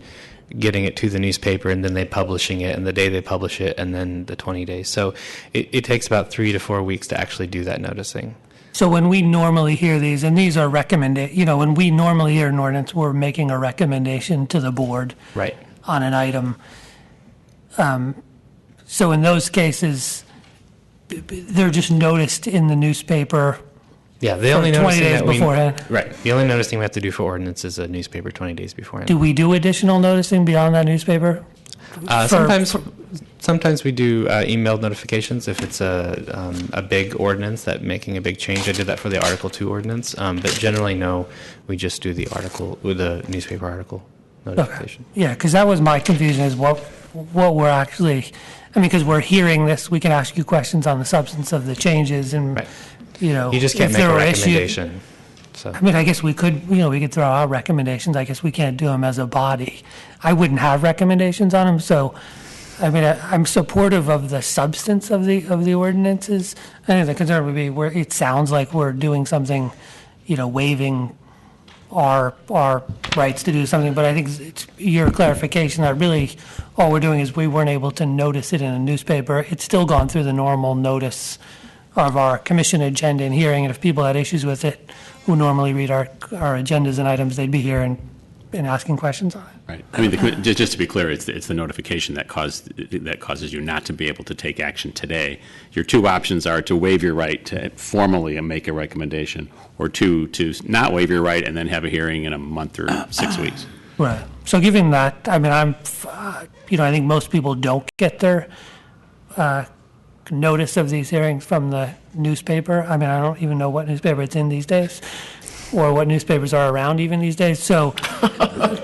getting it to the newspaper and then they publishing it, and the day they publish it, and then the 20 days. So it takes about 3 to 4 weeks to actually do that noticing. So when we normally hear these, and these are when we normally hear an ordinance, we're making a recommendation to the board right on an item. So in those cases, they're just noticed in the newspaper. Yeah, the only 20 noticing days that beforehand. Right. The only noticing we have to do for ordinance is a newspaper 20 days beforehand. Do we do additional noticing beyond that newspaper? Sometimes we do emailed notifications if it's a big ordinance that making a big change. I did that for the Article 2 ordinance, but generally no, we just do the article with the newspaper article notification. Okay. Yeah, because that was my confusion is what we're actually, because we're hearing this, we can ask you questions on the substance of the changes and, right. You just can't if make a there were recommendation. So. I guess we could, we could throw out recommendations. I guess we can't do them as a body. I wouldn't have recommendations on them, so, I'm supportive of the substance of the ordinances. I think the concern would be where it sounds like we're doing something, waiving our rights to do something, but I think it's your clarification that really all we're doing is we weren't able to notice it in a newspaper. It's still gone through the normal notice of our commission agenda and hearing, and if people had issues with it who normally read our agendas and items, they'd be here and asking questions on it. Right. Just to be clear, it's the notification that causes you not to be able to take action today. Your two options are to waive your right to formally make a recommendation, or to not waive your right and then have a hearing in a month or 6 weeks. Right. So given that, I think most people don't get their notice of these hearings from the newspaper. I don't even know what newspaper it's in these days, or what newspapers are around even these days. So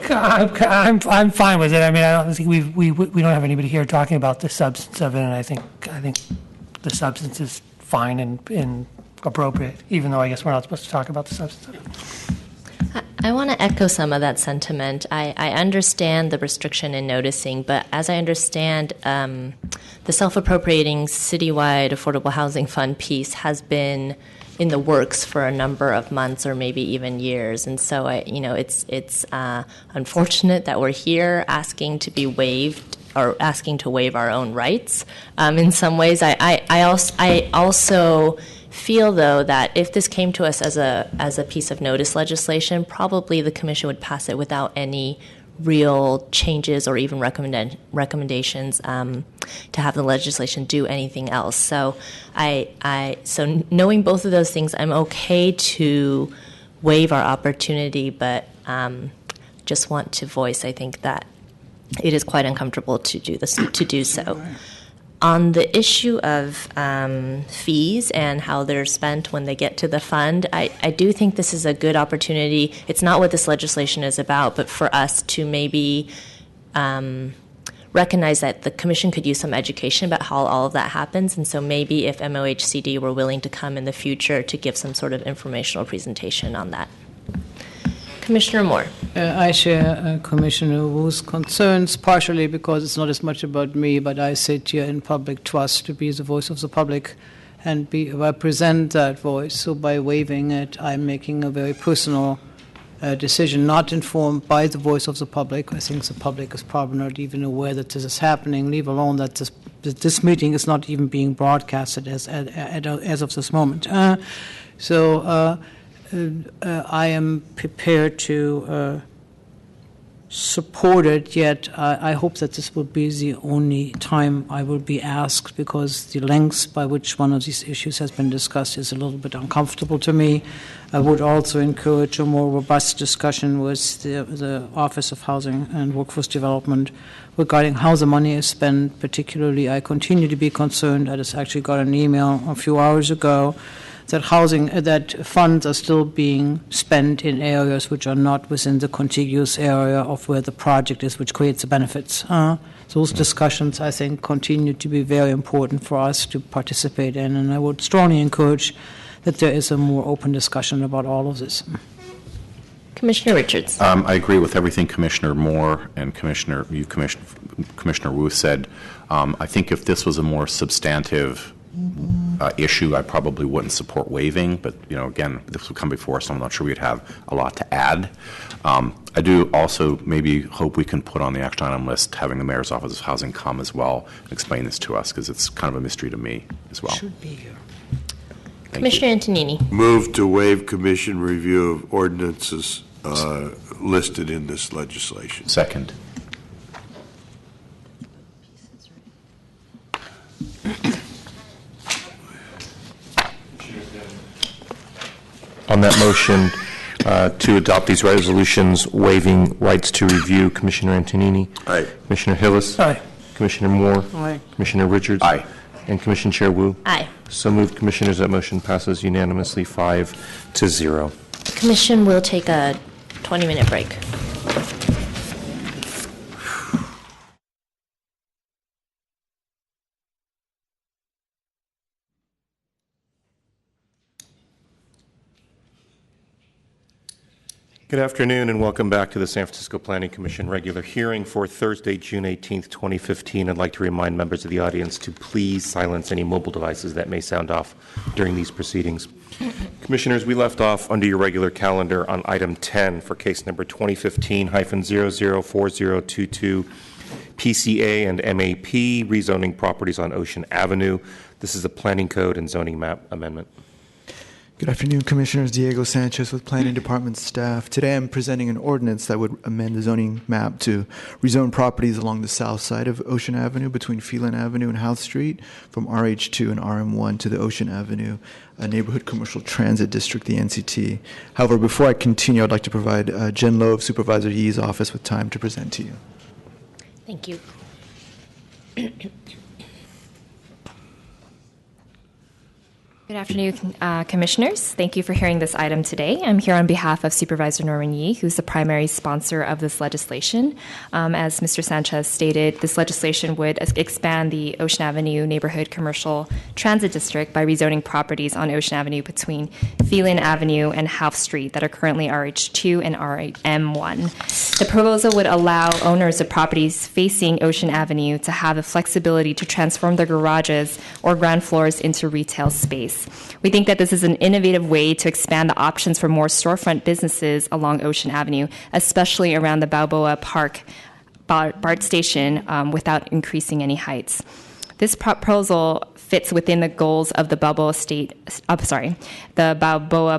I'm fine with it. I don't think we don't have anybody here talking about the substance of it, and I think the substance is fine and appropriate, even though I guess we're not supposed to talk about the substance of it. I want to echo some of that sentiment. I understand the restriction in noticing, but as I understand, the self-appropriating citywide affordable housing fund piece has been in the works for a number of months or maybe even years, and so it's unfortunate that we're here asking to be waived or asking to waive our own rights. In some ways, I also feel, though, that if this came to us as a piece of notice legislation, probably the Commission would pass it without any real changes or even recommendations to have the legislation do anything else. So so knowing both of those things, I'm okay to waive our opportunity, but just want to voice, I think, that it is quite uncomfortable to do so. On the issue of fees and how they're spent when they get to the fund, I do think this is a good opportunity. It's not what this legislation is about, but for us to maybe recognize that the Commission could use some education about how all of that happens. And so maybe if MOHCD were willing to come in the future to give some sort of informational presentation on that. Commissioner Moore. I share Commissioner Wu's concerns, partially because it's not as much about me, but I sit here in public trust to be the voice of the public and represent that voice. So by waiving it, I'm making a very personal decision, not informed by the voice of the public. I think the public is probably not even aware that this is happening, leave alone that this meeting is not even being broadcasted as of this moment. I am prepared to support it, yet I hope that this will be the only time I will be asked, because the lengths by which one of these issues has been discussed is a little bit uncomfortable to me. I would also encourage a more robust discussion with the Office of Housing and Workforce Development regarding how the money is spent. Particularly, I continue to be concerned. I just actually got an email a few hours ago that funds are still being spent in areas which are not within the contiguous area of where the project is, which creates the benefits. Those discussions, I think, continue to be very important for us to participate in, and I would strongly encourage that there is a more open discussion about all of this. Commissioner Richards. I agree with everything Commissioner Moore and Commissioner Wu said. I think if this was a more substantive issue, I probably wouldn't support waiving, but again, this will come before us, so I'm not sure we'd have a lot to add. I do also maybe hope we can put on the action item list having the Mayor's Office of Housing come as well and explain this to us, because it's kind of a mystery to me as well. Should be here. Commissioner Antonini. Move to waive Commission review of ordinances listed in this legislation. Second. On that motion to adopt these resolutions waiving rights to review, Commissioner Antonini. Aye. Commissioner Hillis. Aye. Commissioner Moore. Aye. Commissioner Richards. Aye. And Commission Chair Wu. Aye. So moved, Commissioners. That motion passes unanimously 5-0. Commission will take a 20-minute break. Good afternoon and welcome back to the San Francisco Planning Commission regular hearing for Thursday, June 18th, 2015. I'd like to remind members of the audience to please silence any mobile devices that may sound off during these proceedings. Commissioners, we left off under your regular calendar on item 10 for case number 2015-004022, PCA and MAP, rezoning properties on Ocean Avenue. This is a planning code and zoning map amendment. Good afternoon, Commissioners. Diego Sanchez with Planning Department staff. Today I'm presenting an ordinance that would amend the zoning map to rezone properties along the south side of Ocean Avenue between Phelan Avenue and House Street from RH2 and RM1 to the Ocean Avenue Neighborhood Commercial Transit District, the NCT. However, before I continue, I'd like to provide Jen Lowe of Supervisor Yee's office with time to present to you. Thank you. Good afternoon, Commissioners. Thank you for hearing this item today. I'm here on behalf of Supervisor Norman Yee, who's the primary sponsor of this legislation. As Mr. Sanchez stated, this legislation would expand the Ocean Avenue Neighborhood Commercial Transit District by rezoning properties on Ocean Avenue between Phelan Avenue and House Street that are currently RH2 and RM1. The proposal would allow owners of properties facing Ocean Avenue to have the flexibility to transform their garages or ground floors into retail space. We think that this is an innovative way to expand the options for more storefront businesses along Ocean Avenue, especially around the Balboa Park BART station, without increasing any heights. This proposal fits within the goals of the Balboa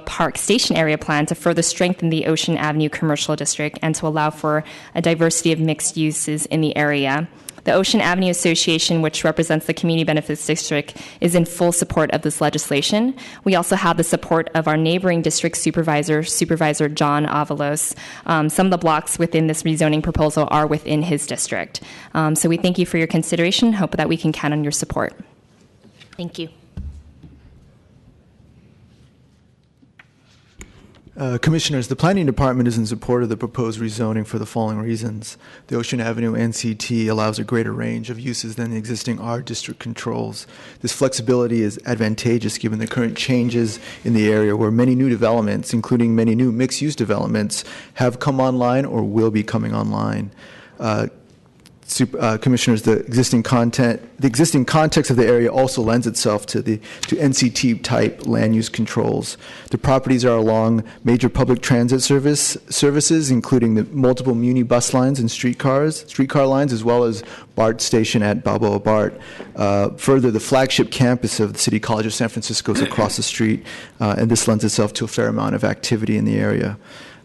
Park Station Area Plan to further strengthen the Ocean Avenue Commercial District and to allow for a diversity of mixed uses in the area. The Ocean Avenue Association, which represents the Community Benefits District, is in full support of this legislation. We also have the support of our neighboring district supervisor, Supervisor John Avalos. Some of the blocks within this rezoning proposal are within his district. So we thank you for your consideration. Hope that we can count on your support. Thank you. Commissioners, the Planning Department is in support of the proposed rezoning for the following reasons. The Ocean Avenue NCT allows a greater range of uses than the existing R district controls. This flexibility is advantageous given the current changes in the area where many new developments, including many new mixed-use developments, have come online or will be coming online. Commissioners, the existing context of the area also lends itself to NCT type land use controls. The properties are along major public transit services, including the multiple Muni bus lines and streetcar lines, as well as BART station at Balboa BART. Further, the flagship campus of the City College of San Francisco is across the street, and this lends itself to a fair amount of activity in the area.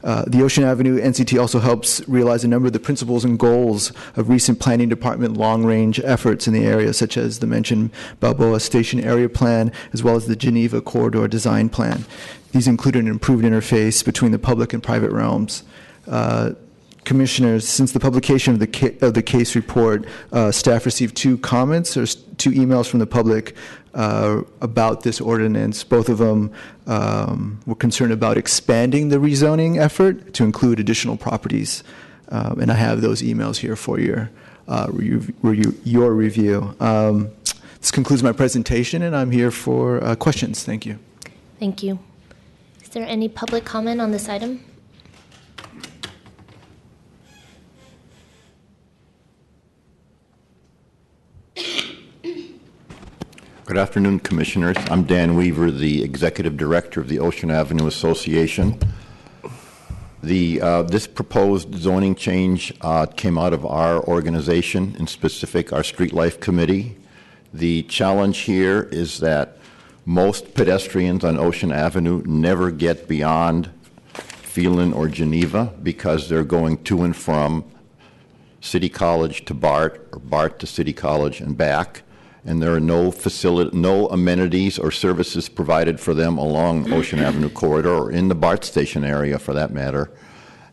The Ocean Avenue NCT also helps realize a number of the principles and goals of recent Planning Department long-range efforts in the area, such as the mentioned Balboa Station Area Plan, as well as the Geneva Corridor Design Plan. These include an improved interface between the public and private realms. Commissioners, since the publication of the case report, staff received two emails from the public about this ordinance. Both of them were concerned about expanding the rezoning effort to include additional properties. And I have those emails here for your review. This concludes my presentation, and I'm here for questions. Thank you. Thank you. Is there any public comment on this item? Good afternoon, Commissioners. I'm Dan Weaver, the Executive Director of the Ocean Avenue Association. This proposed zoning change came out of our organization, in specific our Street Life Committee. The challenge here is that most pedestrians on Ocean Avenue never get beyond Phelan or Geneva because they're going to and from City College to BART or BART to City College and back. And there are no amenities or services provided for them along Ocean Avenue corridor or in the BART station area for that matter,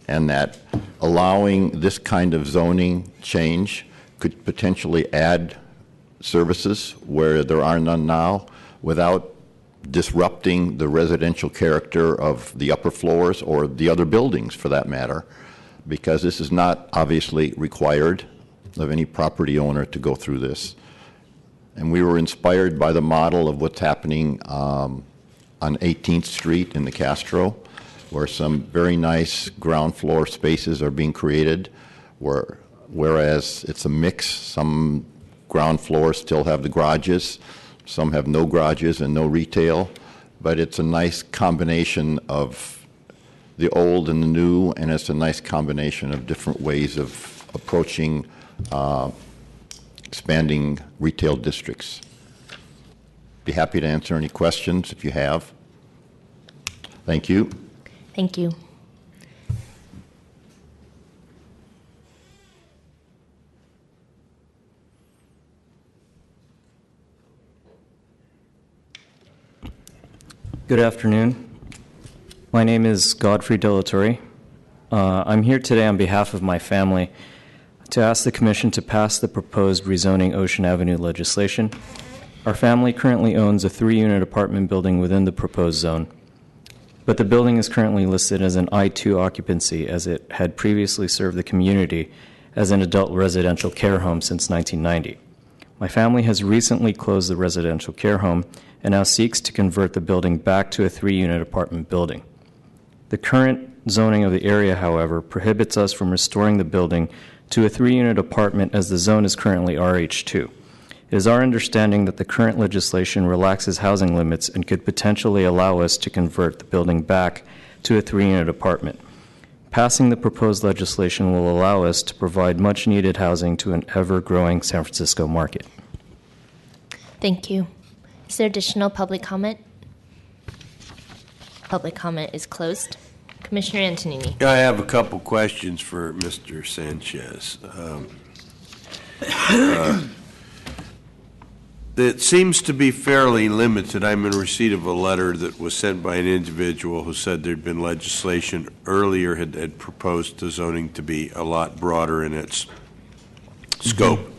and that allowing this kind of zoning change could potentially add services where there are none now without disrupting the residential character of the upper floors or the other buildings for that matter, because this is not obviously required of any property owner to go through this. And we were inspired by the model of what's happening on 18th Street in the Castro, where some very nice ground floor spaces are being created, whereas it's a mix. Some ground floors still have the garages, some have no garages and no retail, but it's a nice combination of the old and the new, and it's a nice combination of different ways of approaching expanding retail districts. Be happy to answer any questions if you have. Thank you. Thank you. Good afternoon. My name is Godfrey Delatorre. I'm here today on behalf of my family to ask the Commission to pass the proposed rezoning Ocean Avenue legislation. Our family currently owns a 3-unit apartment building within the proposed zone, but the building is currently listed as an I-2 occupancy as it had previously served the community as an adult residential care home since 1990. My family has recently closed the residential care home and now seeks to convert the building back to a 3-unit apartment building. The current zoning of the area, however, prohibits us from restoring the building to a 3-unit apartment as the zone is currently RH2. It is our understanding that the current legislation relaxes housing limits and could potentially allow us to convert the building back to a 3-unit apartment. Passing the proposed legislation will allow us to provide much-needed housing to an ever-growing San Francisco market. Thank you. Is there additional public comment? Public comment is closed. Commissioner Antonini. I have a couple questions for Mr. Sanchez. It seems to be fairly limited. I'm in receipt of a letter that was sent by an individual who said there'd been legislation earlier had proposed the zoning to be a lot broader in its scope.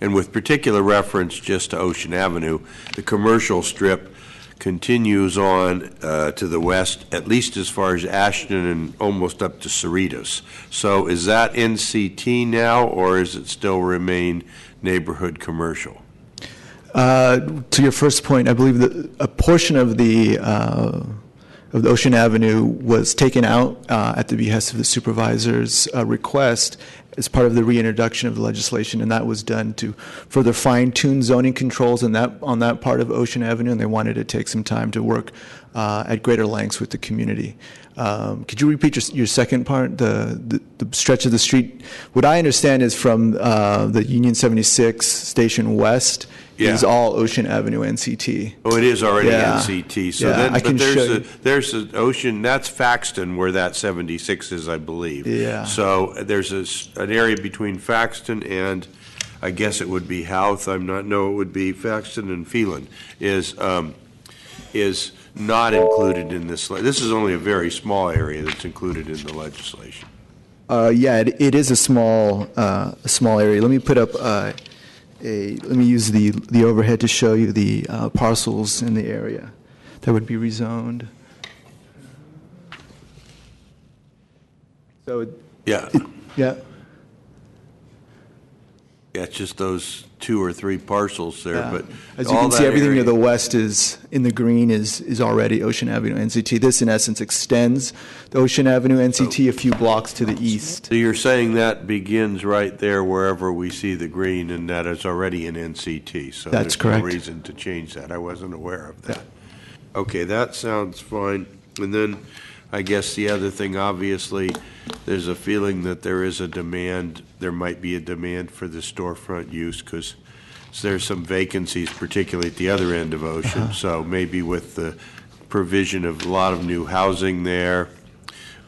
And with particular reference just to Ocean Avenue, the commercial strip continues on to the west, at least as far as Ashton and almost up to Cerritos. So is that NCT now, or is it still remain neighborhood commercial? To your first point, I believe that a portion of the Ocean Avenue was taken out at the behest of the supervisor's request as part of the reintroduction of the legislation, and that was done to further fine-tune zoning controls on that part of Ocean Avenue, and they wanted to take some time to work at greater lengths with the community. Could you repeat your second part, the stretch of the street? What I understand is from the Union 76 Station West is all Ocean Avenue NCT. Oh, it is already NCT. So then, I can there's an Ocean, that's Faxton where that 76 is, I believe. Yeah. So there's an area between Faxton and, I guess it would be Houth, it would be Faxton and Phelan, is not included in this. This is only a very small area that's included in the legislation. It is a small area. Let me put up let me use the overhead to show you the parcels in the area that would be rezoned. So yeah, it's just those 2 or 3 parcels there. But as you can see, everything to the west is in the green is already Ocean Avenue NCT. This, in essence, extends the Ocean Avenue NCT a few blocks to the east. So you're saying that begins right there wherever we see the green, and that is already an NCT. So that's correct. There's no reason to change that. I wasn't aware of that. Yeah. Okay, that sounds fine. And then I guess the other thing, obviously, there's a feeling that there is a demand, there might be a demand for the storefront use because there's some vacancies, particularly at the other end of Ocean. So maybe with the provision of a lot of new housing there,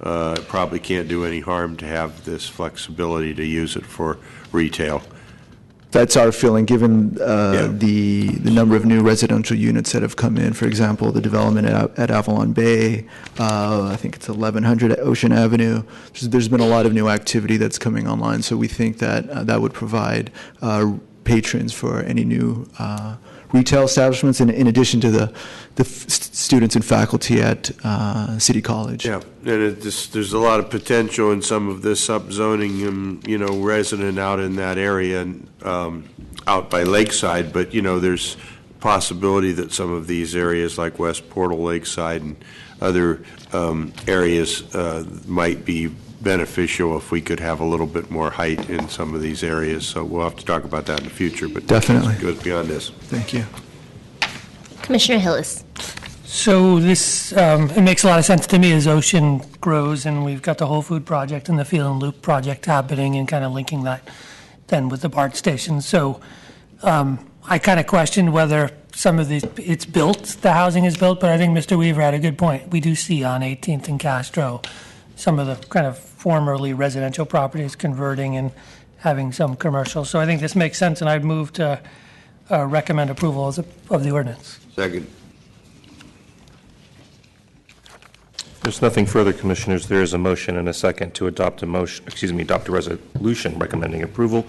it probably can't do any harm to have this flexibility to use it for retail. That's our feeling, given the number of new residential units that have come in. For example, the development at Avalon Bay, I think it's 1100 at Ocean Avenue. There's been a lot of new activity that's coming online, so we think that that would provide patrons for any new retail establishments, in addition to the students and faculty at City College. Yeah, and there's a lot of potential in some of this subzoning, resident out in that area and out by Lakeside, but, there's possibility that some of these areas like West Portal, Lakeside, and other areas might be beneficial if we could have a little bit more height in some of these areas. So we'll have to talk about that in the future, but definitely it goes beyond this. Thank you. Commissioner Hillis. So this, it makes a lot of sense to me as Ocean grows and we've got the Whole Food project and the Phelan Loop project happening and kind of linking that then with the BART station. So I kind of questioned whether some of it's built, the housing is built, but I think Mr. Weaver had a good point. We do see on 18th and Castro some of the kind of formerly residential properties converting and having some commercial. So I think this makes sense, and I'd move to recommend approval of the ordinance. Second. There's nothing further, Commissioners. There is a motion and a second to adopt adopt a resolution recommending approval.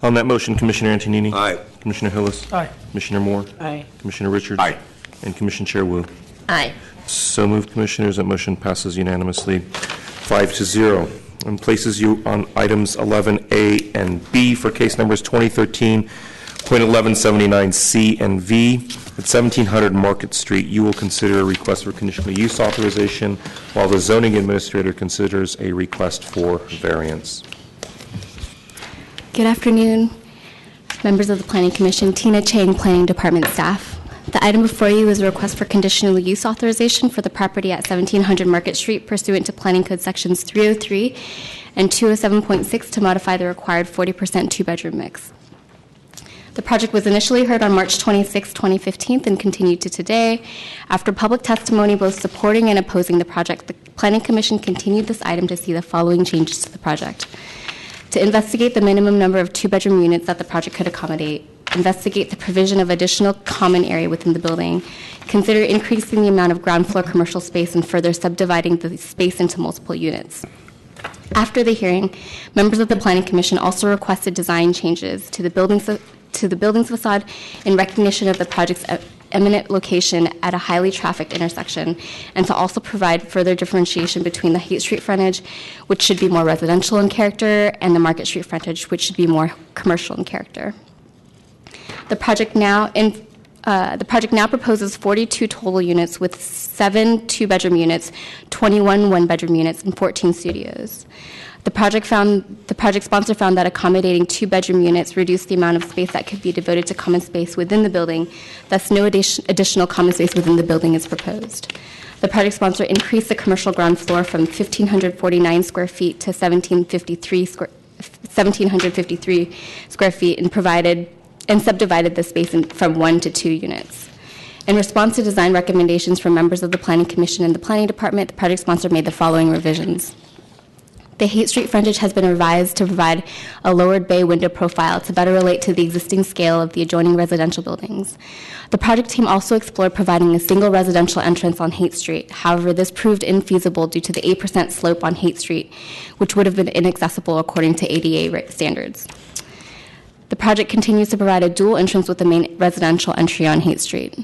On that motion, Commissioner Antonini? Aye. Commissioner Hillis? Aye. Commissioner Moore? Aye. Commissioner Richards? Aye. And Commissioner Chair Wu? Aye. So moved, Commissioners. That motion passes unanimously, 5-0. And places you on items 11A and B for case numbers 2013.1179C and V. At 1700 Market Street, you will consider a request for conditional use authorization, while the zoning administrator considers a request for variance. Good afternoon, members of the Planning Commission. Tina Chang, Planning Department staff. The item before you is a request for conditional use authorization for the property at 1700 Market Street pursuant to Planning Code Sections 303 and 207.6 to modify the required 40% two-bedroom mix. The project was initially heard on March 26, 2015 and continued to today. After public testimony both supporting and opposing the project, the Planning Commission continued this item to see the following changes to the project. to investigate the minimum number of two-bedroom units that the project could accommodate, investigate the provision of additional common area within the building, consider increasing the amount of ground floor commercial space, and further subdividing the space into multiple units. After the hearing, members of the Planning Commission also requested design changes to the building's facade in recognition of the project's eminent location at a highly trafficked intersection, and to also provide further differentiation between the Haight Street frontage, which should be more residential in character, and the Market Street frontage, which should be more commercial in character. The project now proposes 42 total units with 7 two-bedroom units, 21 one-bedroom units, and 14 studios. The project sponsor found that accommodating two-bedroom units reduced the amount of space that could be devoted to common space within the building, thus no additional common space within the building is proposed. The project sponsor increased the commercial ground floor from 1,549 square feet to 1,753 square feet and subdivided the space from 1 to 2 units. In response to design recommendations from members of the Planning Commission and the Planning Department, the project sponsor made the following revisions. The Haight Street frontage has been revised to provide a lowered bay window profile to better relate to the existing scale of the adjoining residential buildings. The project team also explored providing a single residential entrance on Haight Street. However, this proved infeasible due to the 8% slope on Haight Street, which would have been inaccessible according to ADA standards. The project continues to provide a dual entrance with the main residential entry on Haight Street.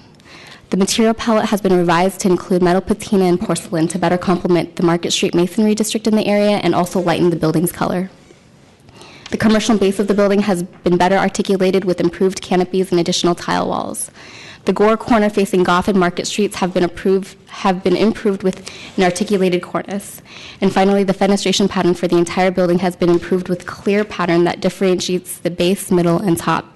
The material palette has been revised to include metal patina and porcelain to better complement the Market Street masonry district in the area and also lighten the building's color. The commercial base of the building has been better articulated with improved canopies and additional tile walls. The Gore corner facing Goff and Market Streets have been improved with an articulated cornice. And finally, the fenestration pattern for the entire building has been improved with clear pattern that differentiates the base, middle, and top.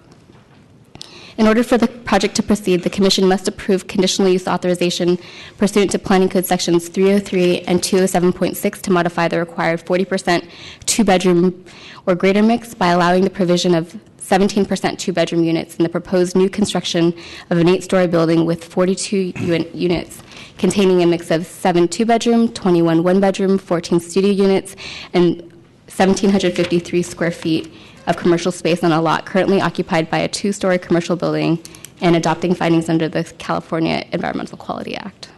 In order for the project to proceed, the Commission must approve conditional use authorization pursuant to Planning Code Sections 303 and 207.6 to modify the required 40% two-bedroom or greater mix by allowing the provision of 17% two-bedroom units in the proposed new construction of an 8-story building with 42 units containing a mix of 7 two-bedroom, 21 one-bedroom, 14 studio units, and 1,753 square feet of commercial space on a lot currently occupied by a 2-story commercial building, and adopting findings under the California Environmental Quality Act.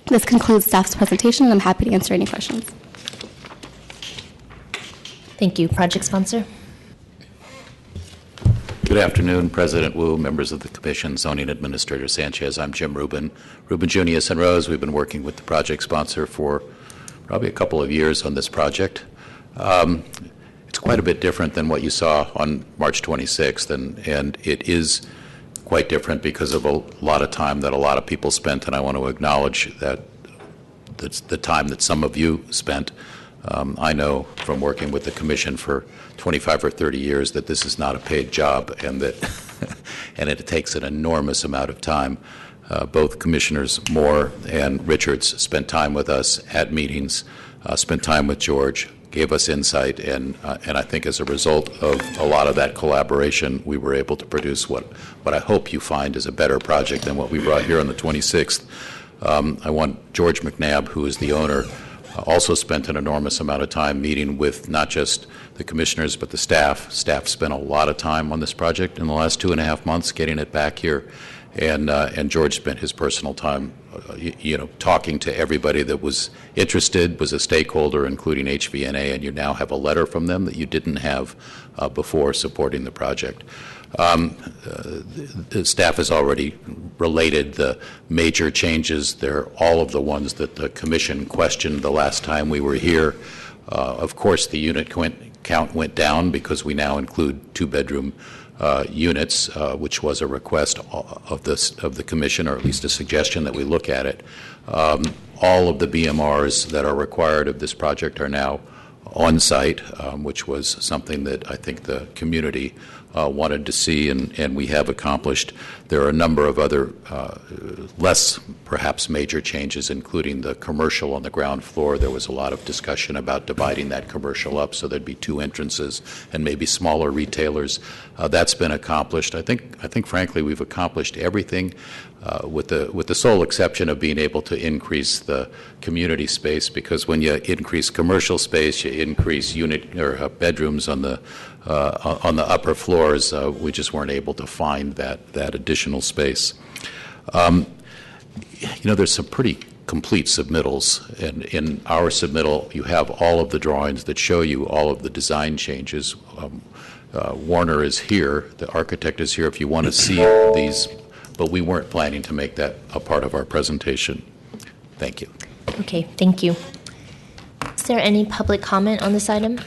This concludes staff's presentation, and I'm happy to answer any questions. Thank you. Project sponsor. Good afternoon, President Wu, members of the Commission, Zoning Administrator Sanchez. I'm Jim Rubin, Junius and Rose. We've been working with the project sponsor for probably a couple of years on this project. It's quite a bit different than what you saw on March 26th, and it is quite different because of a lot of time that a lot of people spent, and I want to acknowledge that that's the time that some of you spent. I know from working with the Commission for 25 or 30 years that this is not a paid job, and that and it takes an enormous amount of time. Both Commissioners Moore and Richards spent time with us at meetings, spent time with George, gave us insight, and I think as a result of a lot of that collaboration, we were able to produce what I hope you find is a better project than what we brought here on the 26th. I want George McNabb, who is the owner, also spent an enormous amount of time meeting with not just the commissioners but the staff. Staff spent a lot of time on this project in the last 2.5 months getting it back here, and George spent his personal time talking to everybody that was interested, was a stakeholder, including HVNA, and you now have a letter from them that you didn't have before supporting the project. The staff has already related the major changes. They're all of the ones that the Commission questioned the last time we were here. Of course, the unit count went down because we now include two-bedroom units, which was a request of the Commission, or at least a suggestion that we look at it. All of the BMRs that are required of this project are now on site, which was something that I think the community wanted to see, and we have accomplished. There are a number of other less perhaps major changes, including the commercial on the ground floor. There was a lot of discussion about dividing that commercial up so there'd be two entrances and maybe smaller retailers. That's been accomplished. I think frankly we've accomplished everything with the sole exception of being able to increase the community space, because when you increase commercial space, you increase unit or bedrooms on the upper floors. We just weren't able to find that additional space. There's some pretty complete submittals, and in our submittal, you have all of the drawings that show you all of the design changes. Warner is here, the architect is here if you want to see these, but we weren't planning to make that a part of our presentation. Thank you. Okay, thank you. Is there any public comment on this item?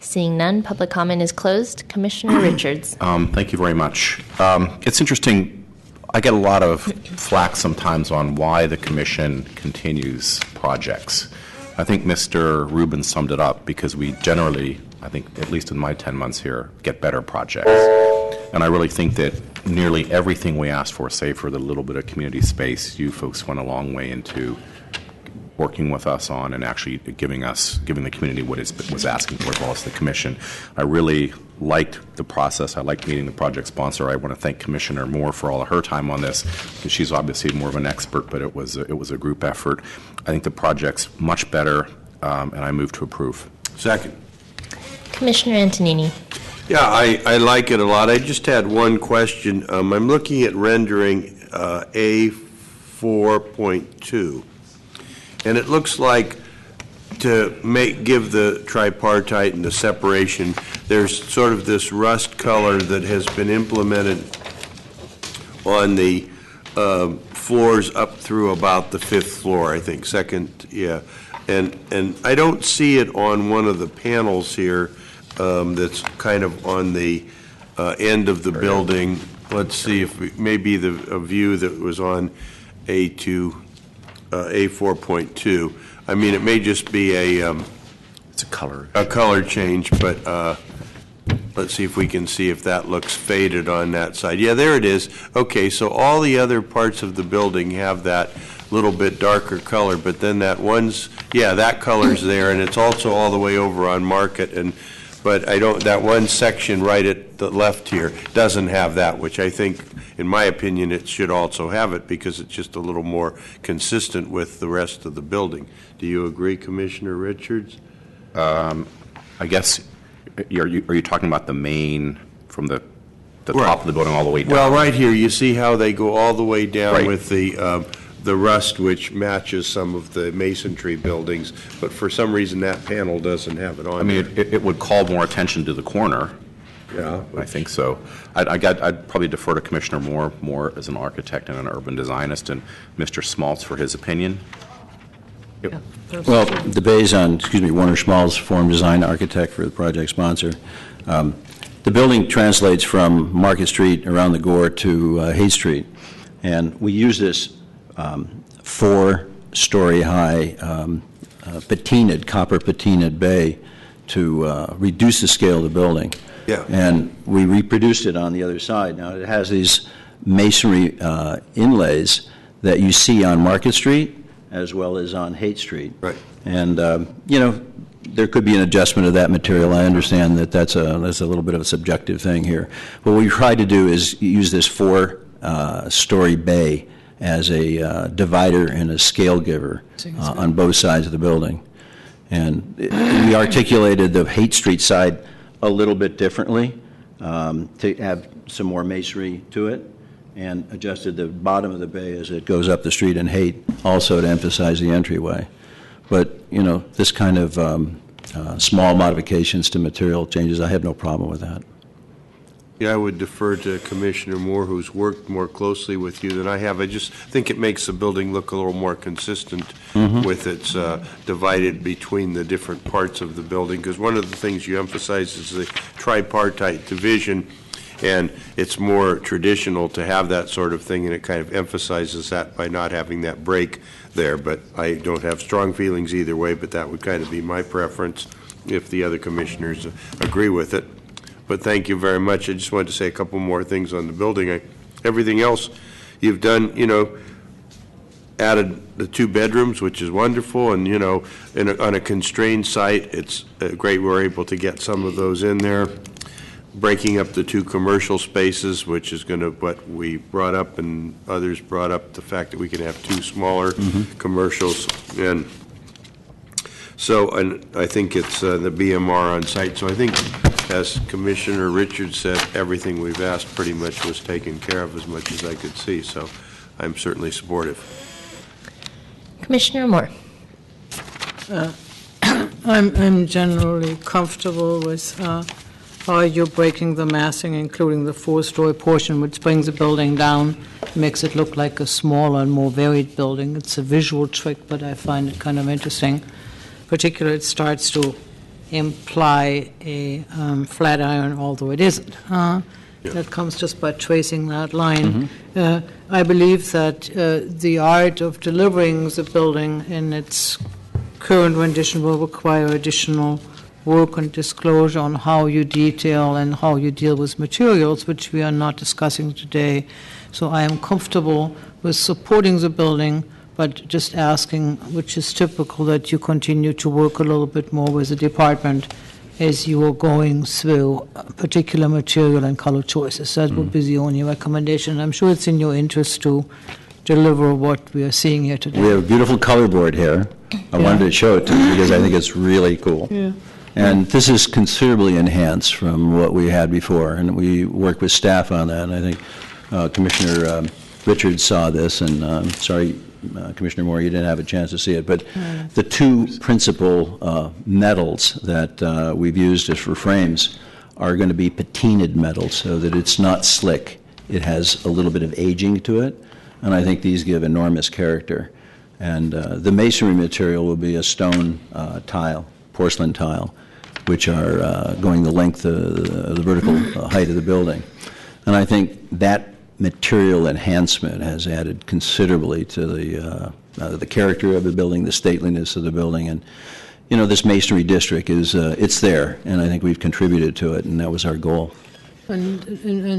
Seeing none, public comment is closed. Commissioner Richards. Thank you very much. It's interesting. I get a lot of flack sometimes on why the Commission continues projects. I think Mr. Rubin summed it up, because we generally, I think at least in my 10 months here, get better projects. And I really think that nearly everything we asked for, save for the little bit of community space, you folks went a long way into working with us on and actually giving the community what it was asking for, as well as the Commission. I really liked the process. I liked meeting the project sponsor. I want to thank Commissioner Moore for all of her time on this, because she's obviously more of an expert, but it was a group effort. I think the project's much better, and I move to approve. Second. Commissioner Antonini. Yeah, I like it a lot. I just had one question. I'm looking at rendering A4.2, and it looks like to give the tripartite and the separation, there's sort of this rust color that has been implemented on the floors up through about the 5th floor, I think, second, yeah. And I don't see it on one of the panels here that's kind of on the end of the building. Let's see if maybe a view that was on A4.2. I mean, it may just be it's a color change, but let's see if we can see if that looks faded on that side. Yeah, there it is. Okay, so all the other parts of the building have that little bit darker color, but then that that color's there, and it's also all the way over on Market, but that one section right at the left here doesn't have that, which I think, in my opinion, it should also have it, because it's just a little more consistent with the rest of the building. Do you agree, Commissioner Richards? I guess, are you talking about the main, from the top of the building all the way down? Well, right here, you see how they go all the way down with the rust, which matches some of the masonry buildings, but for some reason that panel doesn't have it on. I mean, it would call more attention to the corner. Yeah, I think so. I'd probably defer to Commissioner Moore as an architect and an urban designist, and Mr. Schmaltz for his opinion. Yep. Well, the Bayzon, Warner Schmaltz, form design architect for the project sponsor. The building translates from Market Street around the Gore to Haight Street, and we use this 4-story high copper patinaed bay to reduce the scale of the building. Yeah. And we reproduced it on the other side. Now, it has these masonry inlays that you see on Market Street as well as on Haight Street. Right. And, there could be an adjustment of that material. I understand that that's a little bit of a subjective thing here. What we tried to do is use this 4-story bay as a divider and a scale giver on both sides of the building. And we articulated the Haight Street side a little bit differently to have some more masonry to it, and adjusted the bottom of the bay as it goes up the street in Haight also to emphasize the entryway. But, this kind of small modifications to material changes, I have no problem with that. Yeah, I would defer to Commissioner Moore, who's worked more closely with you than I have. I just think it makes the building look a little more consistent with its divided between the different parts of the building, because one of the things you emphasize is the tripartite division, and it's more traditional to have that sort of thing, and it kind of emphasizes that by not having that break there. But I don't have strong feelings either way, but that would kind of be my preference if the other commissioners agree with it. but thank you very much. I just wanted to say a couple more things on the building. Everything else you've done, added the 2 bedrooms, which is wonderful, and, on a constrained site, it's great we're able to get some of those in there. Breaking up the 2 commercial spaces, which is going to, what we brought up and others brought up, the fact that we can have 2 smaller commercials. And so, and I think it's the BMR on site. So I think, as Commissioner Richards said, everything we've asked pretty much was taken care of as much as I could see. So I'm certainly supportive. Commissioner Moore. I'm generally comfortable with how you're breaking the massing, including the 4-story portion, which brings the building down, makes it look like a smaller and more varied building. It's a visual trick, but I find it kind of interesting. Particularly, it starts to imply a flat iron, although it isn't. That comes just by tracing that line. I believe that the art of delivering the building in its current rendition will require additional work and disclosure on how you detail and how you deal with materials, which we are not discussing today. So I am comfortable with supporting the building, but just asking, which is typical, that you continue to work a little bit more with the department as you are going through particular material and color choices. That would be the only recommendation. I'm sure it's in your interest to deliver what we are seeing here today. We have a beautiful color board here. I wanted to show it to you because I think it's really cool. Yeah. And this is considerably enhanced from what we had before, and we worked with staff on that. And I think Commissioner Richards saw this, and sorry, Commissioner Moore, you didn't have a chance to see it, but the 2 principal metals that we've used as for frames are going to be patinaed metals, so that it's not slick. It has a little bit of aging to it, and I think these give enormous character. And the masonry material will be a stone tile, porcelain tile, which are going the length of the vertical height of the building. And I think that material enhancement has added considerably to the character of the building, the stateliness of the building. And, this masonry district is, it's there, and I think we've contributed to it, and that was our goal. And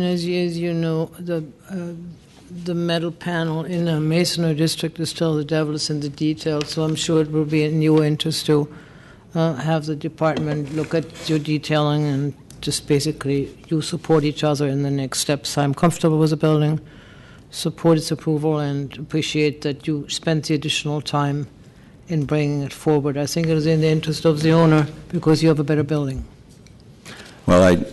as you know, the metal panel in a masonry district is still the devil is in the details, so I'm sure it will be in your interest to have the department look at your detailing and just basically you support each other in the next steps. I'm comfortable with the building, support its approval, and appreciate that you spent the additional time in bringing it forward. I think it is in the interest of the owner because you have a better building. Well,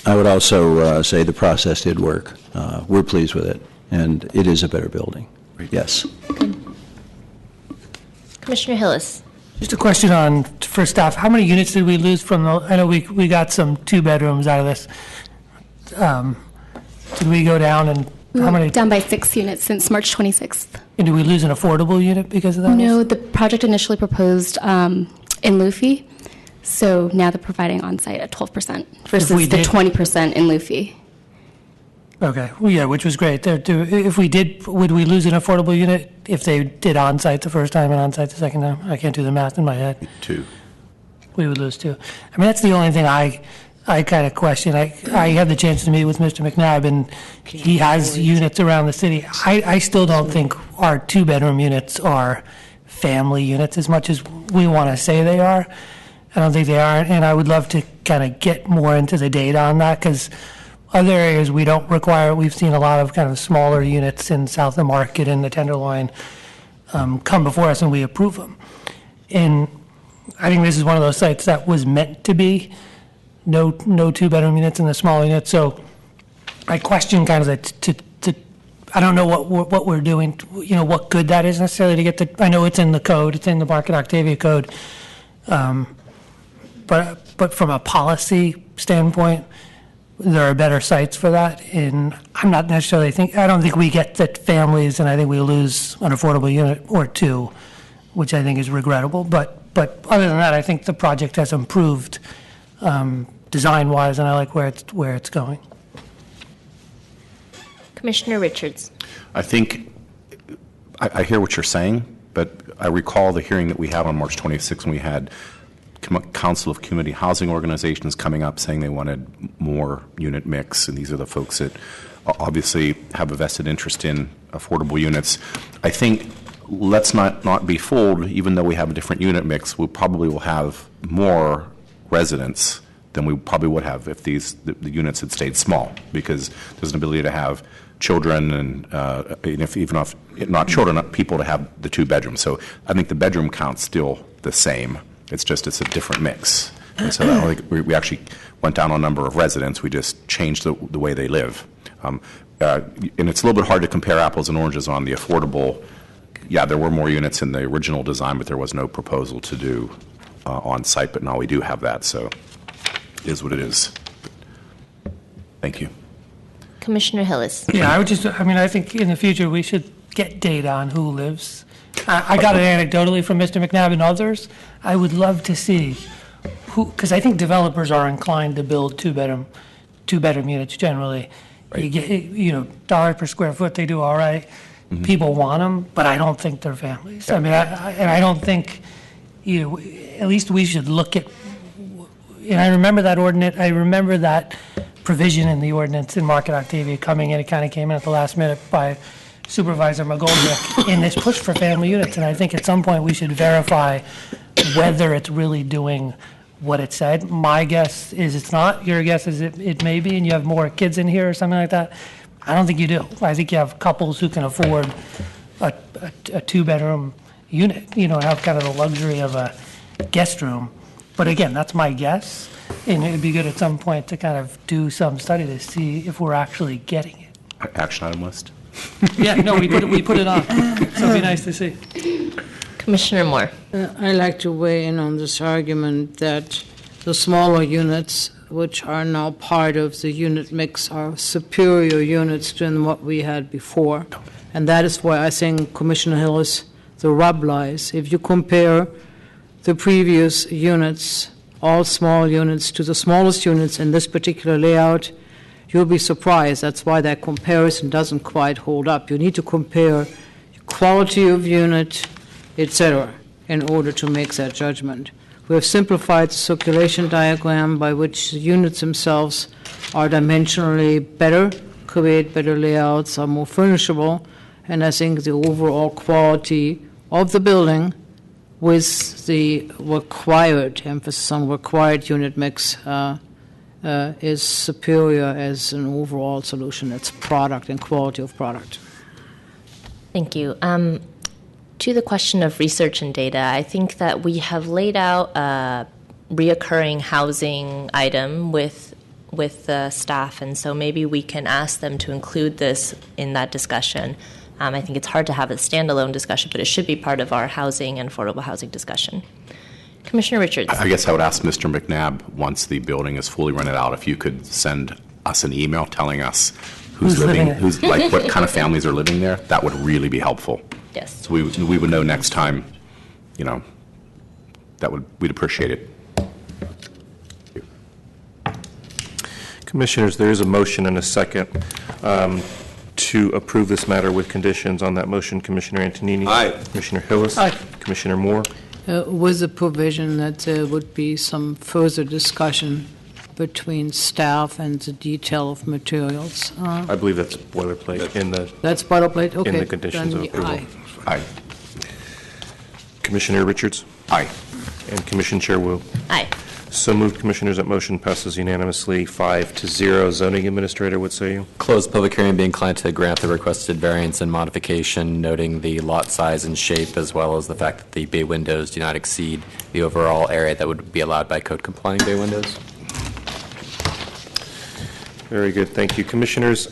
I would also say the process did work. We're pleased with it, and it is a better building. Yes. Commissioner Hillis. Just a question for staff. How many units did we lose from I know we got some 2 bedrooms out of this. Did we go down and how many? Down by 6 units since March 26th. And did we lose an affordable unit because of that? No, the project initially proposed in Luffy, so now they're providing on-site at 12% versus the 20% in Luffy. Okay, well, yeah, which was great. If we did, would we lose an affordable unit if they did on-site the first time and on-site the second time? I can't do the math in my head. 2. We would lose 2. I mean, that's the only thing I kind of question. I had the chance to meet with Mr. McNabb, and he has units around the city. I still don't think our 2-bedroom units are family units as much as we want to say they are. I don't think they are, and I would love to kind of get more into the data on that because other areas we don't require. We've seen a lot of kind of smaller units in South of Market and the Tenderloin come before us, and we approve them. And I think this is one of those sites that was meant to be no 2-bedroom units in the smaller units. So I question kind of I don't know what we're doing, what good that is necessarily to get I know it's in the code, it's in the Market Octavia code, but from a policy standpoint, there are better sites for that, and I'm not necessarily I don't think we get that families, and I think we lose an affordable unit or 2, which I think is regrettable. But other than that, I think the project has improved design-wise, and I like where it's going. Commissioner Richards. I think I hear what you're saying, but I recall the hearing that we had on March 26th when we had Council of Community Housing Organizations coming up saying they wanted more unit mix, and these are the folks that obviously have a vested interest in affordable units. I think let's not be fooled. Even though we have a different unit mix, we probably will have more residents than we probably would have if the units had stayed small, because there's an ability to have children and even if not children, people to have the 2 bedrooms. So I think the bedroom count's still the same. It's a different mix. And so I think we actually went down on number of residents. We just changed the way they live. And it's a little bit hard to compare apples and oranges on the affordable. Yeah, there were more units in the original design, but there was no proposal to do on site. But now we do have that, so it is what it is. Thank you. Commissioner Hillis. Yeah, I think in the future we should get data on who lives. I got it anecdotally from Mr. McNabb and others. I would love to see who, because I think developers are inclined to build two-bedroom units generally. Right. You get, dollar per square foot, they do all right. Mm-hmm. People want them, but I don't think they're families. Yeah. I mean, I don't think, at least we should look at, and I remember that ordinance, I remember that provision in the ordinance in Market Octavia coming in. It kind of came in at the last minute by Supervisor McGoldrick in this push for family units. And I think at some point we should verify whether it's really doing what it said. My guess is it's not. Your guess is it may be, and you have more kids in here or something like that. I don't think you do. I think you have couples who can afford a 2-bedroom unit, have kind of the luxury of a guest room. But again, that's my guess. And it'd be good at some point to kind of do some study to see if we're actually getting it. Action item list. Yeah, no, we put it on. So it'd be nice to see. Commissioner Moore. I'd like to weigh in on this argument that the smaller units, which are now part of the unit mix, are superior units than what we had before. And that is why I think, Commissioner Hillis, the rub lies. If you compare the previous units, all small units, to the smallest units in this particular layout, you'll be surprised. That's why that comparison doesn't quite hold up. You need to compare quality of unit, etc., in order to make that judgment. We have simplified the circulation diagram by which the units themselves are dimensionally better, create better layouts, are more furnishable, and I think the overall quality of the building with the required, emphasis on required unit mix, is superior as an overall solution. It's product and quality of product. Thank you. To the question of research and data, I think that we have laid out a reoccurring housing item with the staff, and so maybe we can ask them to include this in that discussion. I think it's hard to have a standalone discussion, but it should be part of our housing and affordable housing discussion. Commissioner Richards. I guess I would ask Mr. McNabb, once the building is fully rented out, if you could send us an email telling us who's living what kind of families are living there. That would really be helpful. Yes. So we would know next time, we'd appreciate it. Commissioners, there is a motion and a second to approve this matter with conditions. On that motion, Commissioner Antonini. Aye. Commissioner Hillis. Aye. Commissioner Moore. With the provision that there would be some further discussion between staff and the detail of materials. I believe that's boilerplate in the. That's boilerplate. Okay. In the conditions of approval. Aye. Aye. Commissioner Richards. Aye. And Commission Chair Wu. Aye. So moved, Commissioners. That motion passes unanimously, 5-0. Zoning Administrator, what say you? Closed public hearing, be inclined to grant the requested variance and modification, noting the lot size and shape, as well as the fact that the bay windows do not exceed the overall area that would be allowed by code-complying bay windows. Very good. Thank you, Commissioners.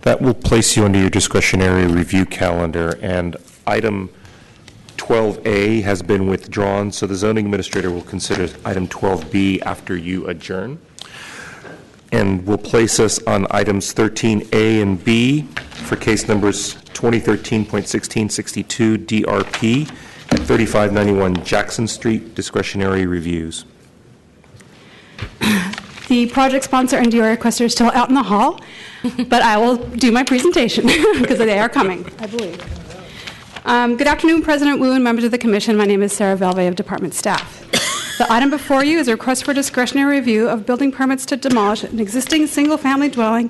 That will place you under your discretionary review calendar, and item 12A has been withdrawn, so the zoning administrator will consider item 12B after you adjourn. And will place us on items 13A and B for case numbers 2013.1662 DRP and 3591 Jackson Street discretionary reviews. The project sponsor and DOR requester are still out in the hall, but I will do my presentation because they are coming, I believe. Good afternoon, President Wu and members of the Commission. My name is Sarah Velve of Department Staff. The item before you is a request for discretionary review of building permits to demolish an existing single-family dwelling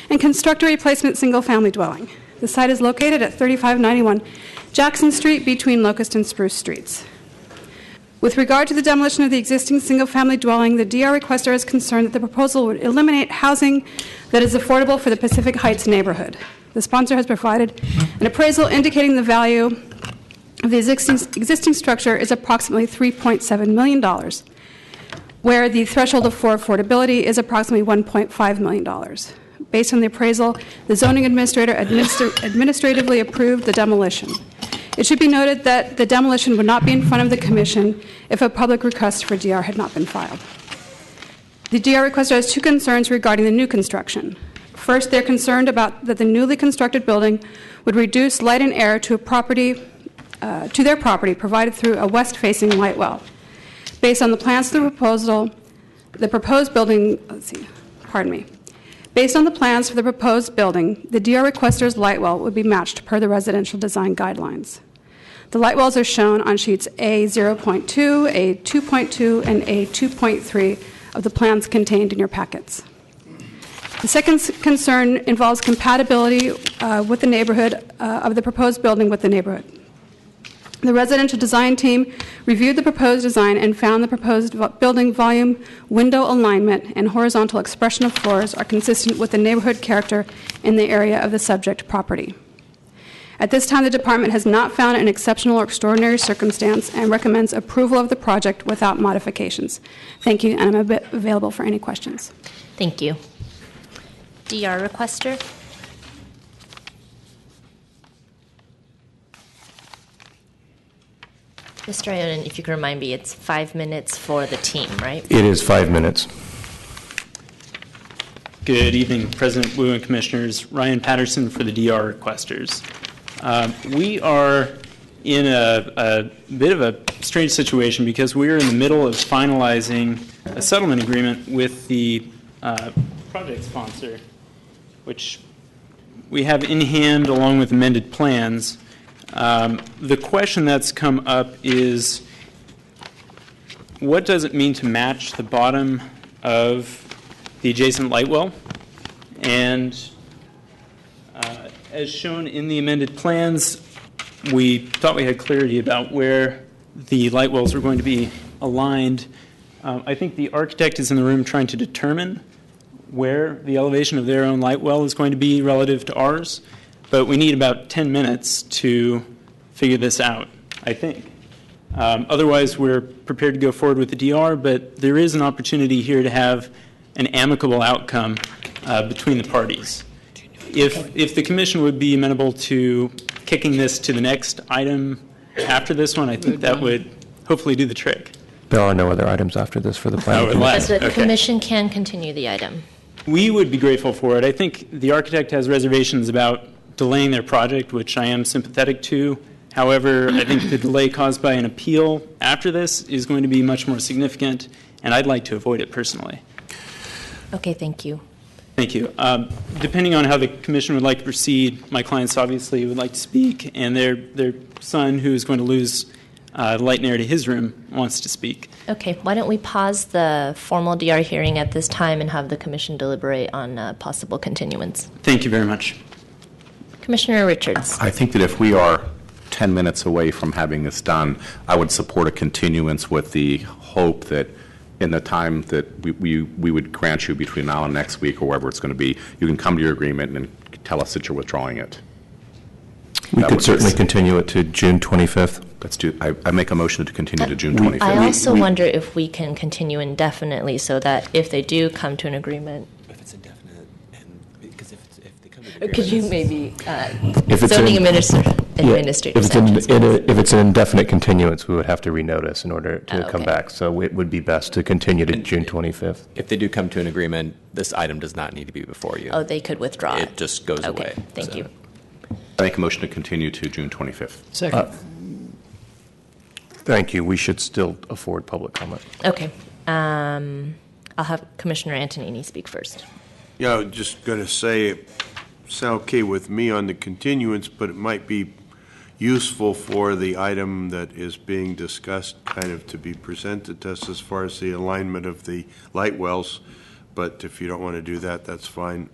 and construct a replacement single-family dwelling. The site is located at 3591 Jackson Street between Locust and Spruce Streets. With regard to the demolition of the existing single-family dwelling, the DR requester is concerned that the proposal would eliminate housing that is affordable for the Pacific Heights neighborhood. The sponsor has provided an appraisal indicating the value of the existing structure is approximately $3.7 million, where the threshold for affordability is approximately $1.5 million. Based on the appraisal, the zoning administrator administratively approved the demolition. It should be noted that the demolition would not be in front of the Commission if a public request for DR had not been filed. The DR requester has two concerns regarding the new construction. First, they're concerned about that the newly constructed building would reduce light and air to their property provided through a west-facing light well. Based on the plans for the proposed building, Based on the plans for the proposed building, the DR requester's light well would be matched per the residential design guidelines. The light wells are shown on sheets A0.2, A2.2, and A2.3 of the plans contained in your packets. The second concern involves compatibility with the neighborhood of the proposed building with the neighborhood. The residential design team reviewed the proposed design and found the proposed building volume, window alignment, and horizontal expression of floors are consistent with the neighborhood character in the area of the subject property. At this time, the department has not found an exceptional or extraordinary circumstance and recommends approval of the project without modifications. Thank you, and I'm available for any questions. Thank you. DR requester. Mr. Ionin, if you can remind me, it's 5 minutes for the team, right? It is 5 minutes. Good evening, President Wu and Commissioners. Ryan Patterson for the DR requesters. We are in a bit of a strange situation because we are in the middle of finalizing a settlement agreement with the project sponsor, which we have in hand along with amended plans. The question that's come up is, what does it mean to match the bottom of the adjacent light well? And as shown in the amended plans, we thought we had clarity about where the light wells were going to be aligned. I think the architect is in the room trying to determine where the elevation of their own light well is going to be relative to ours, but we need about 10 minutes to figure this out, I think. Otherwise, we're prepared to go forward with the DR, but there is an opportunity here to have an amicable outcome between the parties. If the Commission would be amenable to kicking this to the next item after this one, I think that would hopefully do the trick. There are no other items after this for the planning Because the Commission can continue the item. We would be grateful for it. I think the architect has reservations about delaying their project, which I am sympathetic to. However, I think the delay caused by an appeal after this is going to be much more significant, and I'd like to avoid it personally. Okay, thank you. Thank you. Depending on how the Commission would like to proceed, my clients obviously would like to speak, and their son, who is going to lose light and air to his room, wants to speak. Okay, why don't we pause the formal DR hearing at this time and have the Commission deliberate on possible continuance? Thank you very much. Commissioner Richards. I think that if we are 10 minutes away from having this done, I would support a continuance with the hope that in the time that we would grant you between now and next week or wherever it's going to be, you can come to your agreement and tell us that you're withdrawing it. We could certainly continue it to June 25th. Let's do. I make a motion to continue to June 25th. I also wonder if we can continue indefinitely so that if they do come to an agreement. If it's indefinite, and because if they come to an Could you maybe If it's zoning an- administrator If it's an indefinite continuance, we would have to renotice in order to come back. So it would be best to continue to June 25th. If they do come to an agreement, this item does not need to be before you. Oh, they could withdraw it. It just goes away. Thank you. I make a motion to continue to June 25th. Second. Thank you. We should still afford public comment. Okay. I'll have Commissioner Antonini speak first. Yeah, I was just going to say, it's okay with me on the continuance, but it might be useful for the item that is being discussed kind of to be presented to us as far as the alignment of the light wells. But if you don't want to do that, that's fine.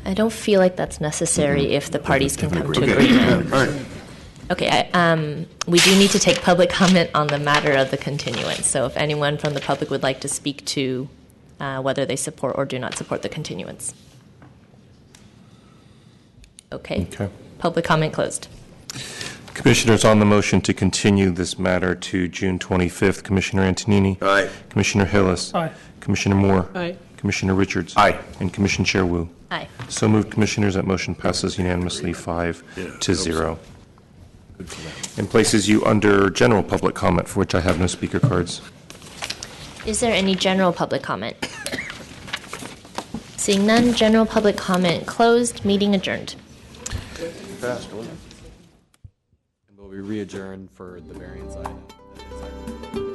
I don't feel like that's necessary if the parties can come to agreement. All right. Okay, we do need to take public comment on the matter of the continuance. So if anyone from the public would like to speak to whether they support or do not support the continuance. Okay. Public comment closed. Commissioners, on the motion to continue this matter to June 25th, Commissioner Antonini. Aye. Commissioner Hillis. Aye. Commissioner Moore. Aye. Commissioner Richards. Aye. And Commissioner Chair Wu. Aye. So moved, Commissioners. That motion passes unanimously 5-0. And places you under general public comment, for which I have no speaker cards. Is there any general public comment? Seeing none, general public comment closed, meeting adjourned. Will we re-adjourn for the variance item?